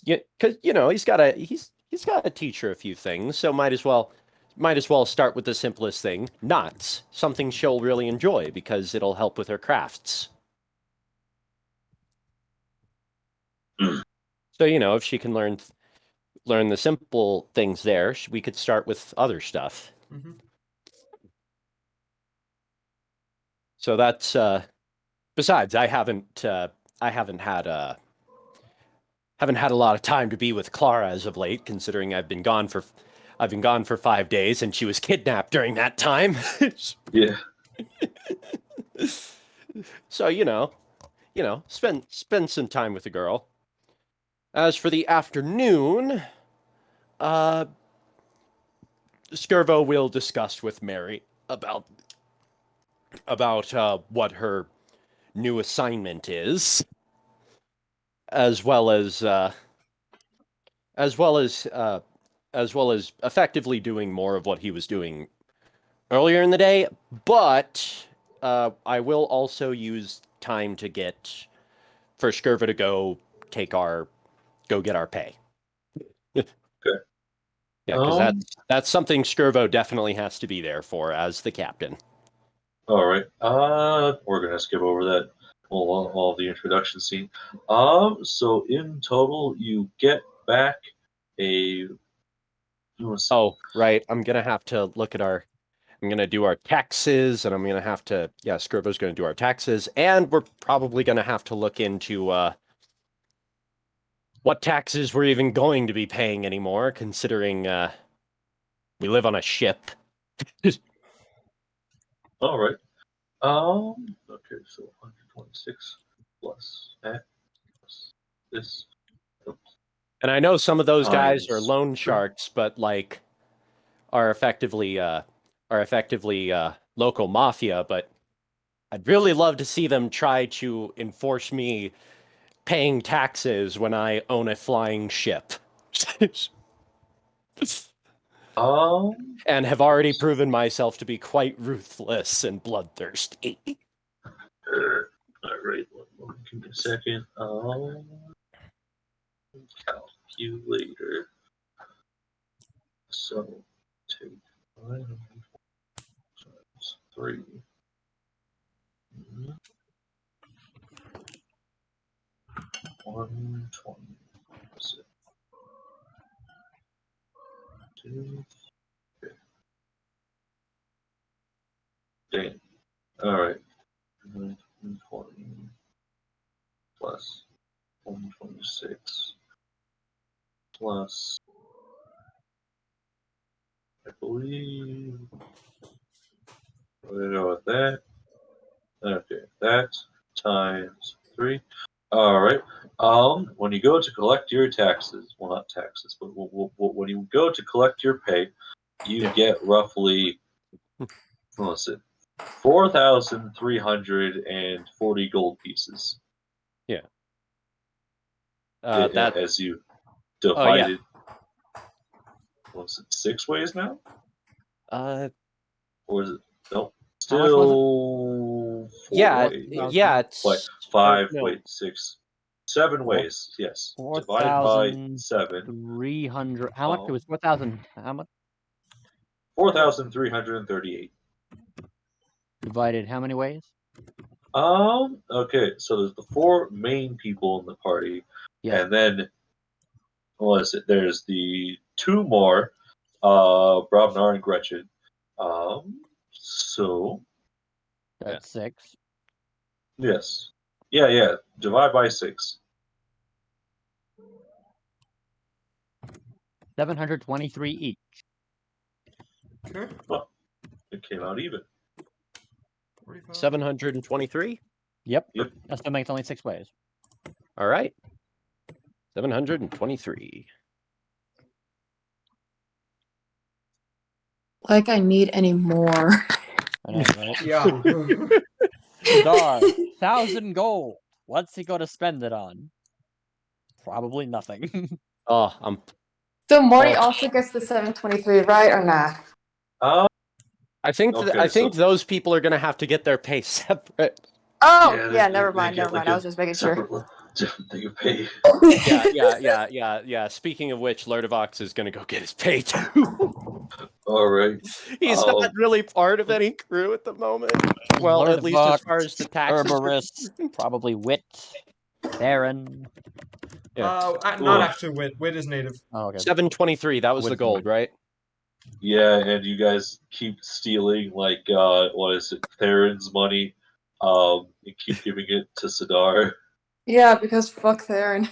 he's got to teach her a few things, so might as well might as well start with the simplest thing, knots. Something she'll really enjoy because it'll help with her crafts. So, if she can learn the simple things there, we could start with other stuff. Mm-hmm. So that's besides, I haven't had a lot of time to be with Clara as of late, considering I've been gone for 5 days, and she was kidnapped during that time. Yeah. So spend some time with the girl. As for the afternoon, Skirvo will discuss with Mary about what her new assignment is, as well as effectively doing more of what he was doing earlier in the day. But I will also use time to for Skirvo to go get our pay. Okay. Yeah, because that's something Skirvo definitely has to be there for as the captain. All right. We're gonna skip over that all the introduction scene. So in total, you get back a. Oh, right. I'm gonna have to look at I'm gonna do our taxes, and I'm gonna have to. Yeah, Skirvo's gonna do our taxes, and we're probably gonna have to look into what taxes we're even going to be paying anymore, considering we live on a ship. All right. Okay, so 126 plus that plus this. And I know some of those guys are Times. loan sharks, but are effectively local mafia. But I'd really love to see them try to enforce me paying taxes when I own a flying ship. And have already proven myself to be quite ruthless and bloodthirsty. All right, give me a second. Calculator. So take 500 times 3. 120. Dang. All right. 120 plus 126 plus, I believe. We're gonna go with that. Okay, that times 3. All right. When you go to collect your taxes, well, not taxes, but when you go to collect your pay, you get roughly, what's it, 4,340 gold pieces. Yeah. As you divide it, what's it, 6 ways now? Or is it, nope, How much was it? still 4 ways. It's Like 5, no. wait, 6, 7 ways, yes. Divided by 7. 4,300. How much? It was 4,000. How much? 4,338. Divided how many ways? Okay, so there's the 4 main people in the party, Yes. and then what is it? There's the 2 more, Brabnar and Gretchen. So That's 6. yes, yeah. Divide by 6. 723 each. Okay. It came out even. 45. 723. Yep. Yep. That still makes only 6 ways. All right. 723. Like I need any more. I know, right? Yeah. Dar, 1,000 gold. What's he going to spend it on? Probably nothing. Oh, So Morty also gets the 723, right or not? I think Okay, those people are gonna have to get their pay separate. Oh, Yeah, yeah, they never get, mind. like, I was just making sure. different thing of pay. Yeah. Speaking of which, Lord of Ox is gonna go get his pay too. All right. He's not really part of any crew at the moment. Well, Lord at least as Vox, far as the taxes. Herberus, probably Wit, Theron. Yeah. Not actually Wit. Wit is native. Oh, okay. 723. That was the Wouldn't gold, work. right? Yeah, and you guys keep stealing like what is it, Theron's money? And keep giving it to Sidar. Yeah, because fuck Theron.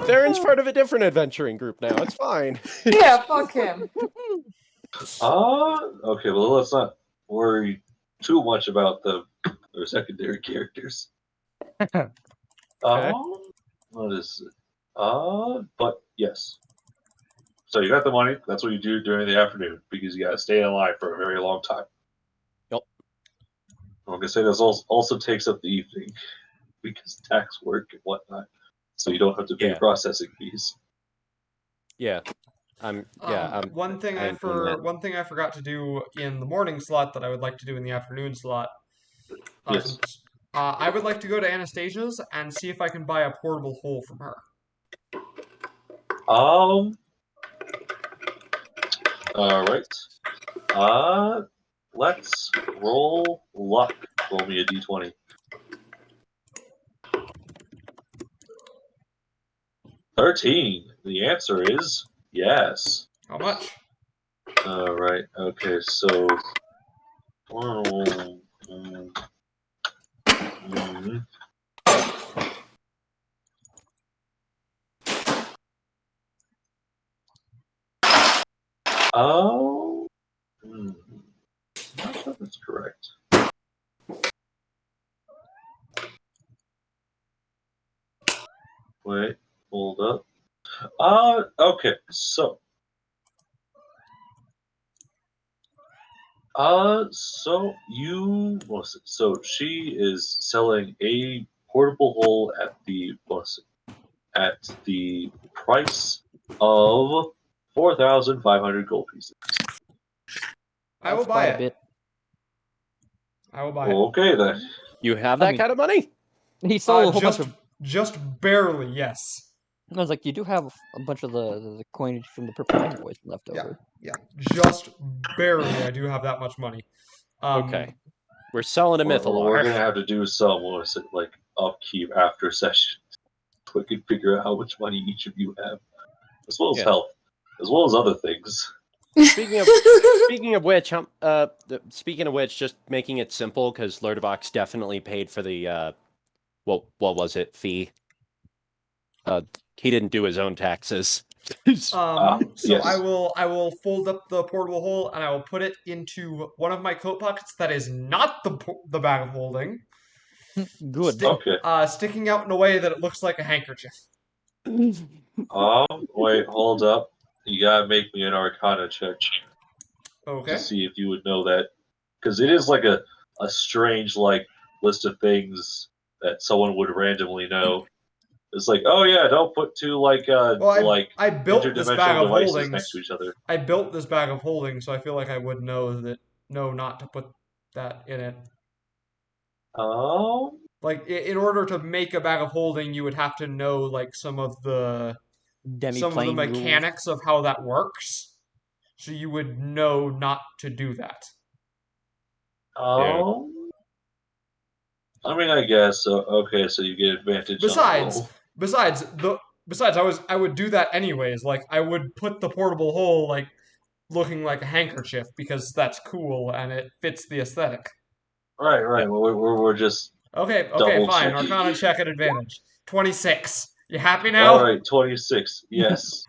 Theron's part of a different adventuring group now. It's fine. Yeah, fuck him. Okay, well, let's not worry too much about their secondary characters. Okay. What is it? But yes. So you got the money. That's what you do during the afternoon because you got to stay in line for a very long time. Yep. I'm gonna say this also takes up the evening because tax work and whatnot, so you don't have to pay Yeah. processing fees. Yeah. One thing I forgot to do in the morning slot that I would like to do in the afternoon slot. Yes. I would like to go to Anastasia's and see if I can buy a portable hole from her. All right. Let's roll luck. Roll me a d20. 13. The answer is yes. How much? All right. Okay. So. Oh. I'm not sure that's correct. Wait. Hold up. Okay. So. So she is selling a portable hole at the price of 4,500 gold pieces. I will That's buy quite a it. bit. I will buy it. Okay then. You have that kind of money? He sold a whole bunch of. Just barely, yes. I was like, you do have a bunch of the coinage from the Purple Envoys left Yeah. over. Yeah, just barely. I do have that much money. Okay. We're selling a We're Mythalar. gonna have to do some like upkeep after session. We can figure out how much money each of you have, as well as health, as well as other things. Speaking of which, just making it simple because Lord Vox definitely paid for the what was it fee? He didn't do his own taxes. Yes. I will fold up the portable hole and I will put it into one of my coat pockets that is not the bag of holding. Good. Okay. Sticking out in a way that it looks like a handkerchief. Wait, hold up. You gotta make me an Arcana check Okay. to see if you would know that, because it is like a strange like list of things that someone would randomly know. It's like, oh yeah, don't put two I built this bag interdimensional of devices holdings next to each other. I built this bag of holding, so I feel like I would know not to put that in it. Oh. Like, in order to make a bag of holding, you would have to know like some of the Demi-plane rules. mechanics of how that works. So you would know not to do that. Oh. I mean, I guess. Okay, so you get advantage. Besides, I would do that anyways. Like, I would put the portable hole like looking like a handkerchief because that's cool and it fits the aesthetic. Right. Well, we're just Okay, double fine. checking. Arcana check at advantage. 26. You happy now? All right, 26. Yes.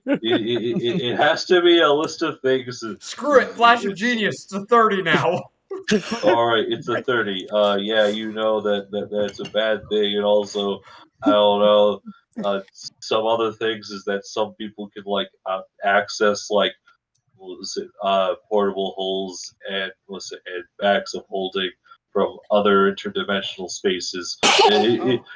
it has to be a list of things. Screw it. Flash of genius. It's a 30 now. All right, it's a 30. Yeah, you know that's a bad thing, and also, I don't know. Some other things is that some people can like access like portable holes and bags of holding from other interdimensional spaces.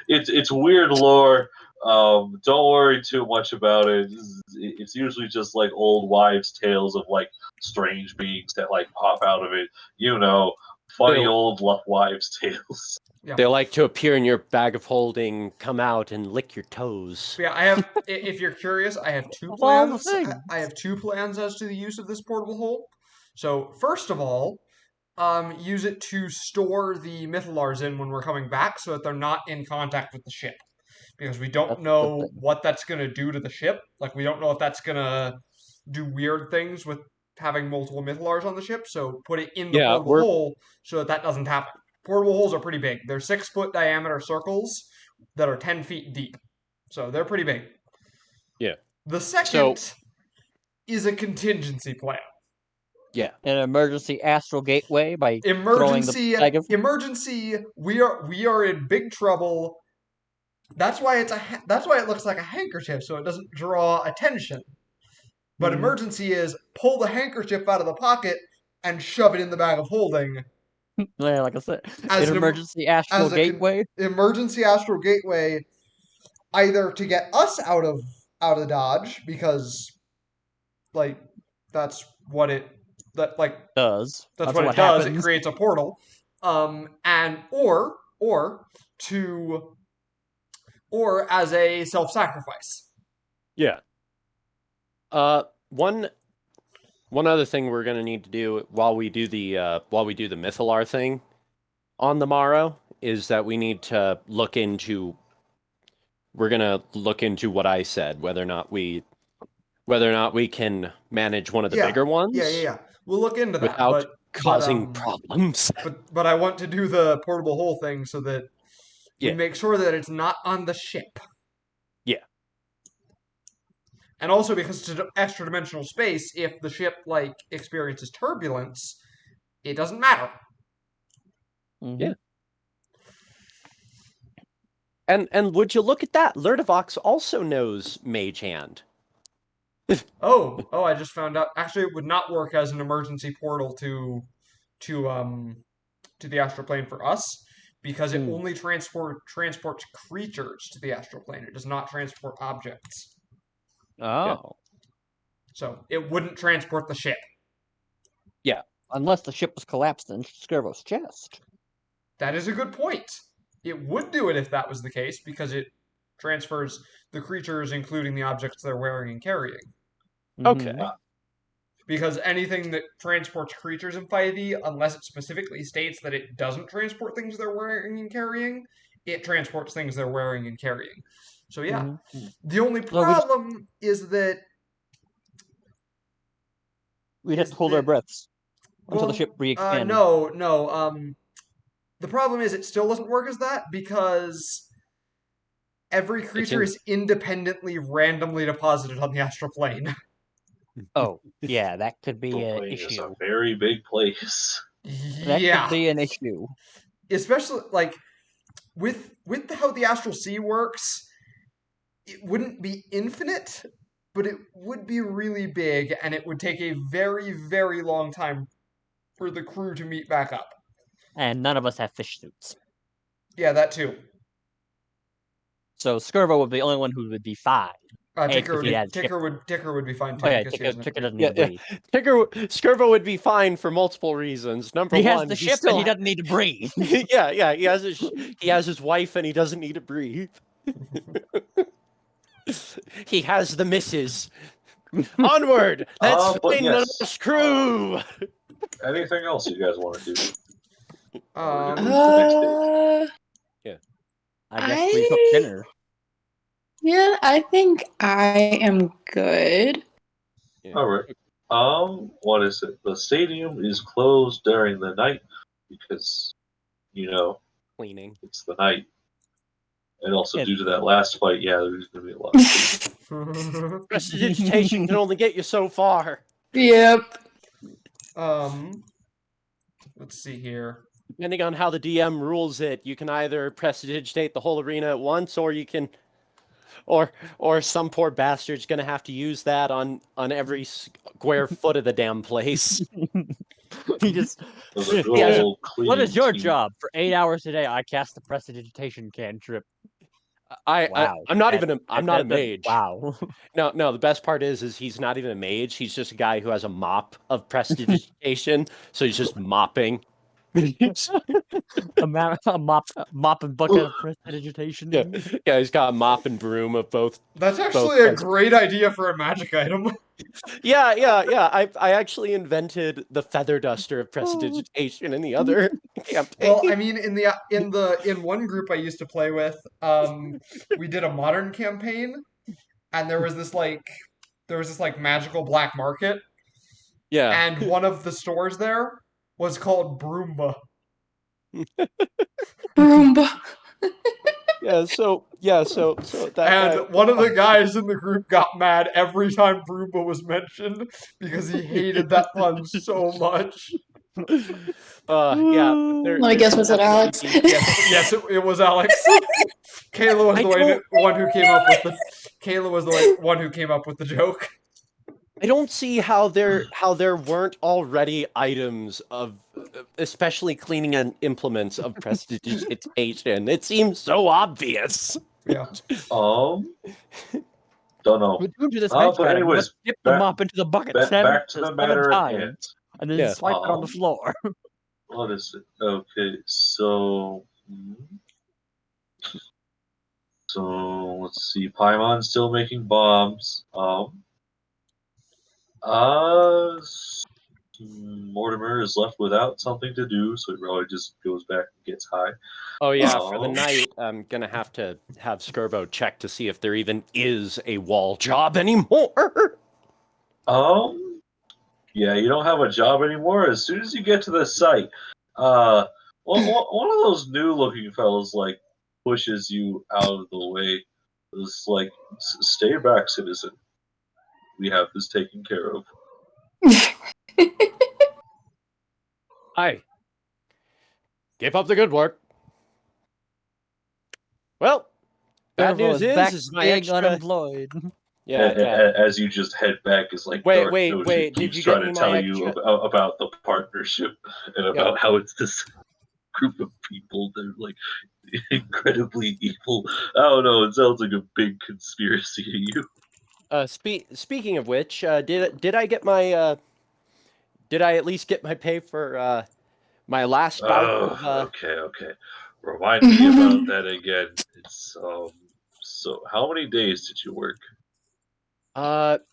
It's weird lore. Don't worry too much about it. It's usually just like old wives' tales of like strange beings that like pop out of it. You know, funny old wives' tales. Yeah. They like to appear in your bag of holding, come out, and lick your toes. So yeah, I have. If you're curious, I have two Of all the plans. things. I have two plans as to the use of this portable hole. So first of all, use it to store the Mythalars in when we're coming back, so that they're not in contact with the ship, because we don't That's a good know thing. what that's gonna do to the ship. Like we don't know if that's gonna do weird things with having multiple Mythalars on the ship. So put it in the Yeah, portable hole so that that doesn't happen. Portable holes are pretty big. They're 6-foot diameter circles that are 10 feet deep. So they're pretty big. Yeah. The second is a contingency plan. Yeah. An emergency astral gateway by throwing Emergency, the bag of. emergency. We are in big trouble. That's why that's why it looks like a handkerchief, so it doesn't draw attention. But Mhm. emergency is pull the handkerchief out of the pocket and shove it in the bag of holding. Yeah, like I said, As an an emergency astral as a gateway. emergency astral gateway, either to get us out of Dodge, because like that's what it that like Does that's that's what it what does. It happens. creates a portal. And or as a self-sacrifice. Yeah. One other thing we're gonna need to do while we do the Mythalar thing on the morrow is that we need to look into. We're gonna look into what I said, whether or not we can manage one of the bigger ones. Yeah. We'll look into that, without causing but, problems. But I want to do the portable hole thing so that we Yeah. make sure that it's not on the ship. Yeah. And also because it's extra dimensional space, if the ship like experiences turbulence, it doesn't matter. Mhm. Yeah. And would you look at that? Lurdevox also knows Mage Hand. Oh, I just found out. Actually, it would not work as an emergency portal to the astral plane for us, because it only transports creatures to the astral plane. It does not transport objects. Oh. So it wouldn't transport the ship. Yeah. Unless the ship was collapsed in Skirbo's chest. That is a good point. It would do it if that was the case, because it transfers the creatures, including the objects they're wearing and carrying. Okay. Mhm. Because anything that transports creatures in 5e, unless it specifically states that it doesn't transport things they're wearing and carrying, it transports things they're wearing and carrying. So yeah. Mhm. The only So we just- problem is that We'd have is to hold our that- breaths until the ship re-expanded. No. The problem is it still doesn't work as that, because every creature is independently randomly deposited on the astral plane. Oh, yeah, that could be an Plane is issue. a very big place. That Yeah. could be an issue. Especially like with how the astral sea works, it wouldn't be infinite, but it would be really big, and it would take a very, very long time for the crew to meet back up. And none of us have fish suits. Yeah, that too. So Skirbo would be the only one who would be fine. Ticker if he had ship. would be fine too. Oh yeah, because he has Ticker no doesn't need to breathe. Skirbo would be fine for multiple reasons. Number He one, has the he ship still and he doesn't need to breathe. yeah, he has his wife and he doesn't need to breathe. He has the missus. Onward! Let's but find yes. the screw! Anything else you guys want to do? I guess we cook dinner. Yeah, I think I am good. Yeah. All right. What is it? The stadium is closed during the night because, Cleaning. it's the night. And also due to that last fight, there's going to be a lot of Prestidigitation can only get you so far. Yep. Let's see here. Depending on how the DM rules it, you can either prestidigitate the whole arena at once, or you can, or some poor bastard's gonna have to use that on every square foot of the damn place. He just. What is your job? For 8 hours a day, I cast the prestidigitation cantrip. I'm not a mage. Wow. No. The best part is he's not even a mage. He's just a guy who has a mop of prestidigitation, so he's just mopping. a mop and bucket of prestidigitation. Yeah, he's got a mop and broom of both. That's actually a great idea for a magic item. Yeah. I actually invented the feather duster of prestidigitation in the other campaign. Well, I mean, in one group I used to play with, we did a modern campaign, and there was this magical black market, Yeah. and one of the stores there was called Broomba. Broomba. So that And one of the guys in the group got mad every time Broomba was mentioned because he hated that pun so much. Let me guess, was it Alex? Yes, it was Alex. Kayla was the one who came up with the joke. I don't see how there weren't already items of, especially cleaning and implements of prestidigitation. It seems so obvious. Yeah. Don't know. We're doing this But anyways, dip the mop into the bucket back to the matter at hand. times, and then swipe it on the floor. What is it? Okay, so let's see. Paimon's still making bombs. Mortimer is left without something to do, so he probably just goes back and gets high. Oh yeah, for the night, I'm gonna have to have Skirbo check to see if there even is a wall job anymore. Yeah, you don't have a job anymore. As soon as you get to the site, one of those new-looking fellows like pushes you out of the way. It's like, stay back, citizen. We have this taken care of. Hi. Keep up the good work. Well, bad news is my extra... unemployed. Yeah. As you just head back, is like wait. Did you trying get to tell my you about the partnership and about how it's this group of people that are like incredibly evil. I don't know. It sounds like a big conspiracy to you. Speaking of which, did I get my did I at least get my pay for my last bout of Okay. Remind me about that again. It's so how many days did you work?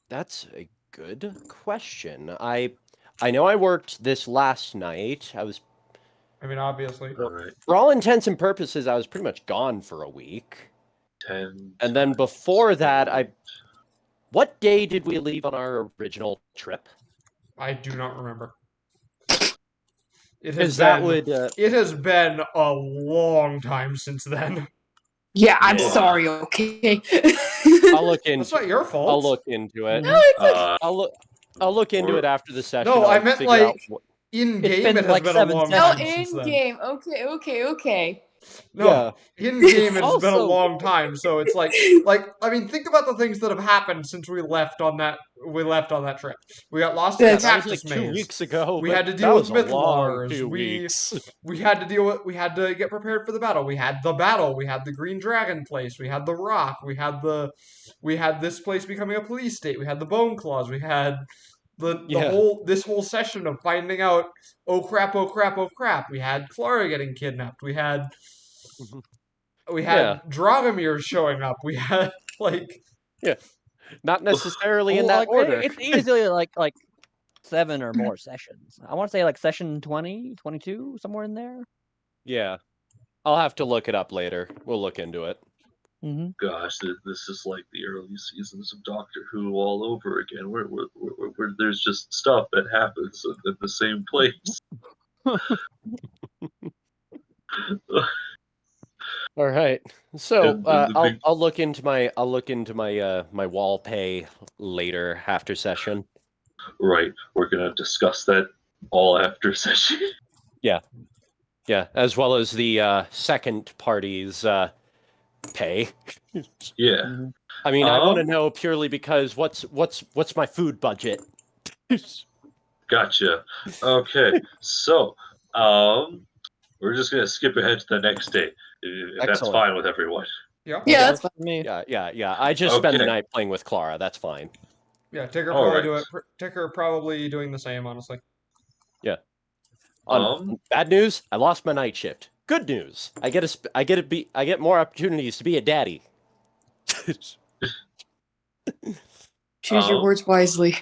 That's a good question. I know I worked this last night. Obviously. For all intents and purposes, I was pretty much gone for a week. 10. And then before that, what day did we leave on our original trip? I do not remember. It has been a long time since then. Yeah, I'm sorry, okay? I'll look into. That's not your fault. I'll look into it. No, it's I'll look into it after the session. No, I I'll meant figure out in game. It's It has been a long time since then. in game. Okay. No, in game it's been a long time. So it's like think about the things that have happened since we left on that trip. We got lost in the that was cactus like 2 maze. weeks ago. We had to deal with myth lars. Weeks. We had to get prepared for the battle. We had the battle. We had the green dragon place. We had the rock. We had this place becoming a police state. We had the bone claws. We had this whole session of finding out, oh crap. We had Clara getting kidnapped. We had Dragomir showing up. We had not necessarily in that order. It's easily like 7 or more sessions. I want to say like session 20, 22, somewhere in there. Yeah, I'll have to look it up later. We'll look into it. Mm-hmm. Gosh, this is like the early seasons of Doctor Who all over again, where there's just stuff that happens at the same place. All right, so I'll look into my my wall pay later after session. Right, we're gonna discuss that all after session. Yeah, as well as the second party's pay. Yeah. I mean, I want to know purely because what's my food budget? Gotcha. Okay, so we're just gonna skip ahead to the next day, if that's fine with everyone. Yeah, that's fine with me. Yeah. I just spent the night playing with Clara. That's fine. Yeah, Tigger probably doing the same, honestly. Yeah. Bad news, I lost my night shift. Good news, I get more opportunities to be a daddy. Choose your words wisely.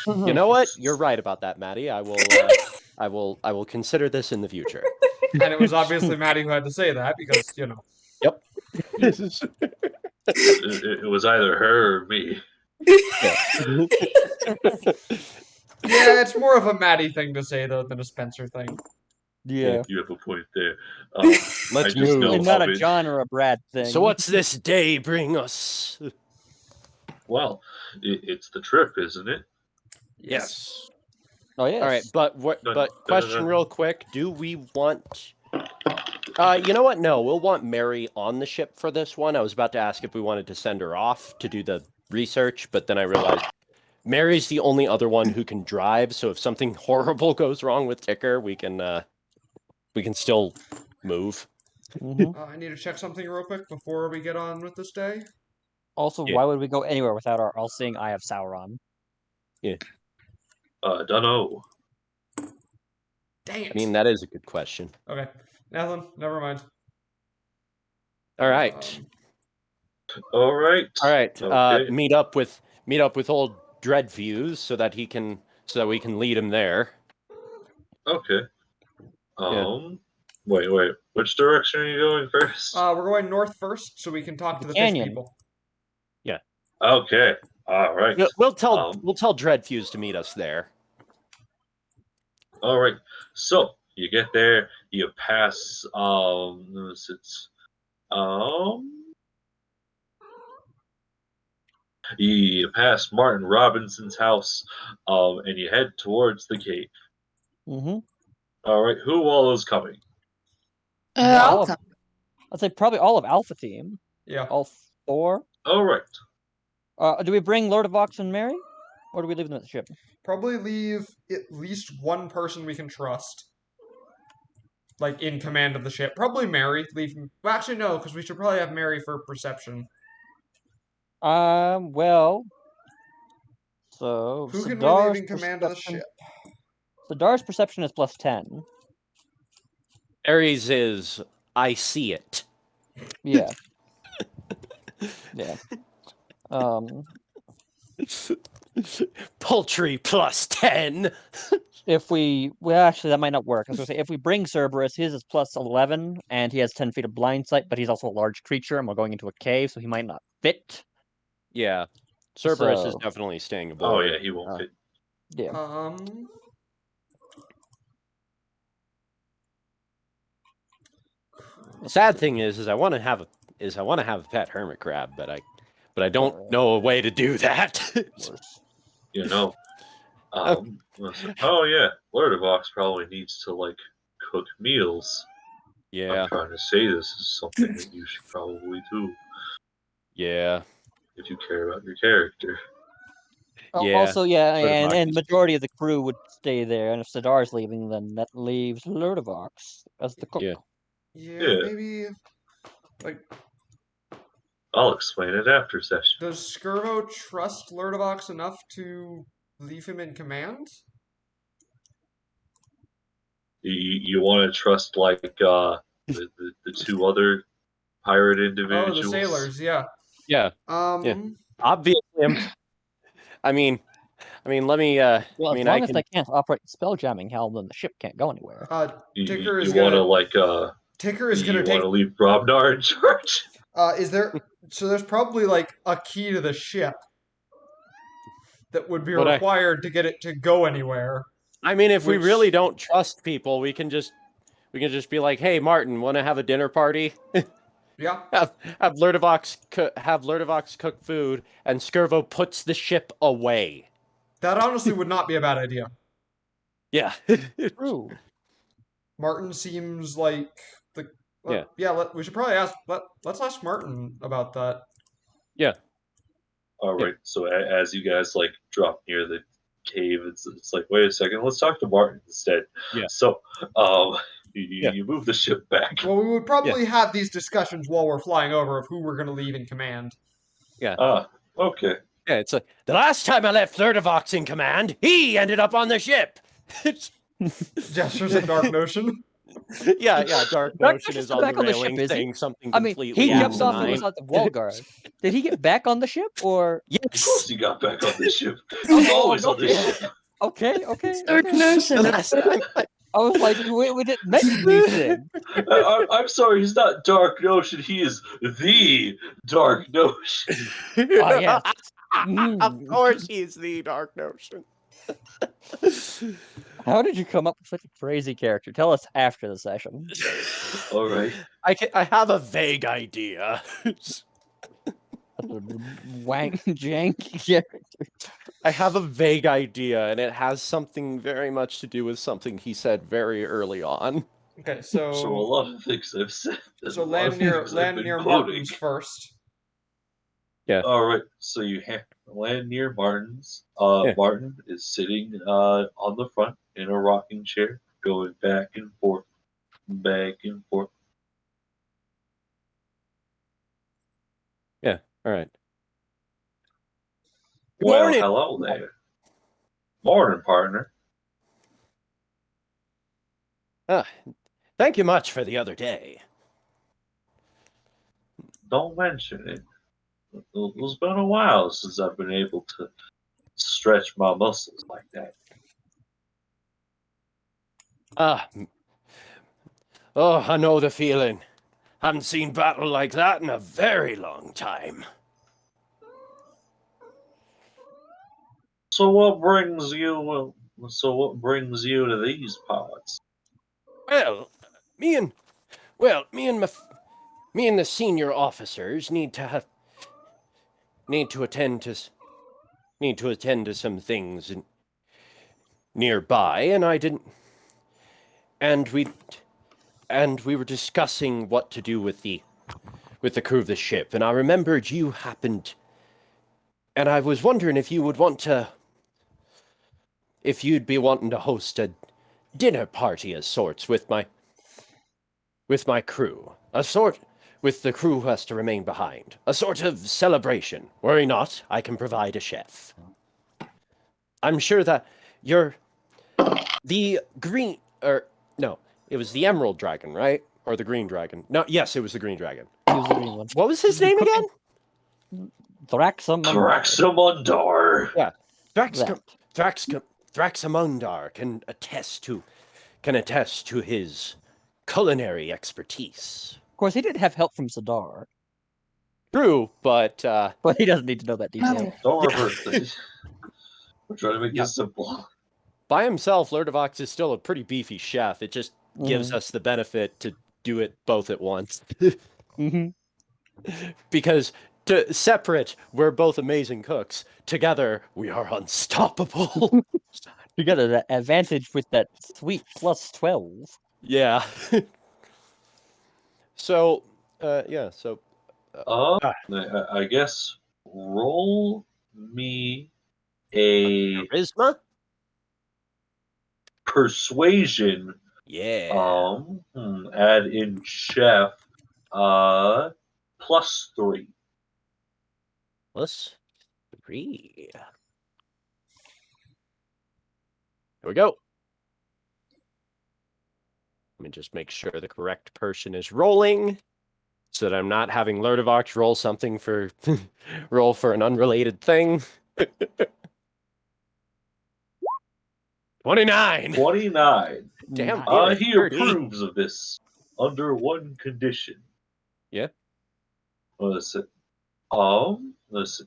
You know what? You're right about that, Maddie. I will consider this in the future. And it was obviously Maddie who had to say that because, you know. Yep. It was either her or me. Yeah, it's more of a Maddie thing to say, though, than a Spencer thing. Yeah. You have a point there. Let's move. know Not of a it. John or a Brad thing. So what's this day bring us? Well, it's the trip, isn't it? Yes. Oh, yes. All right, but question real quick: do we want? You know what? No, we'll want Mary on the ship for this one. I was about to ask if we wanted to send her off to do the research, but then I realized Mary's the only other one who can drive. So if something horrible goes wrong with Ticker, we can still move. I need to check something real quick before we get on with this day. Also, Yeah. why would we go anywhere without our all-seeing eye of Sauron? Dunno. Dang it. I mean, that is a good question. Okay. Nothing. Never mind. All right. All right. All right. Okay. Meet up with old Dreadfuse so that we can lead him there. Okay. Wait. Which direction are you going first? We're going north first so we can talk to the fish Canyon. people. Okay. All right. We'll tell Dreadfuse to meet us there. All right. So you get there. You pass. You pass Martin Robinson's house, and you head towards the cave. Mm-hmm. All right. Who all is coming? I'll come. I'd say probably all of Alpha Team. Yeah. All 4. All right. Do we bring Lord of Vox and Mary? Or do we leave them at the ship? Probably leave at least one person we can trust. Like, in command of the ship. Probably Mary. Well, actually, no, because we should probably have Mary for perception. Well... So... Who can we leave in command of the ship? Sidar's perception is +10. Ares is I see it. Yeah. Yeah. Poultry +10. Well, actually, that might not work. I was going to say, if we bring Cerberus, his is +11, and he has 10 feet of blind sight, but he's also a large creature, and we're going into a cave, so he might not fit. Yeah. Cerberus is So- definitely staying Oh aboard. yeah, he won't fit. Yeah. The sad thing is I want to have a pet hermit crab, but I don't know a way to do that. You know. Oh yeah, Lord of Ox probably needs to like cook meals. Yeah. I'm trying to say this is something that you should probably do Yeah. if you care about your character. Yeah. Also, yeah, Lord of Vox and is- majority of the crew would stay there, and if Sidar's leaving, then that leaves Lord of Vox as the cook. Yeah. Yeah, maybe... Like, I'll explain it after session. does Skirvo trust Lurdovox enough to leave him in command? You want to trust like the two other pirate individuals? Oh, the sailors, yeah. Yeah. Obviously, I mean, let me. Well, I as mean, long I as can. they can't operate spell jamming hell, then the ship can't go anywhere. Ticker is you want to gonna... like Ticker is you gonna want take... to leave Brobnar in charge? Is there... So there's probably, like, a key to the ship that would be required to get it to go anywhere. I mean, if we really don't trust people, we can just be like, "Hey, Martin, want to have a dinner party?" Yeah. Have Lurdovox cook food, and Skirvo puts the ship away. That honestly would not be a bad idea. Yeah. True. Martin seems like the... we should probably ask... Let's ask Martin about that. Yeah. All right. So as you guys like drop near the cave, it's like, wait a second, let's talk to Martin instead. Yeah. So you move the ship back. Well, we would probably have these discussions while we're flying over of who we're going to leave in command. Yeah. Okay. Yeah, it's like the last time I left Lurdovox in command, he ended up on the ship. Gestures at Dark Notion. Yeah, Dark Notion Notion's is on back the on the ship, railing is he? saying something I mean, completely he jumped off asinine. inside the wall guard. Did he get back on the ship, or? Of course Yes. he got back on this ship. He's always on this ship. Okay. Dark Notion. The last time I was like, we didn't mention anything. I'm sorry, he's not Dark Notion. He is the Dark Notion. Oh, yes. Of course he's the Dark Notion. How did you come up with such a crazy character? Tell us after the session. All right. I have a vague idea. Wank janky character. I have a vague idea, and it has something very much to do with something he said very early on. Okay, So a so lot of things I've said. so a lot of things I've been quoting. Martin's first. All right, so you land near Martin's. Yeah. Martin is sitting on the front in a rocking chair, going back and forth, back and forth. Yeah, all right. Good Well, morning. hello there. Morning, partner. Thank you much for the other day. Don't mention it. It's been a while since I've been able to stretch my muscles like that. I know the feeling. Haven't seen battle like that in a very long time. So what brings you? To these parts? Well, me and the senior officers need to attend to some things nearby, and I didn't. And we were discussing what to do with the crew of the ship, and I remembered you happened, and I was wondering if you'd be wanting to host a dinner party of sorts with my crew. With the crew who has to remain behind. A sort of celebration. Worry not, I can provide a chef. I'm sure that it was the Emerald Dragon, right? Or the Green Dragon. No, yes, it was the Green Dragon. He was the green one. What was his name again? Thraxamundar. Yeah. Thraxamundar can attest to his culinary expertise. Of course, he did have help from Sadar, True, but but he doesn't need to know that detail. Don't reverse things. We're trying to make this simple. by himself, Lurdovox is still a pretty beefy chef. It just gives us the benefit to do it both at once. Because separate, we're both amazing cooks. Together, we are unstoppable. Together, that advantage with that sweet plus 12. Yeah. So, I guess roll me a charisma? persuasion. Yeah. Add in chef. +3. +3. Here we go. Let me just make sure the correct person is rolling, so that I'm not having Lurdovox roll something for roll for an unrelated thing. 29. 29. Damn. He 30. approves of this under one condition. Yeah. Listen. Listen.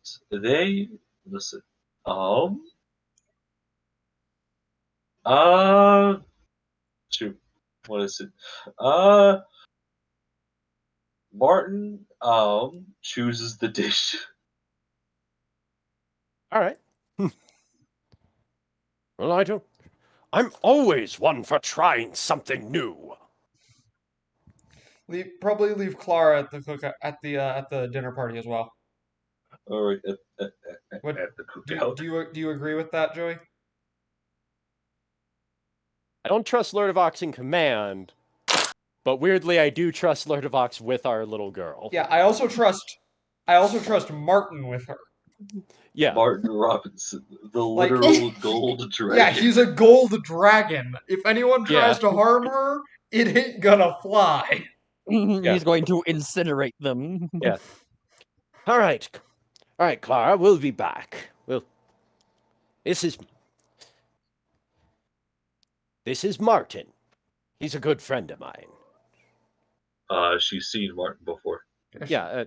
Shoot. What is it? Martin, chooses the dish. All right. Well, I'm always one for trying something new. Probably leave Clara at the dinner party as well. All right, at What- the cookout. Do you agree with that, Joey? I don't trust Lurdovox in command, but weirdly, I do trust Lurdovox with our little girl. Yeah, I also trust Martin with her. Yeah. Martin Robinson, the Like- literal gold dragon. Yeah, he's a gold dragon. If anyone tries Yeah. to harm her, it ain't gonna fly. He's going to incinerate them. Yeah. All right, Clara, we'll be back. This is Martin. He's a good friend of mine. She's seen Martin before. Yeah,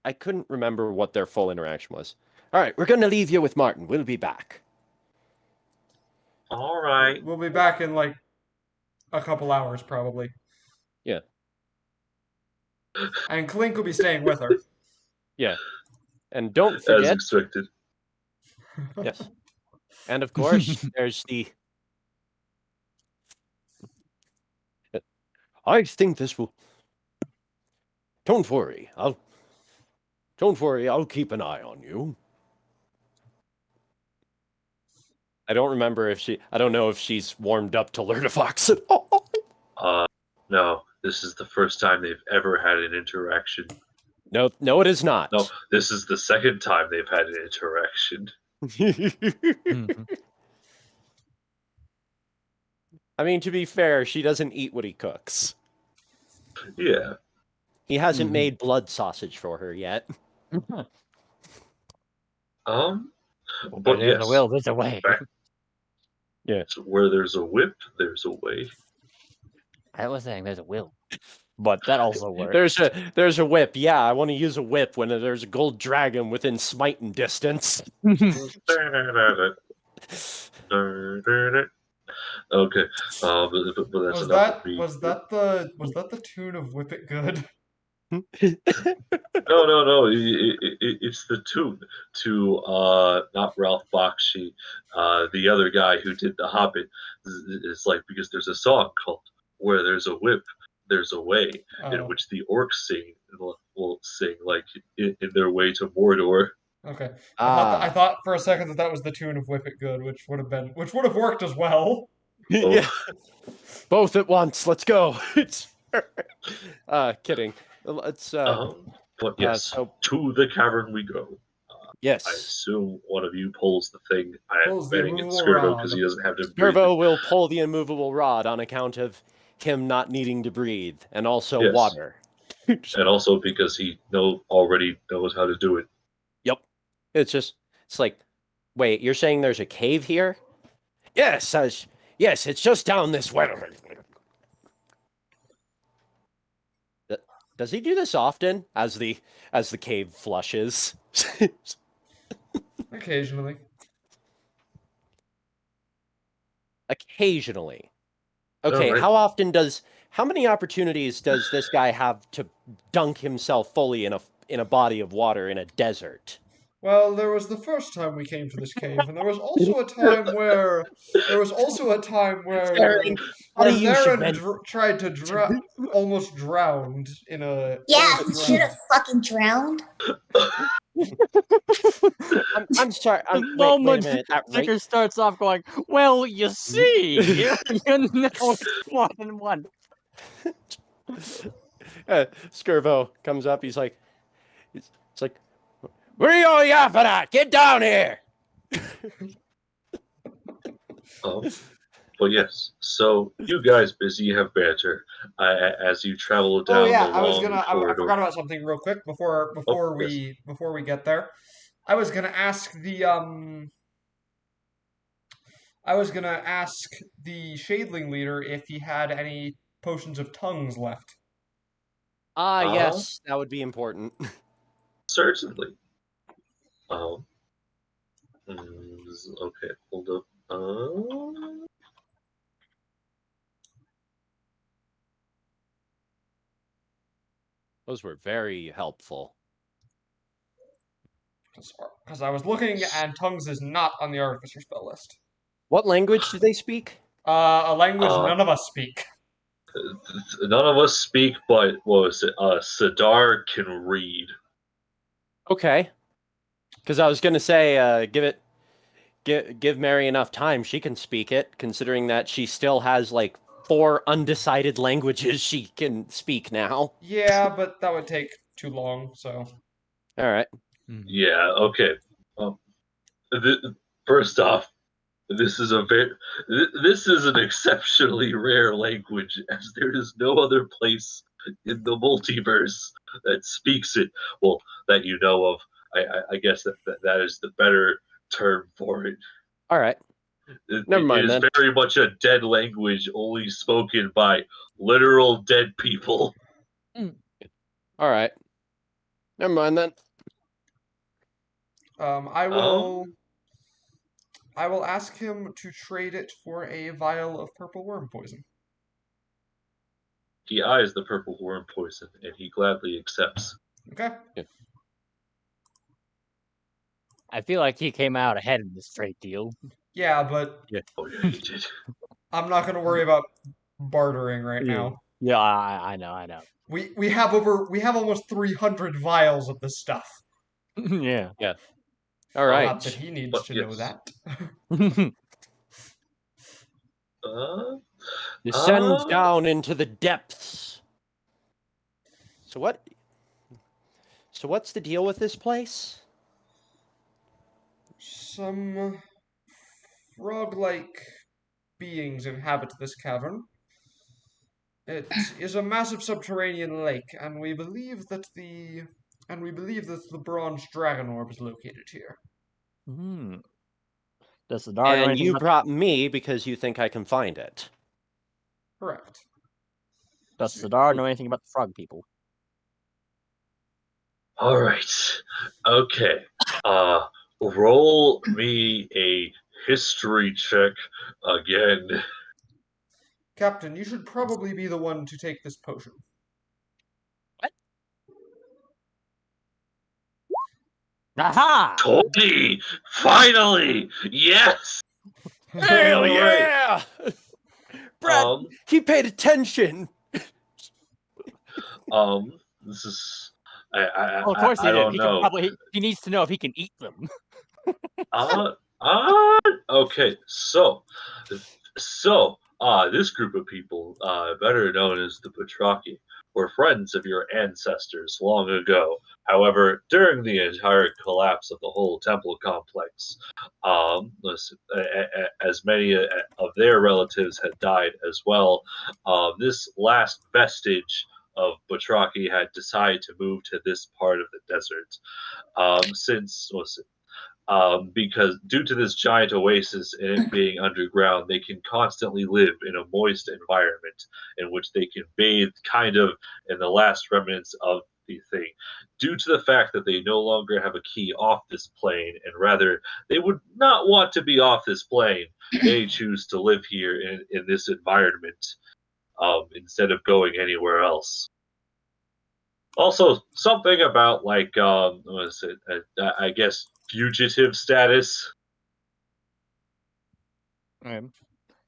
I couldn't remember what their full interaction was. All right, we're gonna leave you with Martin. We'll be back. All right. We'll be back in like a couple hours, probably. Yeah. And Clink will be staying with her. Yeah. And don't As forget, expected. yes. And of course, there's the. I think this will. Don't worry. I'll keep an eye on you. I don't know if she's warmed up to Lurdevox at all. No, this is the first time they've ever had an interaction. No, it is not. No, this is the second time they've had an interaction. I mean, to be fair, she doesn't eat what he cooks. Yeah. He hasn't made blood sausage for her yet. But There's yes, a will, there's a way. Yeah. so where there's a whip, there's a way. I was saying there's a will. But that also works. There's a whip. Yeah, I want to use a whip when there's a gold dragon within smiting distance. Okay, but that's Was enough that of me. was that the tune of Whip It Good? No. It's the tune to not Ralph Bakshi, the other guy who did The Hobbit. It's like because there's a song called "Where There's a Whip, There's a Way," in Oh, which the orcs will sing like in their way to Mordor. okay. I thought for a second that was the tune of Whip It Good, which would have worked as well. Yeah. Both at once. Let's go. Kidding. Let's But yes, so to the cavern we go. I yes. assume one of you pulls the thing. I'm Pulls the betting it's immovable Skirbo rod. because he doesn't have to breathe. Skirbo will pull the immovable rod on account of him not needing to breathe, and also Yes. water. And also because he already knows how to do it. It's like, wait, you're saying there's a cave here? Yes, yes, it's just down this way. Does he do this often as the cave flushes? Occasionally. Occasionally. Okay, Alright. how many opportunities does this guy have to dunk himself fully in a body of water in a desert? Well, there was the first time we came to this cave, and there was also a time where Theron, where funny you should Theron tried to almost drowned in a. Yeah, almost he should drowned. have fucking drowned. I'm sorry. The Wait a moment minute. That right? Sticker starts off going, well, you see, you know it's 1 and 1. Skirbo comes up. He's like, it's like, what are you all yapping at? Get down here! But yes, so you guys busy have banter as you travel down Oh yeah, the I was long gonna. I corridor. forgot about something real quick before we get there. I was gonna ask the Shadeling leader if he had any potions of tongues left. Yes, that would be important. Certainly. Okay, hold up. Those were very helpful. Because I was looking and tongues is not on the artificer spell list. What language do they speak? A language none of us speak. None of us speak, but what was it? Sidar can read. Okay. Because I was gonna say, give Mary enough time, she can speak it. Considering that she still has like 4 undecided languages she can speak now. Yeah, but that would take too long. So. All right. Yeah. Okay. Um, first off, this is this is an exceptionally rare language, as there is no other place in the multiverse that speaks it. Well, that you know of. I guess that is the better term for it. All right. Never mind It is then. very much a dead language, only spoken by literal dead people. All right. Never mind then. I will ask him to trade it for a vial of purple worm poison. He eyes the purple worm poison, and he gladly accepts. Okay. I feel like he came out ahead in this trade deal. Yeah, but Oh yeah, he did. I'm not going to worry about bartering right now. Yeah, I know. We have almost 300 vials of this stuff. Yeah. All right. Not that he needs to know that. Descends down into the depths. So what's the deal with this place? Some frog-like beings inhabit this cavern. It is a massive subterranean lake, and we believe that the bronze dragon orb is located here. Does the Dar know And anything you about brought me because you think I can find it. Correct. Does the Dar know anything about the frog people? All right. Okay. Roll me a history check again. Captain, you should probably be the one to take this potion. Aha! 20! Finally! Yes! Hell All yeah! Brad, he paid attention. This is Well, of course I don't he know. He needs to know if he can eat them. Okay, this group of people, better known as the Batraki, were friends of your ancestors long ago. However, during the entire collapse of the whole temple complex, as many of their relatives had died as well, this last vestige of Batraki had decided to move to this part of the desert. Because due to this giant oasis and it being underground, they can constantly live in a moist environment in which they can bathe kind of in the last remnants of the thing. Due to the fact that they no longer have a key off this plane, and rather they would not want to be off this plane, they choose to live here in this environment instead of going anywhere else. Also, something about like what is it? I guess fugitive status. Okay.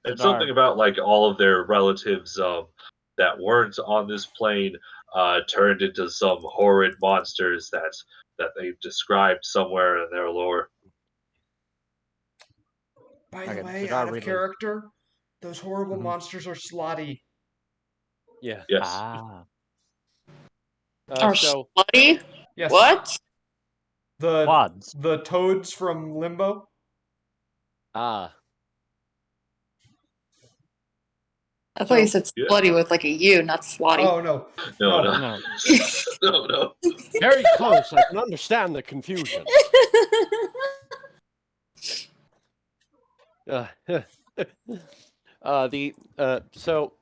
And something about like all of their relatives that weren't on this plane turned into some horrid monsters that they've described somewhere in their lore. By the way, out of character, those horrible monsters are slotty. Yeah. Yes. So slutty? Yes. What? The toads from Limbo? I thought you said slutty with like a U, not slotty. Oh, no. No. No. Very close. I can understand the confusion. So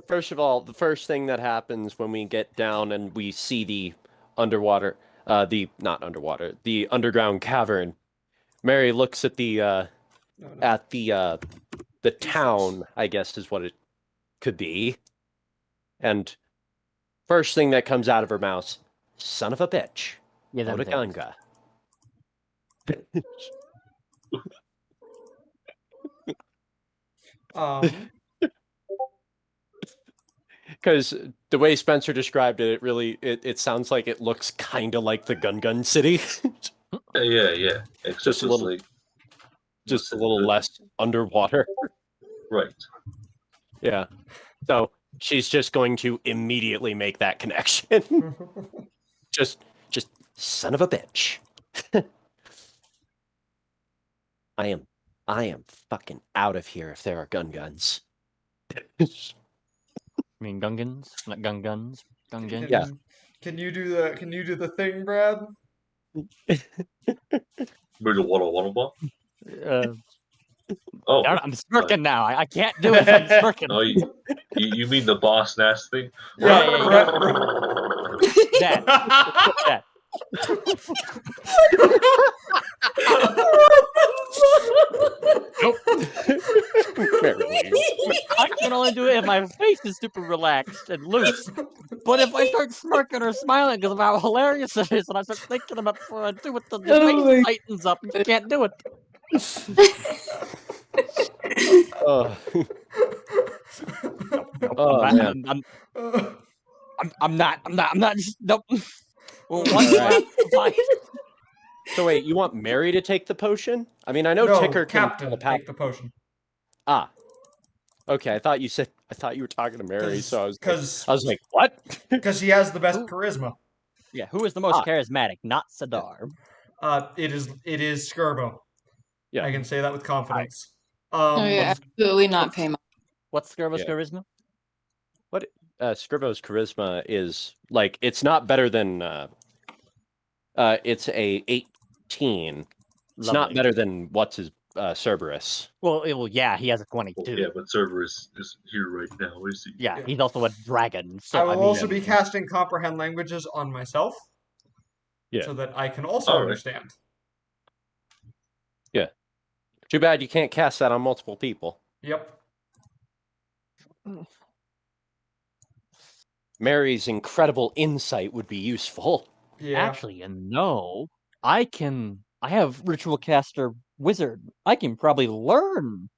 first of all, the first thing that happens when we get down and we see the the underground cavern, Mary looks at the town, I guess is what it could be, and first thing that comes out of her mouth, son of a bitch, Odaganga. Because the way Spencer described it, it sounds like it looks kind of like the Gun City. Yeah. Just a little less underwater. Right. Yeah. So she's just going to immediately make that connection. just son of a bitch. I am fucking out of here if there are guns. I mean, Gungans, not Gungans. Gungan. Yeah. Can you do the thing, Brad? Maybe the Walla Ball? Oh, Oh, I'm smirking now. I can't do it if I'm smirking. no, you mean the boss Nass thing? Yeah, you got that. That. Nope. I can only do it if my face is super relaxed and loose. But if I start smirking or smiling because of how hilarious it is, and I start thinking about before I do it, your face tightens up and you can't do it. Man. I'm not just nope. Well, once Right. fine. So wait, you want Mary to take the potion? I mean, I know No, Ticker can Captain, take the potion. Ah. Okay, I thought you were talking to Mary, so I was like, what? Because he has the best charisma. Yeah, who is the most charismatic? Not Sadar. It is Skirbo. Yeah. I can say that with confidence. Oh yeah, absolutely not pay my. What's Skirbo's charisma? What Scrivo's charisma is like it's not better than it's a 18. It's not better than what's his Cerberus. Well, yeah, he has a 22. Yeah, but Cerberus is here right now, is he? Yeah, he's also a dragon. So I will also be casting comprehend languages on myself. Yeah. So that I can also understand. Yeah. Too bad you can't cast that on multiple people. Yep. Mary's incredible insight would be useful. Yeah. Actually, no. I have ritual caster wizard. I can probably learn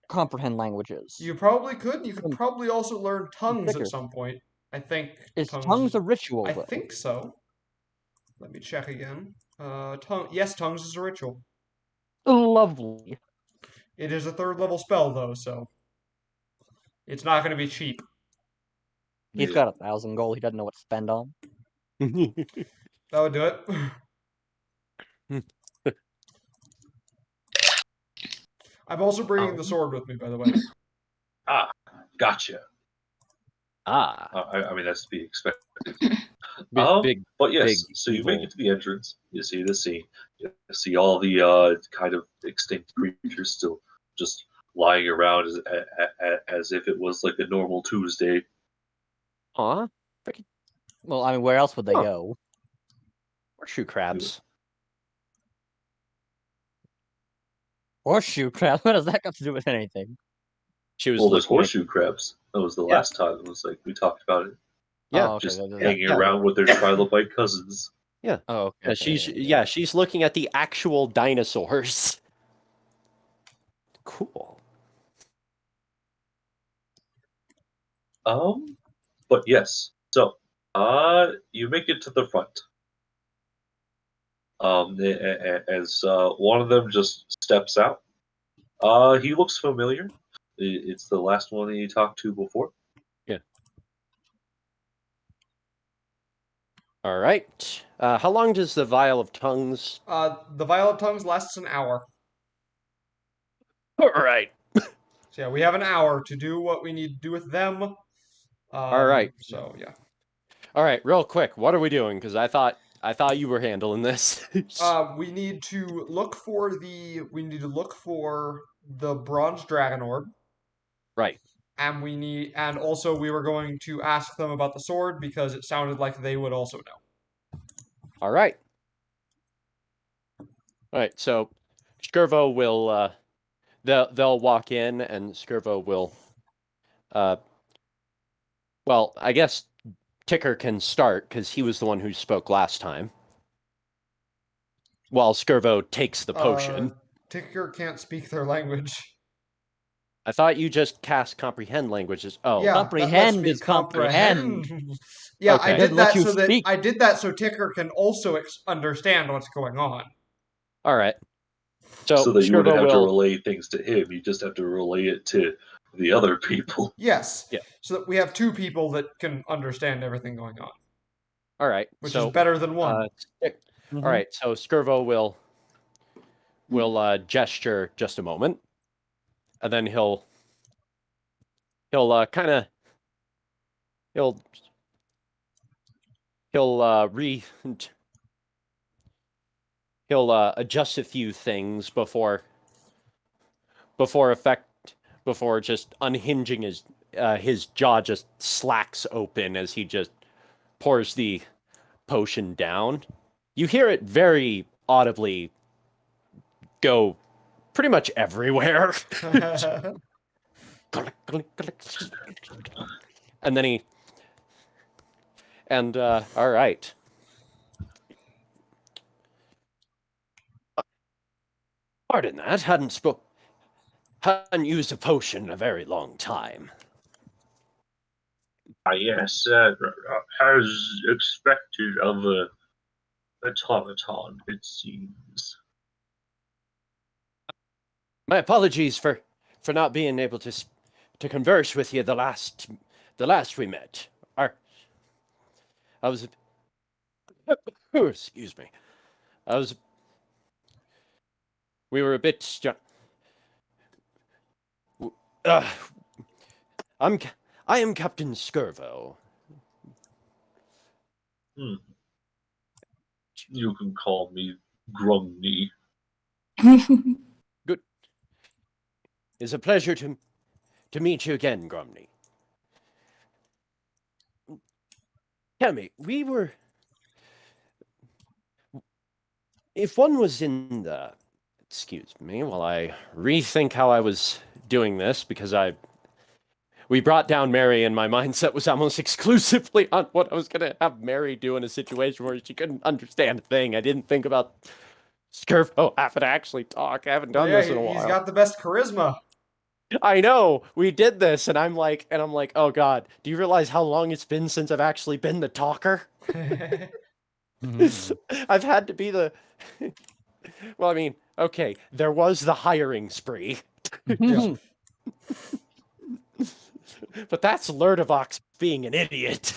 comprehend languages. You probably could. You could probably also learn tongues at some point. I think. Is tongues a ritual? I think so. Let me check again. Yes, tongues is a ritual. Lovely. It is a 3rd level spell though, so it's not going to be cheap. He's got 1,000 gold. He doesn't know what to spend on. That would do it. I'm also bringing the sword with me, by the way. Gotcha. I mean, that's to be expected. But yes, so you make it to the entrance. You see the scene. You see all the kind of extinct creatures still just lying around as if it was like a normal Tuesday. Huh? Well, I mean, where else would they go? Horseshoe crabs. Horseshoe crabs? What does that got to do with anything? There's horseshoe crabs. That was the last time. It was like we talked about it. Yeah, just hanging around with their trilobite cousins. Yeah. Oh, okay. She's looking at the actual dinosaurs. Cool. But yes. So, you make it to the front. As one of them just steps out. He looks familiar. It's the last one that you talked to before. Yeah. All right. How long does the Vial of Tongues? The Vial of Tongues lasts an hour. All right. So yeah, we have an hour to do what we need to do with them. All right. So yeah. All right, real quick. What are we doing? Because I thought you were handling this. We need to look for the bronze dragon orb. Right. And also we were going to ask them about the sword because it sounded like they would also know. All right. All right. So, Skirvo will. They'll walk in, and Skirvo will. Well, I guess Ticker can start because he was the one who spoke last time. While Skirvo takes the potion. Ticker can't speak their language. I thought you just cast comprehend languages. Oh, yeah, comprehend is comprehend. Yeah, okay. I did that so Ticker can also understand what's going on. All right. So that you wouldn't have to relay things to him. You just have to relay it to the other people. Yes. Yeah. So that we have 2 people that can understand everything going on. All right. Which is better than 1. All right. So Skirvo will gesture just a moment, and then he'll adjust a few things before just unhinging his jaw just slacks open as he just pours the potion down. You hear it very audibly go pretty much everywhere. And then all right. Pardon that, hadn't used a potion in a very long time. Yes, as expected of a automaton, it seems. My apologies for not being able to converse with you the last we met. Excuse me. We were a bit. I am Captain Skirvo. You can call me Grumney. Good. It's a pleasure to meet you again, Grumney. Tell me, if one was in the... Excuse me while I rethink how I was doing this, because we brought down Mary, and my mindset was almost exclusively on what I was going to have Mary do in a situation where she couldn't understand a thing. I didn't think about Skirvo having to actually talk. I haven't done this in a while. He's got the best charisma. I know, we did this, and I'm like, oh God, do you realize how long it's been since I've actually been the talker? I've had to be the... Well, I mean, okay, there was the hiring spree. Yeah. But that's Lurdovox being an idiot.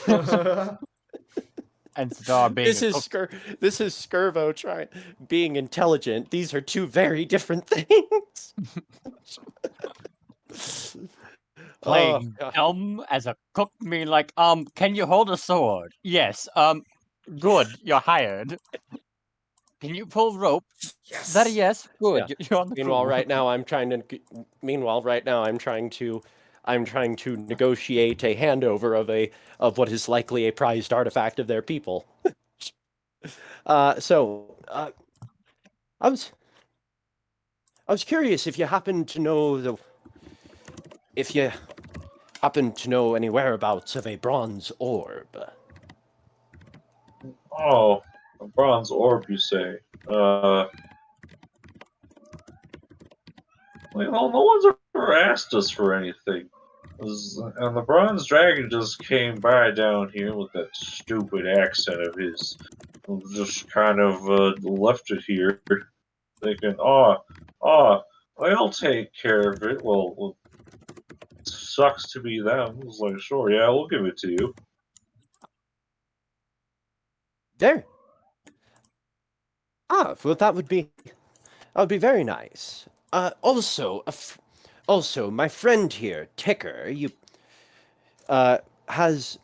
And Star being This is Skirvo being intelligent. These are two very different things. playing dumb as a cook, mean like, can you hold a sword? Yes. Good, you're hired. Can you pull rope? Yes. Is that a yes? Good. Yeah. You're on the Meanwhile, crew. right now I'm trying to negotiate a handover of what is likely a prized artifact of their people. I was curious if you happen to know any whereabouts of a bronze orb. Oh, a bronze orb, you say? Well, no one's ever asked us for anything. And the bronze dragon just came by down here with that stupid accent of his. Just kind of left it here, thinking, I'll take care of it. Well, sucks to be them. I was like, sure, yeah, we'll give it to you. There. Well, that would be very nice. Also, my friend here, Ticker, has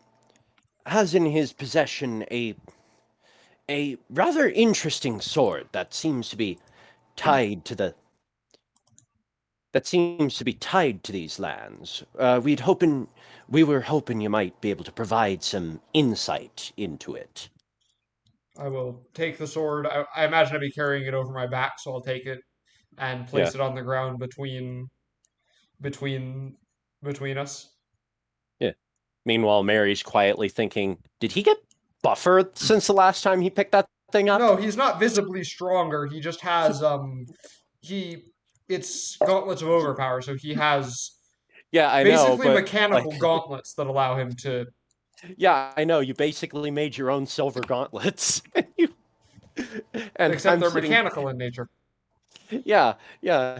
in his possession a rather interesting sword that seems to be tied to these lands. We were hoping you might be able to provide some insight into it. I will take the sword. I imagine I'd be carrying it over my back, so I'll take it and place it on the ground between us. Yeah. Meanwhile, Mary's quietly thinking, did he get buffer since the last time he picked that thing up? No, he's not visibly stronger. He just has it's gauntlets of overpower, so he has I know, basically but, mechanical gauntlets that allow him to. Yeah, I know. You basically made your own silver gauntlets. Except they're mechanical in nature. Yeah.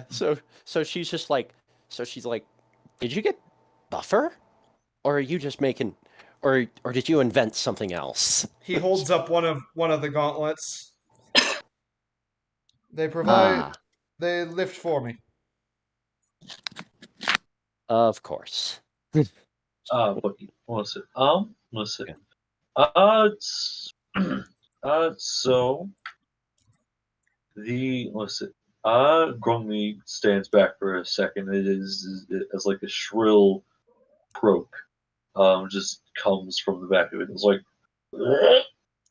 So she's just like, did you get buffer, or are you just making, or did you invent something else? He holds up one of the gauntlets. They provide They lift for me. Of course. But listen, listen. So listen. Grumly stands back for a second. It is as like a shrill croak. Just comes from the back of it. It's like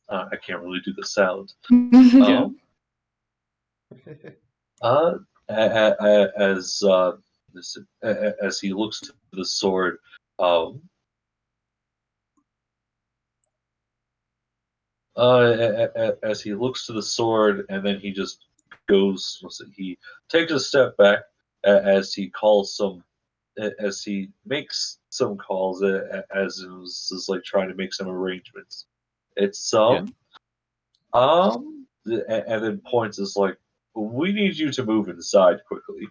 I can't really do the sound. Yeah. As as he looks to the sword, as he looks to the sword, and then he just goes. He takes a step back as he calls some, as he makes some calls, as it was like trying to make some arrangements. It's and then points is like, we need you to move inside quickly.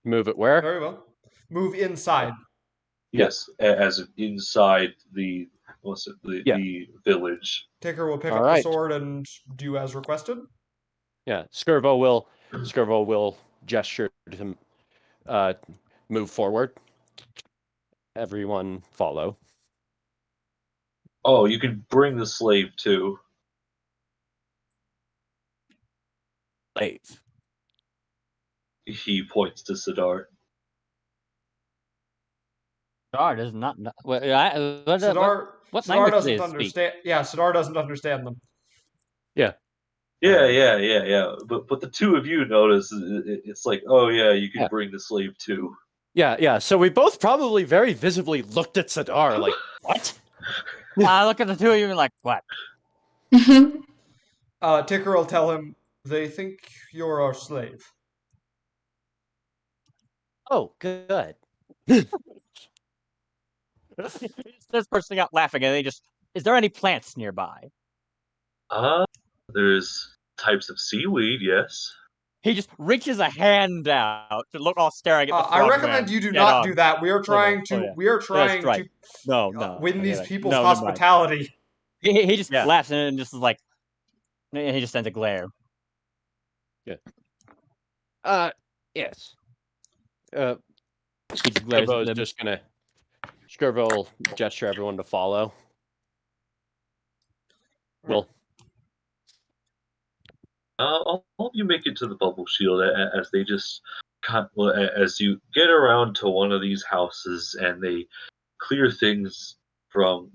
Move it where? Very well. Move inside. Yes, as inside the the village. Ticker will pick All up right. the sword and do as requested. Yeah, Skirvo will gesture to him, move forward. Everyone follow. Oh, you can bring the slave too. Slave. He points to Sidar. Sidar does not know. Sidar what Sidar language do doesn't they speak? understand. Yeah, Sidar doesn't understand them. Yeah. But the two of you notice it's like, oh yeah, you can bring the slave too. Yeah. So we both probably very visibly looked at Sidar like, what? I look at the two of you and like, what? Ticker will tell him they think you're our slave. Oh, good. This person out laughing, and they just, is there any plants nearby? There's types of seaweed, yes. He just reaches a hand out to look all staring at the I frog recommend man. you do Get not on. do that. We are trying to. Oh, yeah. We are trying That's right. to No. win these Okay, people's no, never mind. hospitality. He just Yeah. laughs and just is like, and he just sends a glare. Yeah. Yes. He just glares Skirvo at is them. just gonna. Skirvo will gesture everyone to follow. Will. All of you make it to the bubble shield as they just as you get around to one of these houses and they clear things from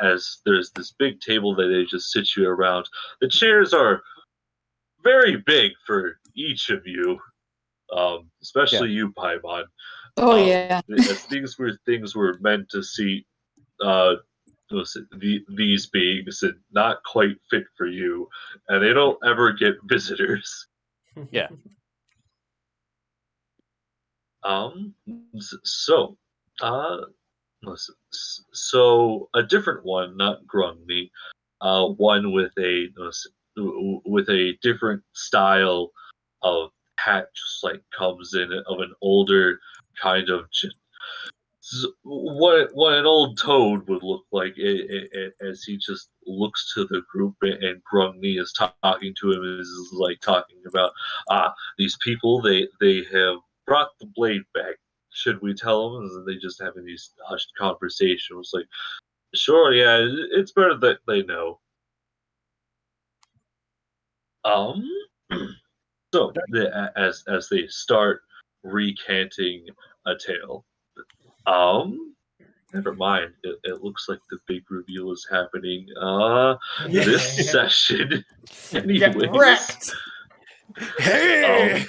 as there's this big table that they just sit you around. The chairs are very big for each of you, especially you, Paimon. Oh yeah. As things were meant to seat these beings and not quite fit for you, and they don't ever get visitors. Yeah. So, listen. So a different one, not Grungy, one with a different style of hat, just like comes in of an older kind of what an old toad would look like as he just looks to the group and Grungy is talking to him is like talking about these people they have brought the blade back. Should we tell them? And they just having these hushed conversations like, sure, yeah, it's better that they know. So as they start recanting a tale. Never mind. It looks like the big reveal is happening. This session, Get anyways, wrecked! Hey!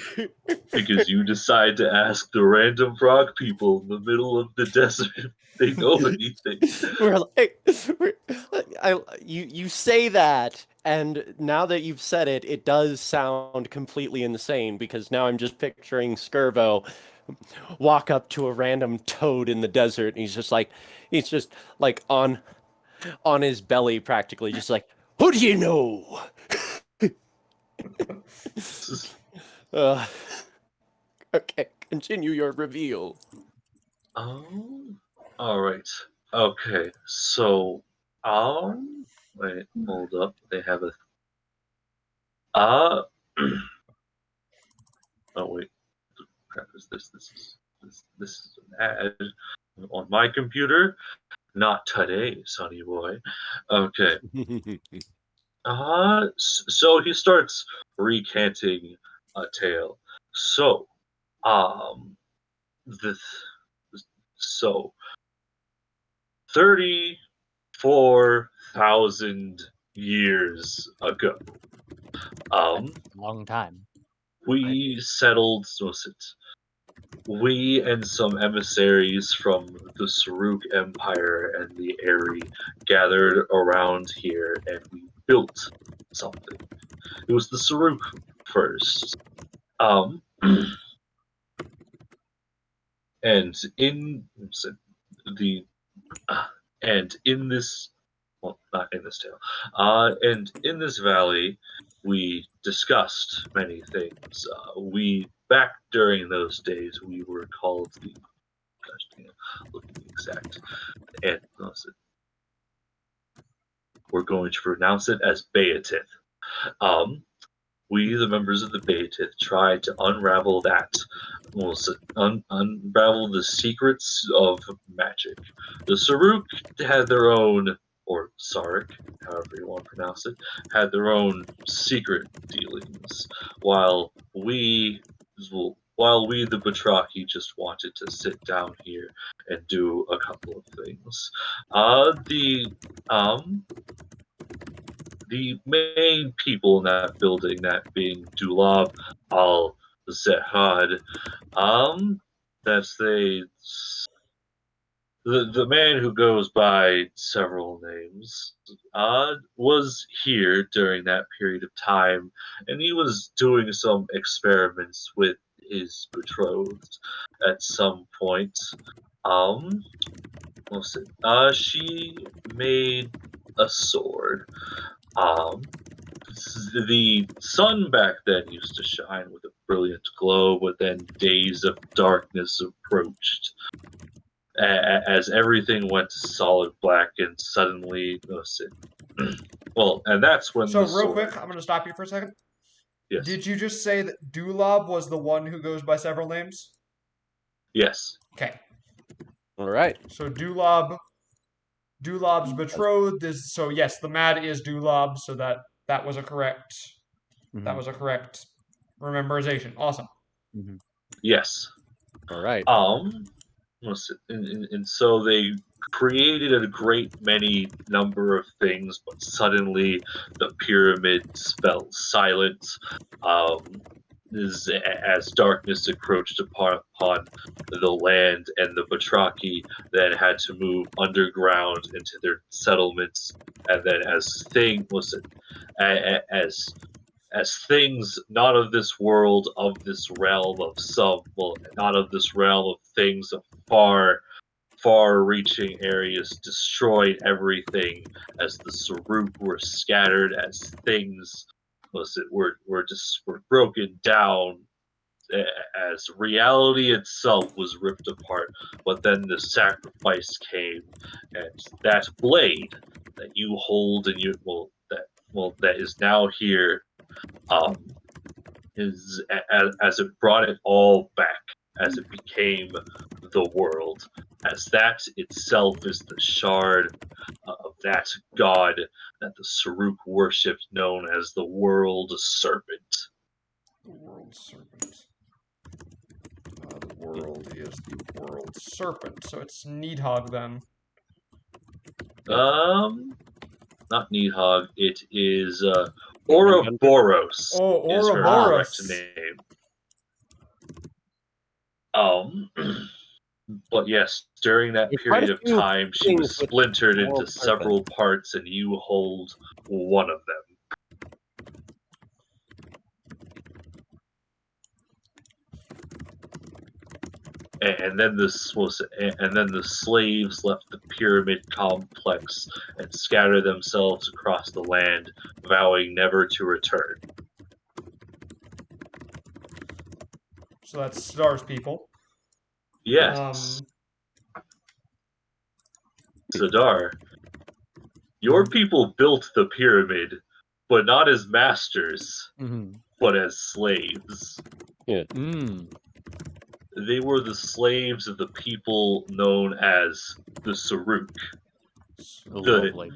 because you decide to ask the random frog people in the middle of the desert if they know anything. You say that, and now that you've said it, it does sound completely insane because now I'm just picturing Skirvo walk up to a random toad in the desert, and he's just like on his belly practically, just like, who do you know? Okay, continue your reveal. All right. Okay. So, wait, hold up. They have Uh, oh wait, crap is this? This is an ad on my computer. Not today, sonny boy. Okay. So he starts recanting a tale. So, um, the so 34,000 years ago, Long time. we settled. Was it? We and some emissaries from the Saruk Empire and the Eri gathered around here, and we built something. It was the Saruk first. And in the and in this, well, not in this tale, and in this valley, we discussed many things. We back during those days, we were called the. Gosh, dang it, look at the exact. And we're going to pronounce it as Beatith. We, the members of the Beatith, tried to unravel that. Unravel the secrets of magic. The Saruk had their own, or Saruk, however you want to pronounce it, had their own secret dealings, while we, the Batraki, just wanted to sit down here and do a couple of things. The main people in that building, that being Dulab al-Zehad, that's the man who goes by several names, was here during that period of time, and he was doing some experiments with his betrothed at some point. She made a sword. The sun back then used to shine with a brilliant glow, but then days of darkness approached as everything went solid black, and suddenly, well, and that's when. So real quick, I'm going to stop you for a second. Yes. Did you just say that Dulab was the one who goes by several names? Yes. Okay. All right. So Dulab's betrothed is, so yes, the Mad is Dulab, so that was a correct memorization. Awesome. Yes. All right. And so they created a great many number of things, but suddenly the pyramids fell silent. As darkness encroached upon the land, and the Batraki then had to move underground into their settlements, and then as things not of this world, of this realm, of some, well, not of this realm, of things of far-reaching areas destroyed everything, as the Saruk were scattered, as things were broken down, as reality itself was ripped apart. But then the sacrifice came, and that blade that you hold and that is now here, is as it brought it all back, as it became the world, as that itself is the shard of that god that the Saruk worshipped, known as the World Serpent. The World Serpent. The world is the World Serpent, so it's Needhog then. Not Needhog. It is Ouroboros. Oh, Is her Ouroboros. correct name. But yes, during that There's quite period a of few time, she was things with splintered into World several parts, and you hold one of them. And then the slaves left the pyramid complex and scattered themselves across the land, vowing never to return. So that's Star's people. Yes. Sadar, your people built the pyramid but not as masters, Mhm. but as slaves. Mm. They were the slaves of the people known as the Saruk. Lovely.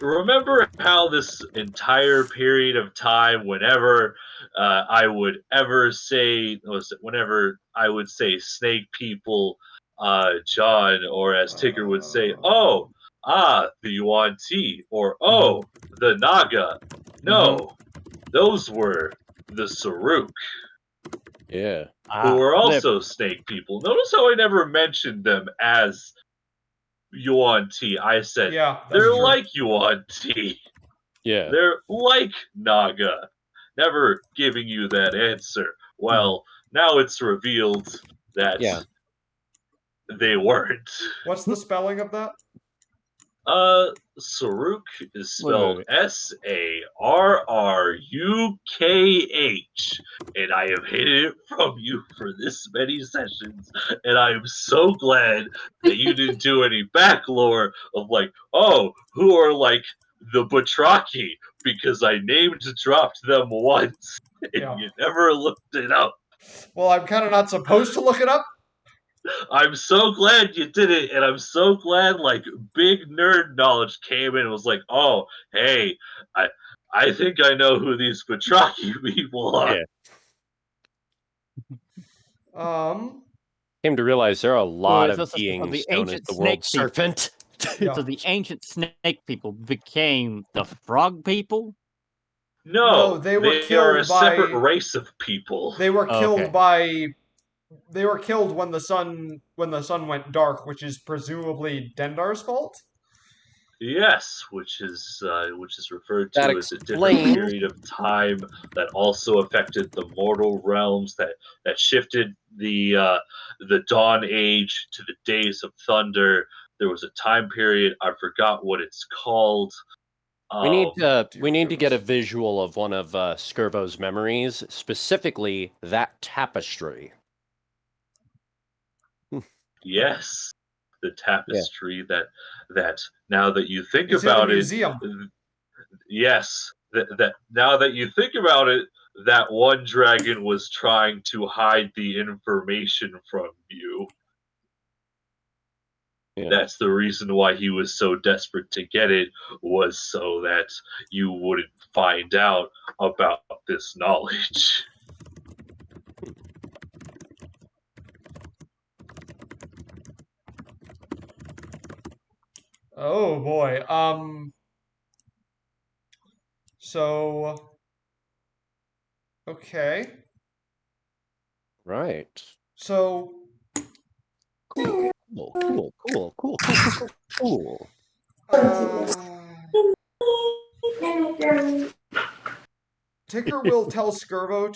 Remember how this entire period of time, whenever I would ever say, whenever I would say snake people, John, or as Tigger would say, oh, the Yuan Ti, or oh, the Naga. No, those were the Saruk, Yeah. who were they're- also snake people. Notice how I never mentioned them as Yuan Ti. I said, Yeah, that's they're true. like Yuan Ti. Yeah. They're like Naga. Never giving you that answer. Well, now it's revealed that Yeah. they weren't. What's the spelling of that? Saruk is Wait, wait, spelled wait. Sarrukh, and I have hidden it from you for this many sessions, and I am so glad that you didn't do any back lore of like, oh, who are like the Batraki, because I named dropped them once, and Yeah. you never looked it up. Well, I'm kind of not supposed to look it up. I'm so glad you did it, and I'm so glad like big nerd knowledge came in and was like, oh, hey, I think I know who these Batraki people are. Yeah. Came to realize there are a lot so of the beings known as ancient the snake world people. serpent. Yeah. So the ancient snake people became the frog people? No, they were are a killed separate by- race of people. They were killed Okay. by. They were killed when the sun went dark, which is presumably Dendar's fault. Yes, which is referred to That as a different explains- period of time that also affected the mortal realms, that shifted the Dawn Age to the Days of Thunder. There was a time period, I forgot what it's called. We need to dear get a goodness. visual of one of Skirbo's memories, specifically that tapestry. Yes, the tapestry that now that you think It's in about the it, museum. yes, that now that you think about it, that one dragon was trying to hide the information from you. Yeah. That's the reason why he was so desperate to get it, was so that you wouldn't find out about this knowledge. Oh boy. So. Okay. Right. So. Cool. Tigger will tell Skirbo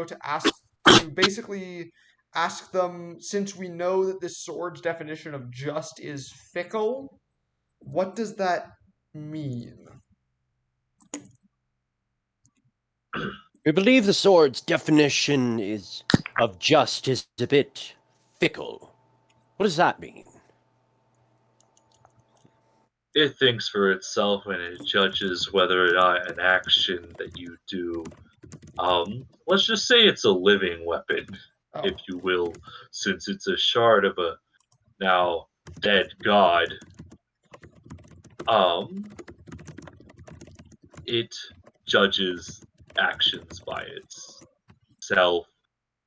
to basically ask them, since we know that this sword's definition of just is fickle, what does that mean? We believe the sword's definition of just is a bit fickle. What does that mean? It thinks for itself and it judges whether or not an action that you do, let's just say it's a living weapon, Oh. if you will, since it's a shard of a now dead god. It judges actions by itself.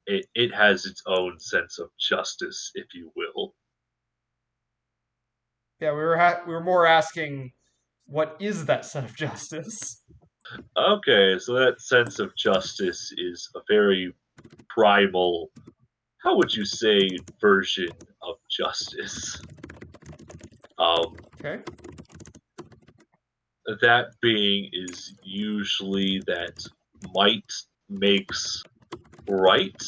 It has its own sense of justice, if you will. Yeah, we were more asking, what is that set of justice? Okay, so that sense of justice is a very primal, how would you say, version of justice. Okay. That being is usually that might makes right,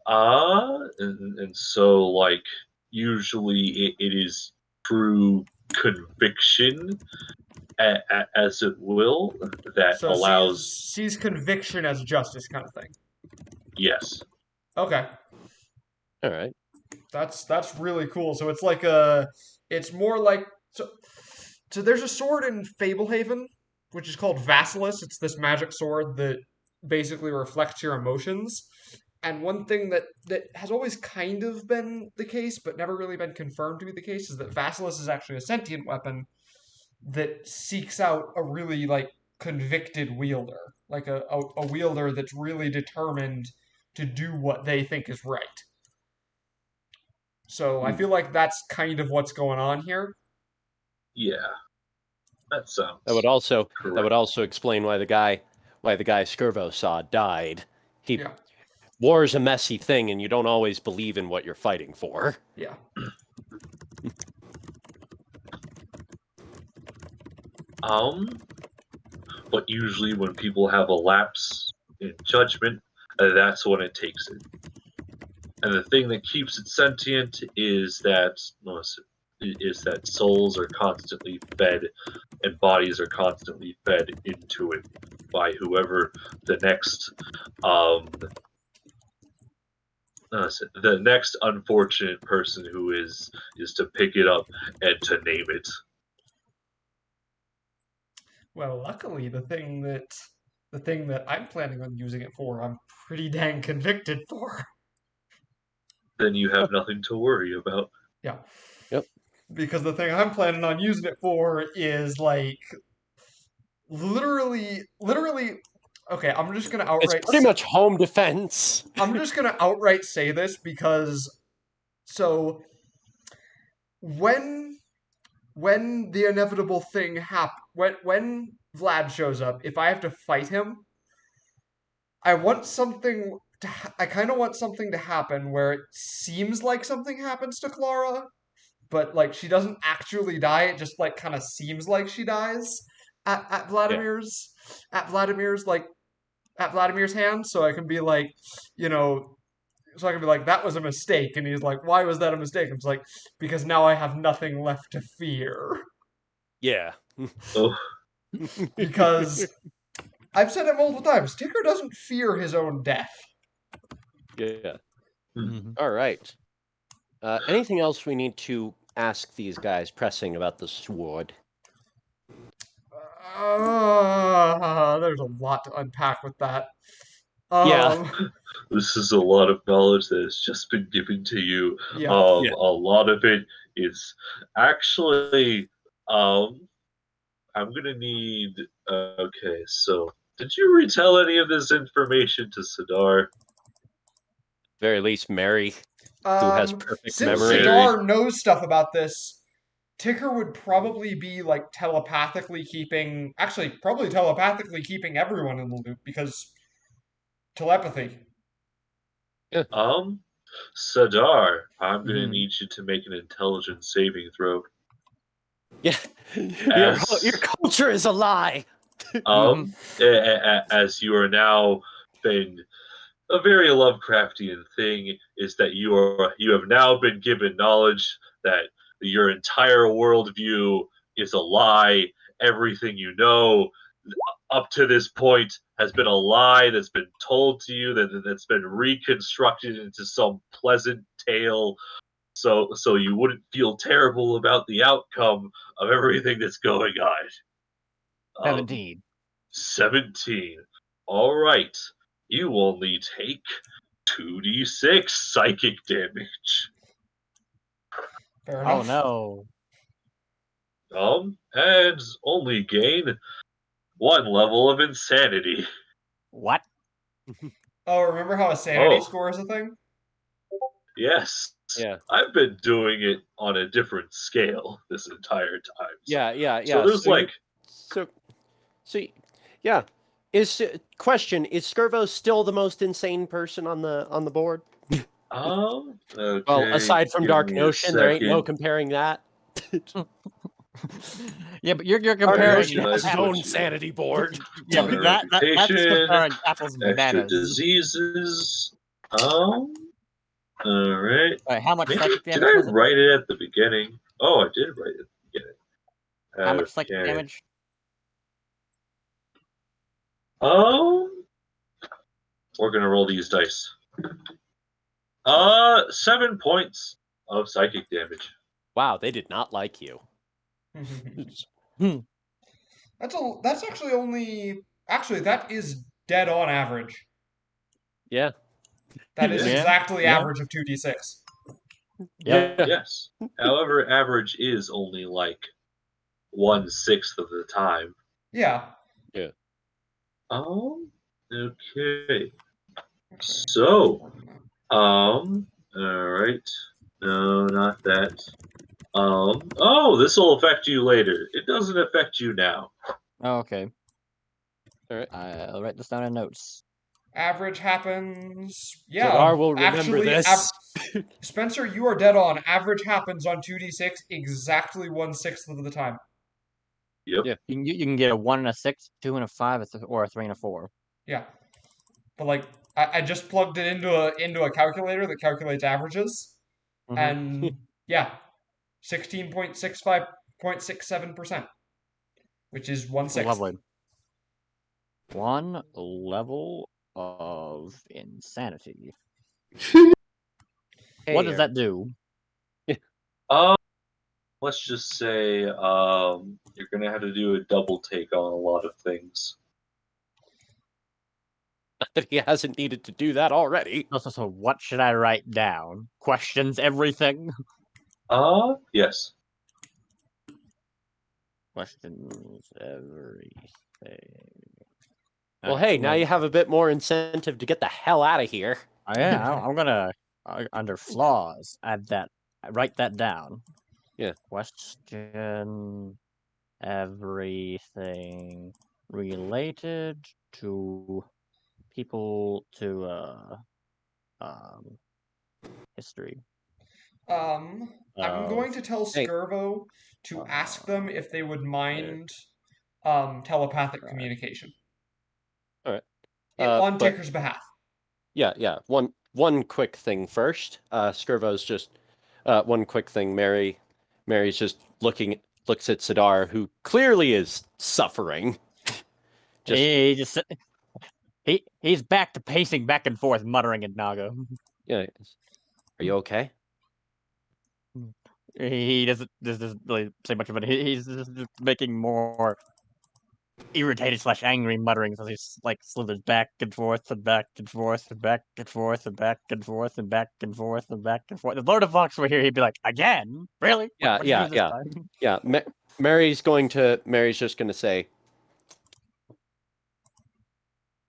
and and so like usually it is through conviction, as it will, that So allows sees conviction as justice kind of thing. yes. Okay. All right. That's really cool. So it's like it's more like so there's a sword in Fablehaven, which is called Vassilis. It's this magic sword that basically reflects your emotions. And one thing that has always kind of been the case, but never really been confirmed to be the case, is that Vassilis is actually a sentient weapon that seeks out a really like convicted wielder, like a wielder that's really determined to do what they think is right. So I feel like that's kind of what's going on here. Yeah, that sounds That would also correct. explain why the guy Skirvo saw died. Yeah, War is a messy thing, and you don't always believe in what you're fighting for. yeah. But usually when people have a lapse in judgment, that's when it takes it. And the thing that keeps it sentient is that souls are constantly fed and bodies are constantly fed into it by whoever the next unfortunate person who is to pick it up and to name it. Well, luckily, the thing that I'm planning on using it for, I'm pretty dang convicted for. Then you have nothing to worry about. Yeah. Yep. Because the thing I'm planning on using it for is like literally. Okay, I'm just gonna It's outright. pretty much home defense. I'm just gonna outright say this because so when the inevitable thing when Vlad shows up, if I have to fight him, I want something I kind of want something to happen where it seems like something happens to Clara, but like she doesn't actually die. It just like kind of seems like she dies at Vladimir's at Vladimir's hand. So I can be like, you know, so I can be like, that was a mistake, and he's like, why was that a mistake? I'm just like, because now I have nothing left to fear. Yeah. Oh, Because I've said it multiple times, Ticker doesn't fear his own death. Yeah. Mhm. All right. Anything else we need to ask these guys pressing about the sword? There's a lot to unpack with that. Yeah. this is a lot of knowledge that has just been given to you. Yeah. Yeah. A lot of it is actually. I'm gonna need. Okay, so did you retell any of this information to Sidar? Very least Mary, who has perfect Since memory. Sidar knows stuff about this, Ticker would probably be like telepathically keeping, actually, probably telepathically keeping everyone in the loop because telepathy. Sidar, I'm gonna Mhm. need you to make an intelligence saving throw. Yeah. Your culture is a lie. As you are now been a very Lovecraftian thing is that you have now been given knowledge that your entire worldview is a lie. Everything you know up to this point has been a lie that's been told to you that's been reconstructed into some pleasant tale so you wouldn't feel terrible about the outcome of everything that's going on. 17. 17. All right. You only take 2d6 psychic damage. Fair Oh enough. no. And only gain 1 level of insanity. What? Oh, remember how a sanity Oh. score is a thing? Yes. Yeah. I've been doing it on a different scale this entire time. Yeah. So there's Yeah. Question: is Skirvo still the most insane person on the board? okay. Well, aside from give Dark me a Notion, there ain't no second. comparing that. Yeah, but you're Dark comparing Notion has his I own put you? sanity board. Yeah, but that's Reputation, comparing apples and extra bananas. diseases. Alright. Alright, how much Maybe psychic did damage I was it? write it at the beginning? Oh, I did write it at the beginning. How much psychic Okay. damage? We're gonna roll these dice. 7 points of psychic damage. Wow, they did not like you. That's actually only that is dead on average. Yeah. That is Yeah. exactly Yeah. average of 2d6. Yeah. Yes. However, average is only like 1/6 of the time. Yeah. Okay. So, all right. No, not that. Oh, this will affect you later. It doesn't affect you now. Oh, okay. All right. I'll write this down in notes. Average happens. Yeah. Zadar will remember actually, this. Spencer, you are dead on. Average happens on 2d6 exactly 1/6 of the time. Yep. Yeah. You can get a 1 and a 6, 2 and a 5, or a 3 and a 4. Yeah. But like I just plugged it into a calculator that calculates averages. And yeah, 16.65.67%, which is 1/6. Lovely. One level of insanity. What does that do? Let's just say you're gonna have to do a double take on a lot of things. Not that he hasn't needed to do that already. So what should I write down? Questions everything? Yes. Questions everything. Well, Alright, hey, I'm now gonna- you have a bit more incentive to get the hell out of here. Yeah, I'm gonna under flaws add that. Write that down. Yeah. Question everything related to people to history. I'm going to tell Hey. Skirvo to ask them if they would mind telepathic communication. All right. On but- Ticker's behalf. Yeah. One quick thing first. Skirvo's just one quick thing. Mary's just looks at Sidar, who clearly is suffering. He's back to pacing back and forth, muttering at Naga. Yeah. Are you okay? He doesn't really say much about it. He's just making more irritated / angry mutterings as he like slithers back and forth and back and forth and back and forth and back and forth and back and forth and back and forth. If Lord of Vox were here, he'd be like, "Again? Really? What'd you do this time?" Yeah. Mary's just gonna say,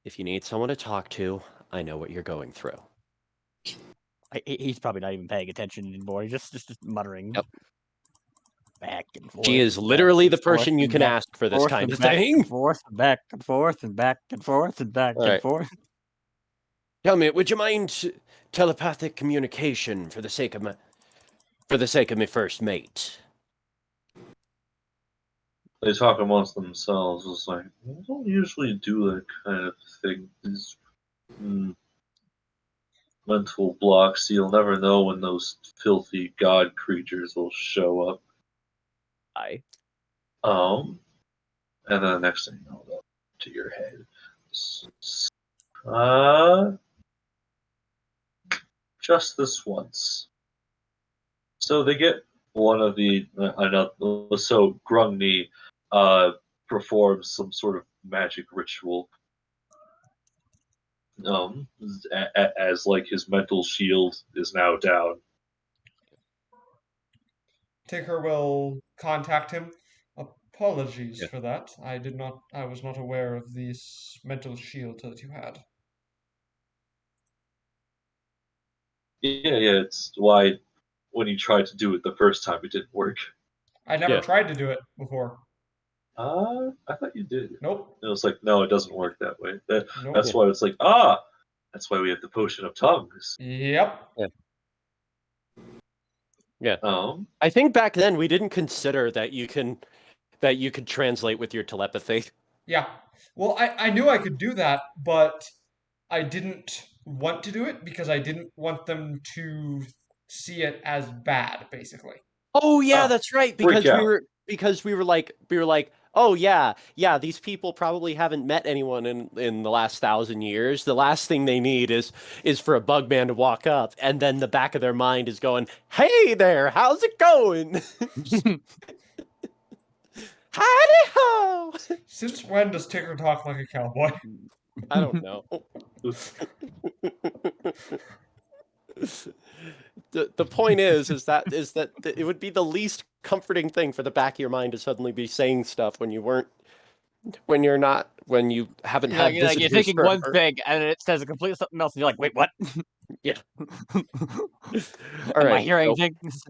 if you need someone to talk to, I know what you're going through. He's probably not even paying attention anymore. He's just muttering. Yep. Back and forth. She is literally the person you can ask for this kind of thing. And forth, back and forth, and back and forth, and back and forth. Tell me, would you mind telepathic communication for the sake of my first mate? They talk amongst themselves. It's like, we don't usually do that kind of thing. These mental blocks. You'll never know when those filthy god creatures will show up. And then the next thing you know, they'll to your head. Just this once. So they get one of the so Grungni performs some sort of magic ritual. As like his mental shield is now down. Ticker will contact him. Apologies for that. I was not aware of this mental shield that you had. Yeah, it's why when you tried to do it the first time it didn't work. I never tried to do it before. I thought you did. Nope. It was like, no, it doesn't work that way. Nope. That's why it's like, that's why we have the potion of tongues. Yep. Yeah. I think back then we didn't consider that you could translate with your telepathy. Yeah. Well, I knew I could do that, but I didn't want to do it because I didn't want them to see it as bad, basically. Oh yeah, that's right. Because we were like, oh yeah, these people probably haven't met anyone in the last 1,000 years. The last thing they need is for a bug man to walk up, and then the back of their mind is going, "Hey there, how's it going?" Howdy ho! Since when does Tigger talk like a cowboy? I don't know. The point is that it would be the least comforting thing for the back of your mind to suddenly be saying stuff when you haven't had You're visitors thinking one forever. thing, and it says a completely something else, and you're like, wait, what? Yeah. Am I hearing things?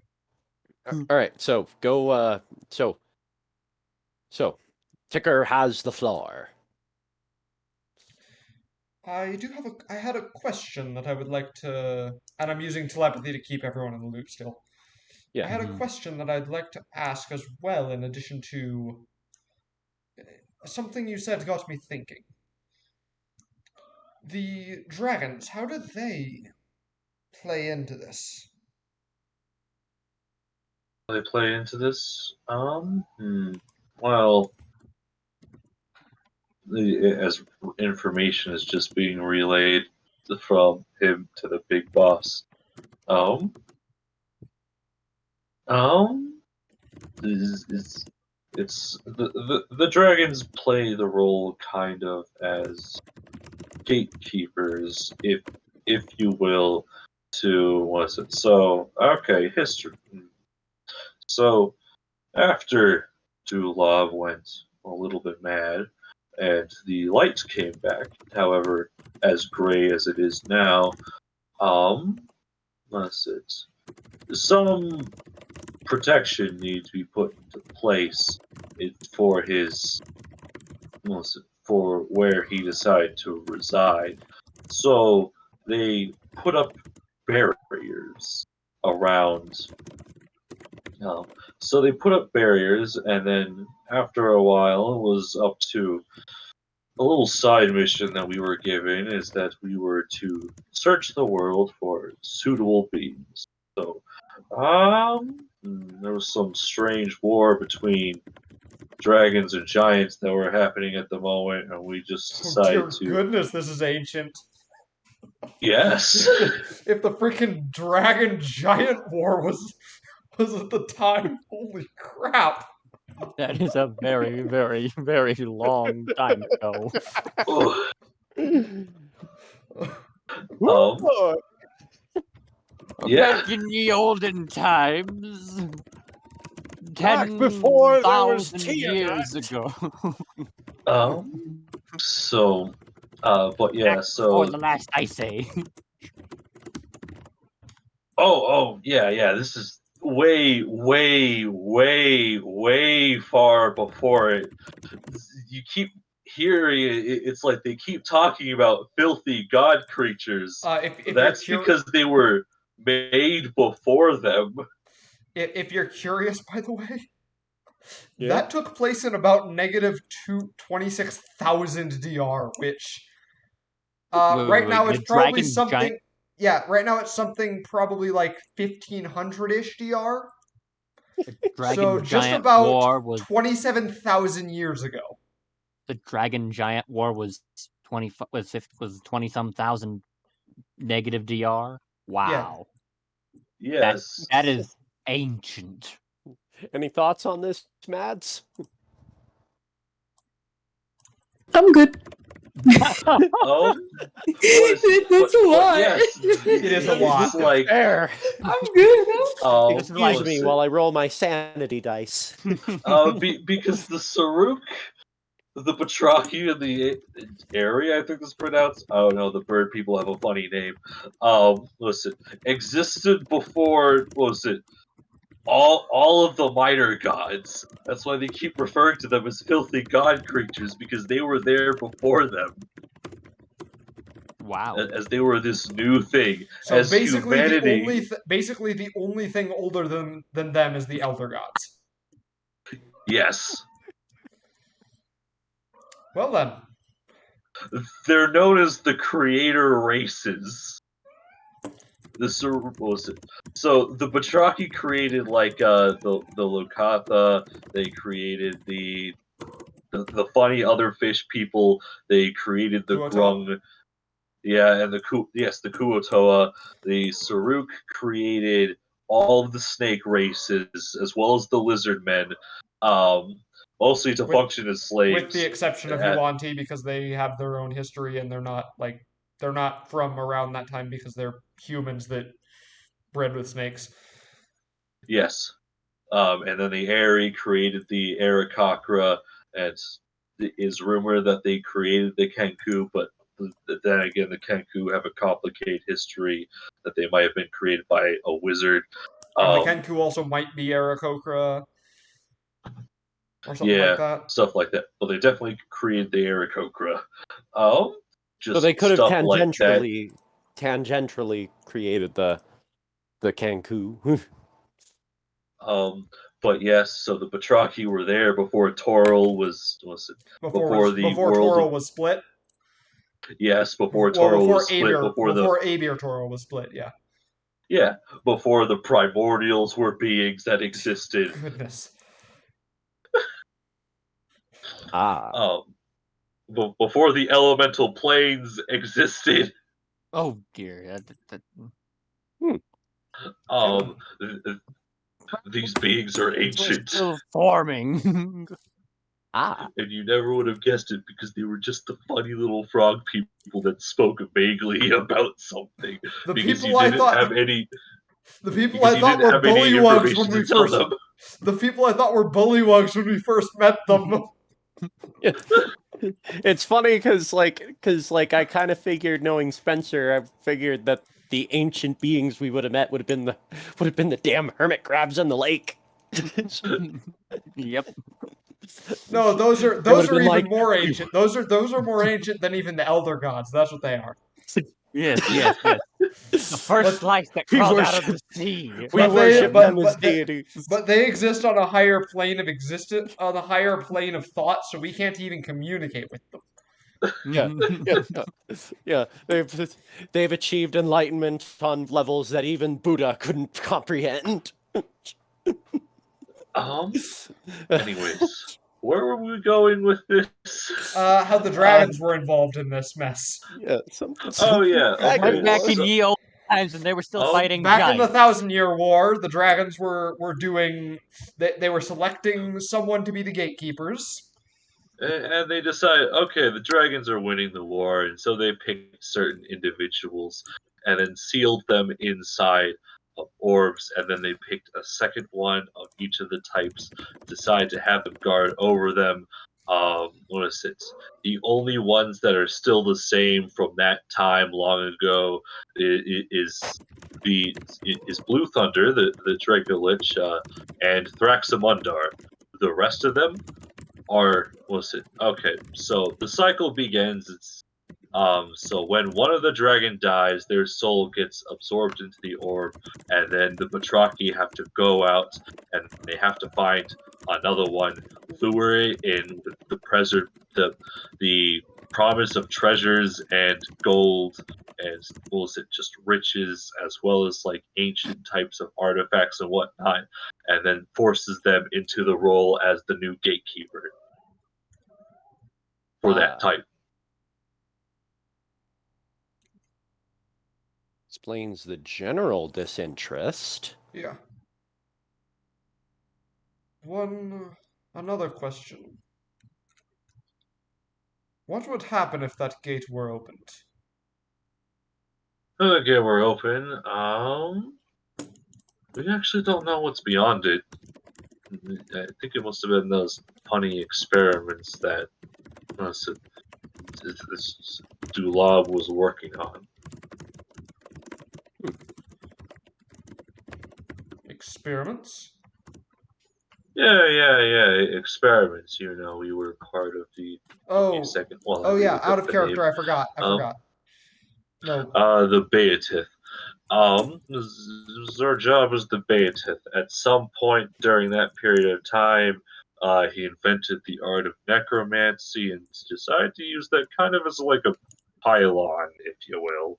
All right, so go. So, Ticker has the floor. I had a question that I would like to, and I'm using telepathy to keep everyone in the loop still. Yeah. I had a question that I'd like to ask as well, in addition to something you said got me thinking. The dragons, how do they play into this? They play into this. Well, as information is just being relayed from him to the big boss. It's the dragons play the role kind of as gatekeepers, if you will, to what's it? So okay, history. So after Dulov went a little bit mad, and the lights came back, however, as gray as it is now, what's it? Some protection needs to be put into place for his for where he decided to reside. So they put up barriers around. So they put up barriers, and then after a while, it was up to a little side mission that we were given is that we were to search the world for suitable beings. So, there was some strange war between dragons and giants that were happening at the moment, and we just Oh dear decided to. goodness, this is ancient. Yes. If the freaking dragon giant war was at the time, holy crap! That is a very, very, very long time ago. Yeah. Back in the olden times, Back before there was 10,000 years ago. So, but yeah, Back so. before the last ice age. Yeah. This is way, way, way, way far before it. You keep hearing it. It's like they keep talking about filthy god creatures. If That's because they were made before them. If you're curious, by the way, Yeah. that took place in about negative 26,000 DR, which right now it's probably something. Giant... Yeah, right now it's something probably like 1,500-ish DR. So just about 27,000 years ago. The Dragon Giant War was 20-some thousand negative DR. Wow. Yeah. Yes. That is ancient. Any thoughts on this, Mads? I'm good. That's a lot. Yes, it is a lot. Like, I'm good. Excuse me while I roll my sanity dice. Because the Saruk, the Batraki, and the Airy, I think it's pronounced. Oh no, the bird people have a funny name. Listen, existed before. What was it? All of the minor gods. That's why they keep referring to them as filthy god creatures, because they were there before them. Wow. As they were this new thing. So as basically, humanity, the only thing older than them is the Elder Gods. Yes. Well then. They're known as the creator races. So the Batraki created like the Lokatha. They created the the funny other fish people. They created the Kuotoa? grung. Yeah, and the Kuotoa. The Saruk created all of the snake races as well as the lizard men, mostly to With- function as slaves. With the exception of Uh, Yuan-Ti, because they have their own history and they're not from around that time because they're humans that bred with snakes. Yes. And then the Eri created the Aarakocra, and it is rumored that they created the Kenku, but then again, the Kenku have a complicated history that they might have been created by a wizard. And the Kenku also might be Aarakocra or something Yeah, like that. stuff like that. But they definitely created the Aarakocra. Just So they could have stuff like that. tangentially created the Kenku. But yes, so the Batraki were there before Toril was before the Before world. Toril was split. Yes, before Well, Toril before was split. Abir, Before before Abir Toril was split. Yeah. before the primordials were beings that existed. Goodness. Before the elemental planes existed. Oh dear. These beings are We're ancient, still forming. and you never would have guessed it because they were just the funny little frog people that spoke vaguely about something. The Because people you I didn't thought have any. the people Because I you thought didn't were have any bullywugs when information we to tell first them. the people I thought were bullywugs when we first met them. It's funny because I kind of figured, knowing Spencer, I figured that the ancient beings we would have met would have been the damn hermit crabs in the lake. Yep. No, those are would've been even like- more ancient. Those are more ancient than even the elder gods. That's what they are. Yes. The first life that We crawled out of worship- the sea. We But worship them as they, deities. but they exist on a higher plane of existence, on a higher plane of thought, so we can't even communicate with them. Yeah. They've achieved enlightenment on levels that even Buddha couldn't comprehend. Anyways, where were we going with this? How the dragons were involved in this mess. Yeah. Oh yeah, Dragon okay. Right back in so- ye old times when they were still fighting Back in the giants. 1,000-Year War, the dragons were doing. They were selecting someone to be the gatekeepers. And they decided, okay, the dragons are winning the war, and so they picked certain individuals and then sealed them inside of orbs, and then they picked a second one of each of the types, decided to have them guard over them. What is it? The only ones that are still the same from that time long ago is Blue Thunder, the Dracolich, and Thraxamundar. The rest of them are okay, so the cycle begins. It's so when one of the dragon dies, their soul gets absorbed into the orb, and then the Batraki have to go out and they have to find another one, lure it in with the promise of treasures and gold and just riches, as well as like ancient types of artifacts and whatnot, and then forces them into the role as the new gatekeeper for that type. Explains the general disinterest. Yeah. Another question. What would happen if that gate were opened? Again, we're open. We actually don't know what's beyond it. I think it must have been those funny experiments that this Dulab was working on. Experiments? Yeah. Experiments. You know, we were part of the second. Well, Oh yeah, out of the character. name. I forgot. No. The Beatith. Our job was the Beatith. At some point during that period of time, he invented the art of necromancy and decided to use that kind of as like a pylon, if you will.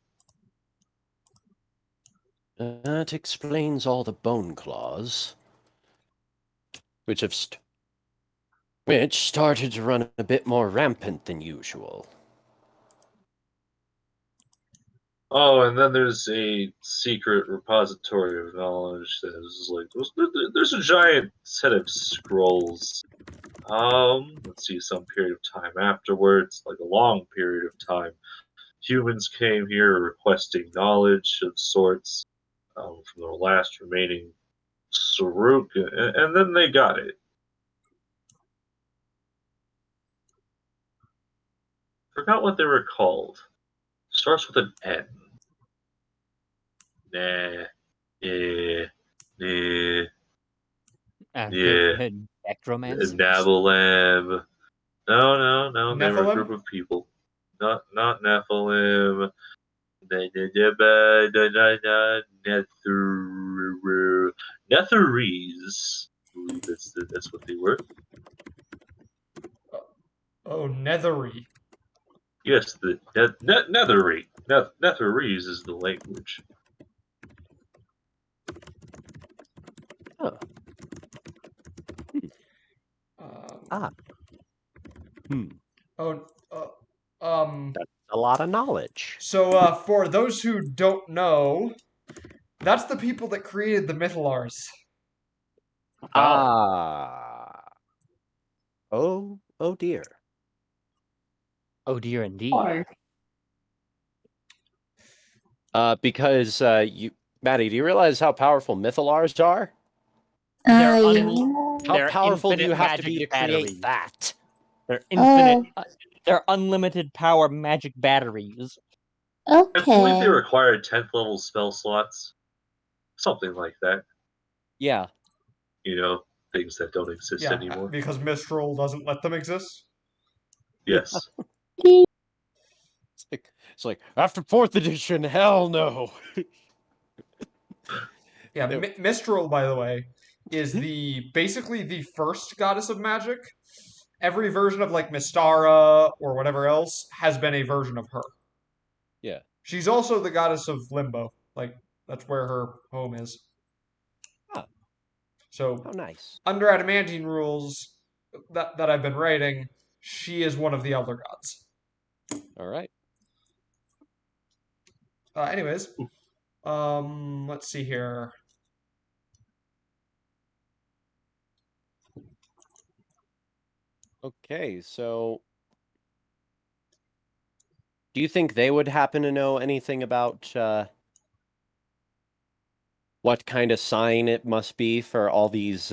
That explains all the bone claws, which have which started to run a bit more rampant than usual. Oh, and then there's a secret repository of knowledge that is like there's a giant set of scrolls. Let's see, some period of time afterwards, like a long period of time, humans came here requesting knowledge of sorts from the last remaining Saruk, and then they got it. Forgot what they were called. Starts with an N. Nah. Yeah. Yeah. Yeah. Necromancers? Nabalam. No. They were a Nephilim? group of people. Not Nephilim. Netheries. I believe that's what they were. Oh, Nethery. Yes, the Nethery. Netheries is the language. Oh. Oh, That's a lot of knowledge. So, for those who don't know, that's the people that created the Mythalars. Ah. Oh dear. Oh dear, indeed. Why? Because Maddie, do you realize how powerful Mythalars are? They're How They're powerful do you infinite have to be to magic batteries. create that? They're infinite. They're unlimited power magic batteries. I believe Okay. they required 10th level spell slots. Something like that. Yeah. You know, things that don't exist Yeah, anymore. because Mistral doesn't let them exist. Yes. It's like after 4th edition, hell no. Yeah, They- Mistral, by the way, is basically the first goddess of magic. Every version of like Mystara or whatever else has been a version of her. Yeah. She's also the goddess of Limbo. Like that's where her home is. Ah. So How nice. under Adamantine rules that I've been writing, she is one of the elder gods. All right. Anyways, let's see here. Okay, so do you think they would happen to know anything about what kind of sign it must be for all these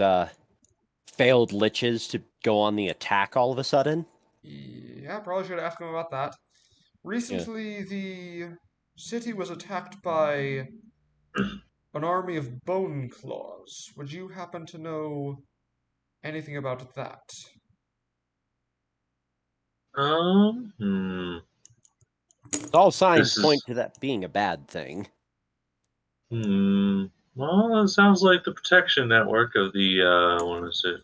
failed liches to go on the attack all of a sudden? Yeah, probably should ask him about that. Recently, the city was attacked by an army of bone claws. Would you happen to know anything about that? Hmm. All signs This point is to that being a bad thing. Well, it sounds like the protection network of the what is it?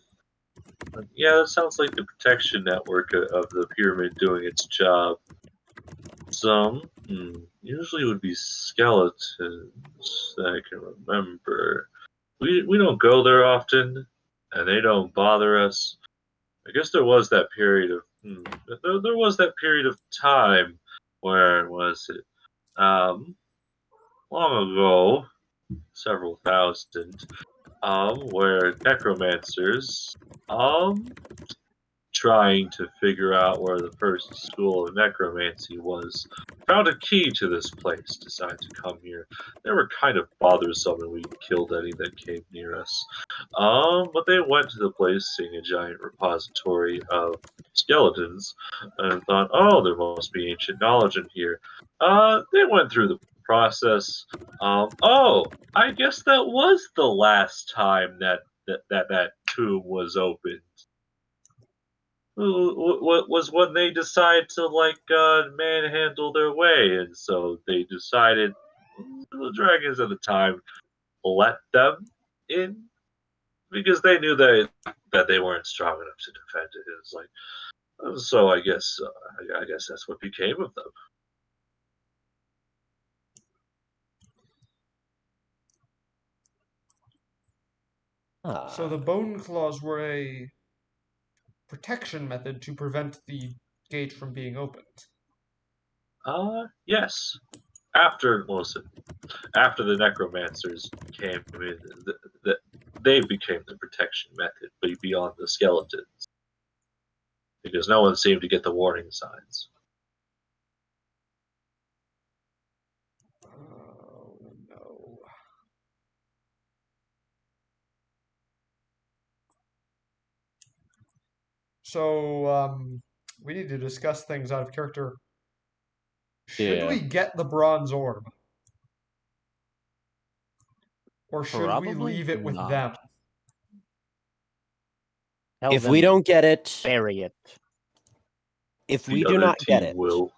Yeah, that sounds like the protection network of the pyramid doing its job. Some usually would be skeletons that I can remember. We don't go there often, and they don't bother us. I guess there was that period of there was that period of time where was it? Long ago, several thousand, where necromancers, trying to figure out where the first school of necromancy was, found a key to this place, decided to come here. They were kind of bothersome and we killed any that came near us. But they went to the place seeing a giant repository of skeletons and thought, oh, there must be ancient knowledge in here. They went through the process. Oh, I guess that was the last time that tomb was opened. Was when they decided to manhandle their way, and so they decided the dragons at the time let them in because they knew that they weren't strong enough to defend it. It was like so. I guess that's what became of them. So the bone claws were a protection method to prevent the gate from being opened. Yes. After the necromancers came in, they became the protection method, but beyond the skeletons, because no one seemed to get the warning signs. Oh no. So, we need to discuss things out of character. Should Yeah. we get the bronze orb? Or should we Probably leave it with not. them? Tell If we them don't get it, bury it. if The we do other not get team it, will.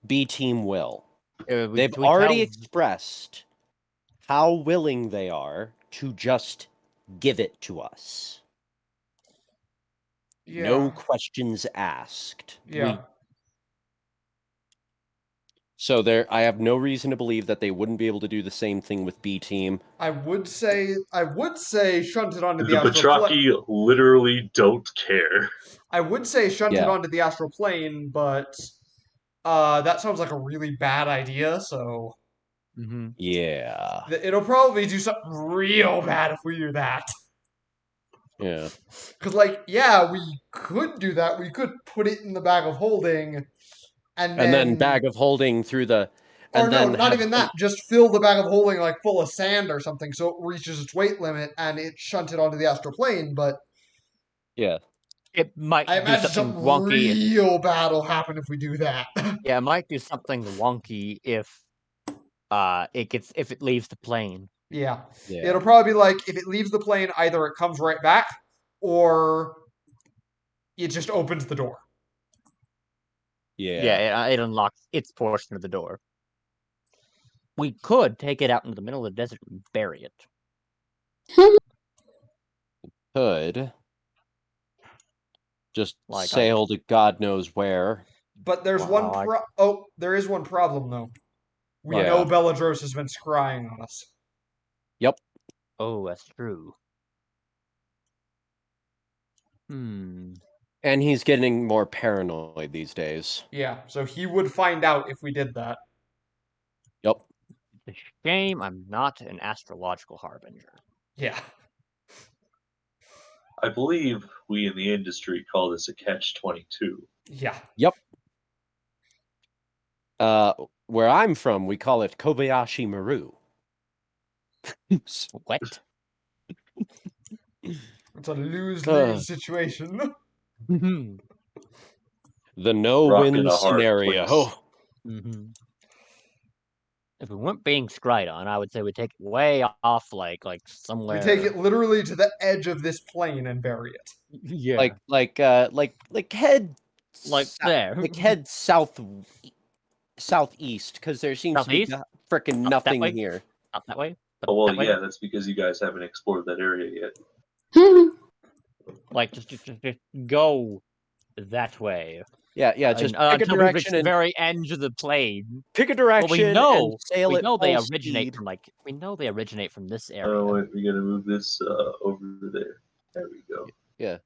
B team will. They've We already tell- expressed how willing they are to just give it to us. Yeah. No questions asked. Yeah. So I have no reason to believe that they wouldn't be able to do the same thing with B team. I would say shunt it onto The the astral plane. Batraki literally don't care. I would say shunt it Yeah. onto the astral plane, but that sounds like a really bad idea, so Mhm. Yeah. it'll probably do something real bad if we do that. Yeah. Because, like, yeah, we could do that. We could put it in the bag of holding, and then bag of holding through the. Or And no, then not have even some- that. Just fill the bag of holding like full of sand or something, so it reaches its weight limit and it shunted onto the astral plane. But Yeah. It might I do imagine something something wonky. real bad will happen if we do that. Yeah, it might do something wonky if it leaves the plane. Yeah. Yeah. It'll probably be like if it leaves the plane, either it comes right back or it just opens the door. Yeah. It unlocks its portion of the door. We could take it out into the middle of the desert and bury it. Could just Like, sail to God knows where. But there's Well, there is one problem though. We Yeah. know Belladros has been scrying on us. Yep. Oh, that's true. Hmm. And he's getting more paranoid these days. Yeah, so he would find out if we did that. Yep. It's a shame I'm not an astrological harbinger. Yeah. I believe we in the industry call this a catch-22. Yeah. Yep. Where I'm from, we call it Kobayashi Maru. What? It's a lose-lose situation. Mhm. The Rock in no-win a hard scenario. place. Mhm. If we weren't being scryed on, I would say we take it way off, like somewhere. We take it literally to the edge of this plane and bury it. Yeah. Like head there. like head southeast, because there seems Southeast? to be frickin' Up that nothing way? here. Not that way. But Oh, well, that way? yeah, that's because you guys haven't explored that area yet. Like just go that way. Yeah, just pick a Until we reach direction the and very end of the plane. pick a Well, direction and sail we at know they full originate speed. from we know they originate from this area. Oh, wait, we gotta move this over there. There we go. Yeah.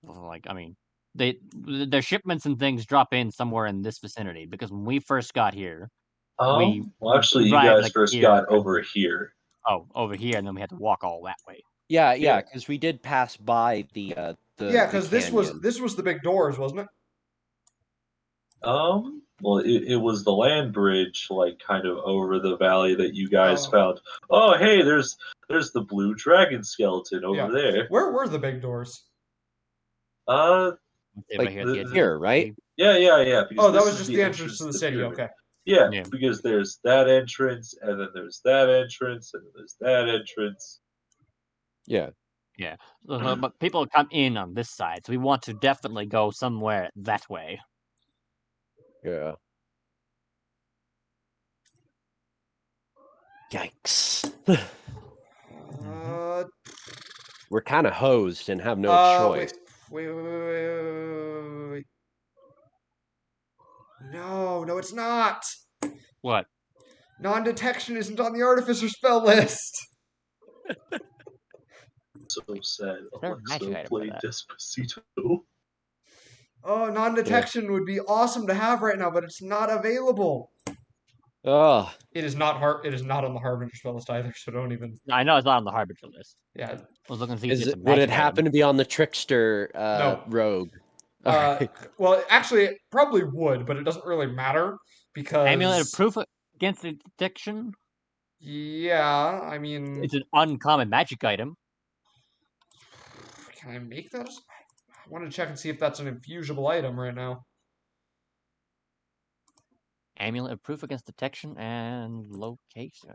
Like, I mean, their shipments and things drop in somewhere in this vicinity because when we first got here, Well, actually, you arrived, guys like, first here, got and over then- here. Oh, over here, and then we had to walk all that way. Yeah, because we did pass by the Yeah, because this was canyon. the big doors, wasn't it? Well, it was the land bridge, like, kind of over the valley that you guys Oh. found. Oh, hey, there's the blue dragon skeleton over Yeah. there. Where were the big doors? Like here, right? Yeah. Because Oh, that this was is just the entrance to the city. pyramid. Okay. Yeah, Yeah. because there's that entrance, and then there's that entrance, and then there's that entrance. Yeah. But people come in on this side, so we want to definitely go somewhere that way. Yeah. Yikes. We're kind of hosed and have no choice. Wait. No, it's not. What? Non-detection isn't on the artificer spell list. So sad. there a magic Alexa, item for play that? Despacito. Oh, non-detection would be awesome to have right now, but it's not available. Oh, It is not It is not on the Harbinger spell list either, so don't even. I know it's not on the Harbinger list. Yeah. I was looking to see if it's a would it magic happen item. to be on the trickster No. rogue? Alright. Well, actually, it probably would, but it doesn't really matter because. Amulet of proof against detection. Yeah, I mean, It's an uncommon magic item. can I make that? I want to check and see if that's an infusible item right now. Amulet of proof against detection and location.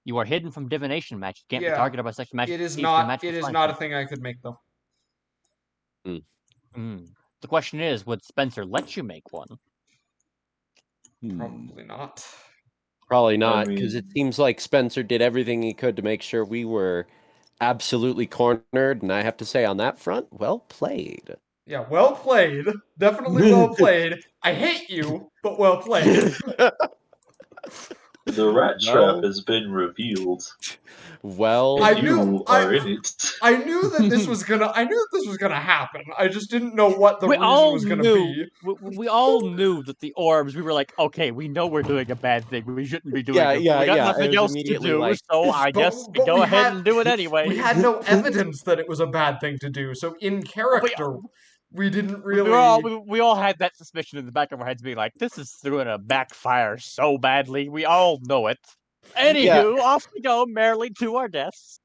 You are hidden from divination match. Can't be Yeah. targeted by such magic. It is thieves not. through magical It is flanking. not a thing I could make though. The question is, would Spencer let you make one? Probably not. Probably not, because mean- it seems like Spencer did everything he could to make sure we were absolutely cornered, and I have to say on that front, well played. Yeah, well played. Definitely well played. I hate you, but well played. The rat Well- trap has been revealed. Well, I And knew- you are in it. I knew that this was gonna. I knew that this was gonna happen. I just didn't know what the We reason all was gonna knew. be. We all knew that the orbs. We were like, okay, we know we're doing a bad thing. We shouldn't be doing Yeah, it. yeah, We got yeah, it nothing was else to immediately do, like- so I guess we but go we ahead had- and do it anyway. We had no evidence that it was a bad thing to do, so in character, we didn't really. We all had that suspicion in the back of our heads, being like, "This is going to backfire so badly." We all know it. Anywho, off we go merrily to our deaths.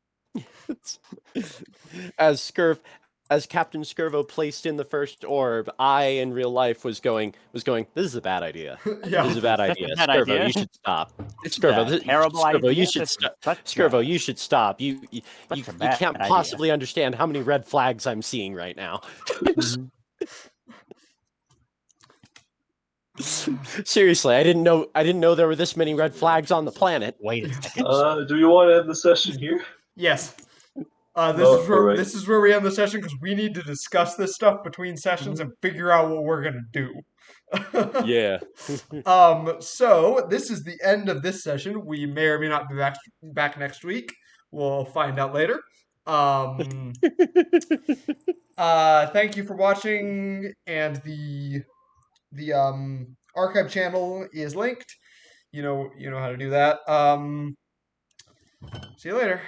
as Captain Skirvo placed in the first orb, I in real life was going, this is a bad idea. Yeah. This is a bad That's a idea. bad Skirvo, idea. you should stop. It's Skirvo, a terrible Skirvo, idea. you should This is stop. such Skirvo, a- you should stop. You such a bad can't idea. possibly understand how many red flags I'm seeing right now. Seriously, I didn't know there were this many red flags on the planet. Wait a second. Do we want to end the session here? Yes. Alright. This is where we end the session because we need to discuss this stuff between sessions and figure out what we're gonna do. Yeah. So this is the end of this session. We may or may not be back next week. We'll find out later. Thank you for watching, and the archive channel is linked. You know how to do that. See you later.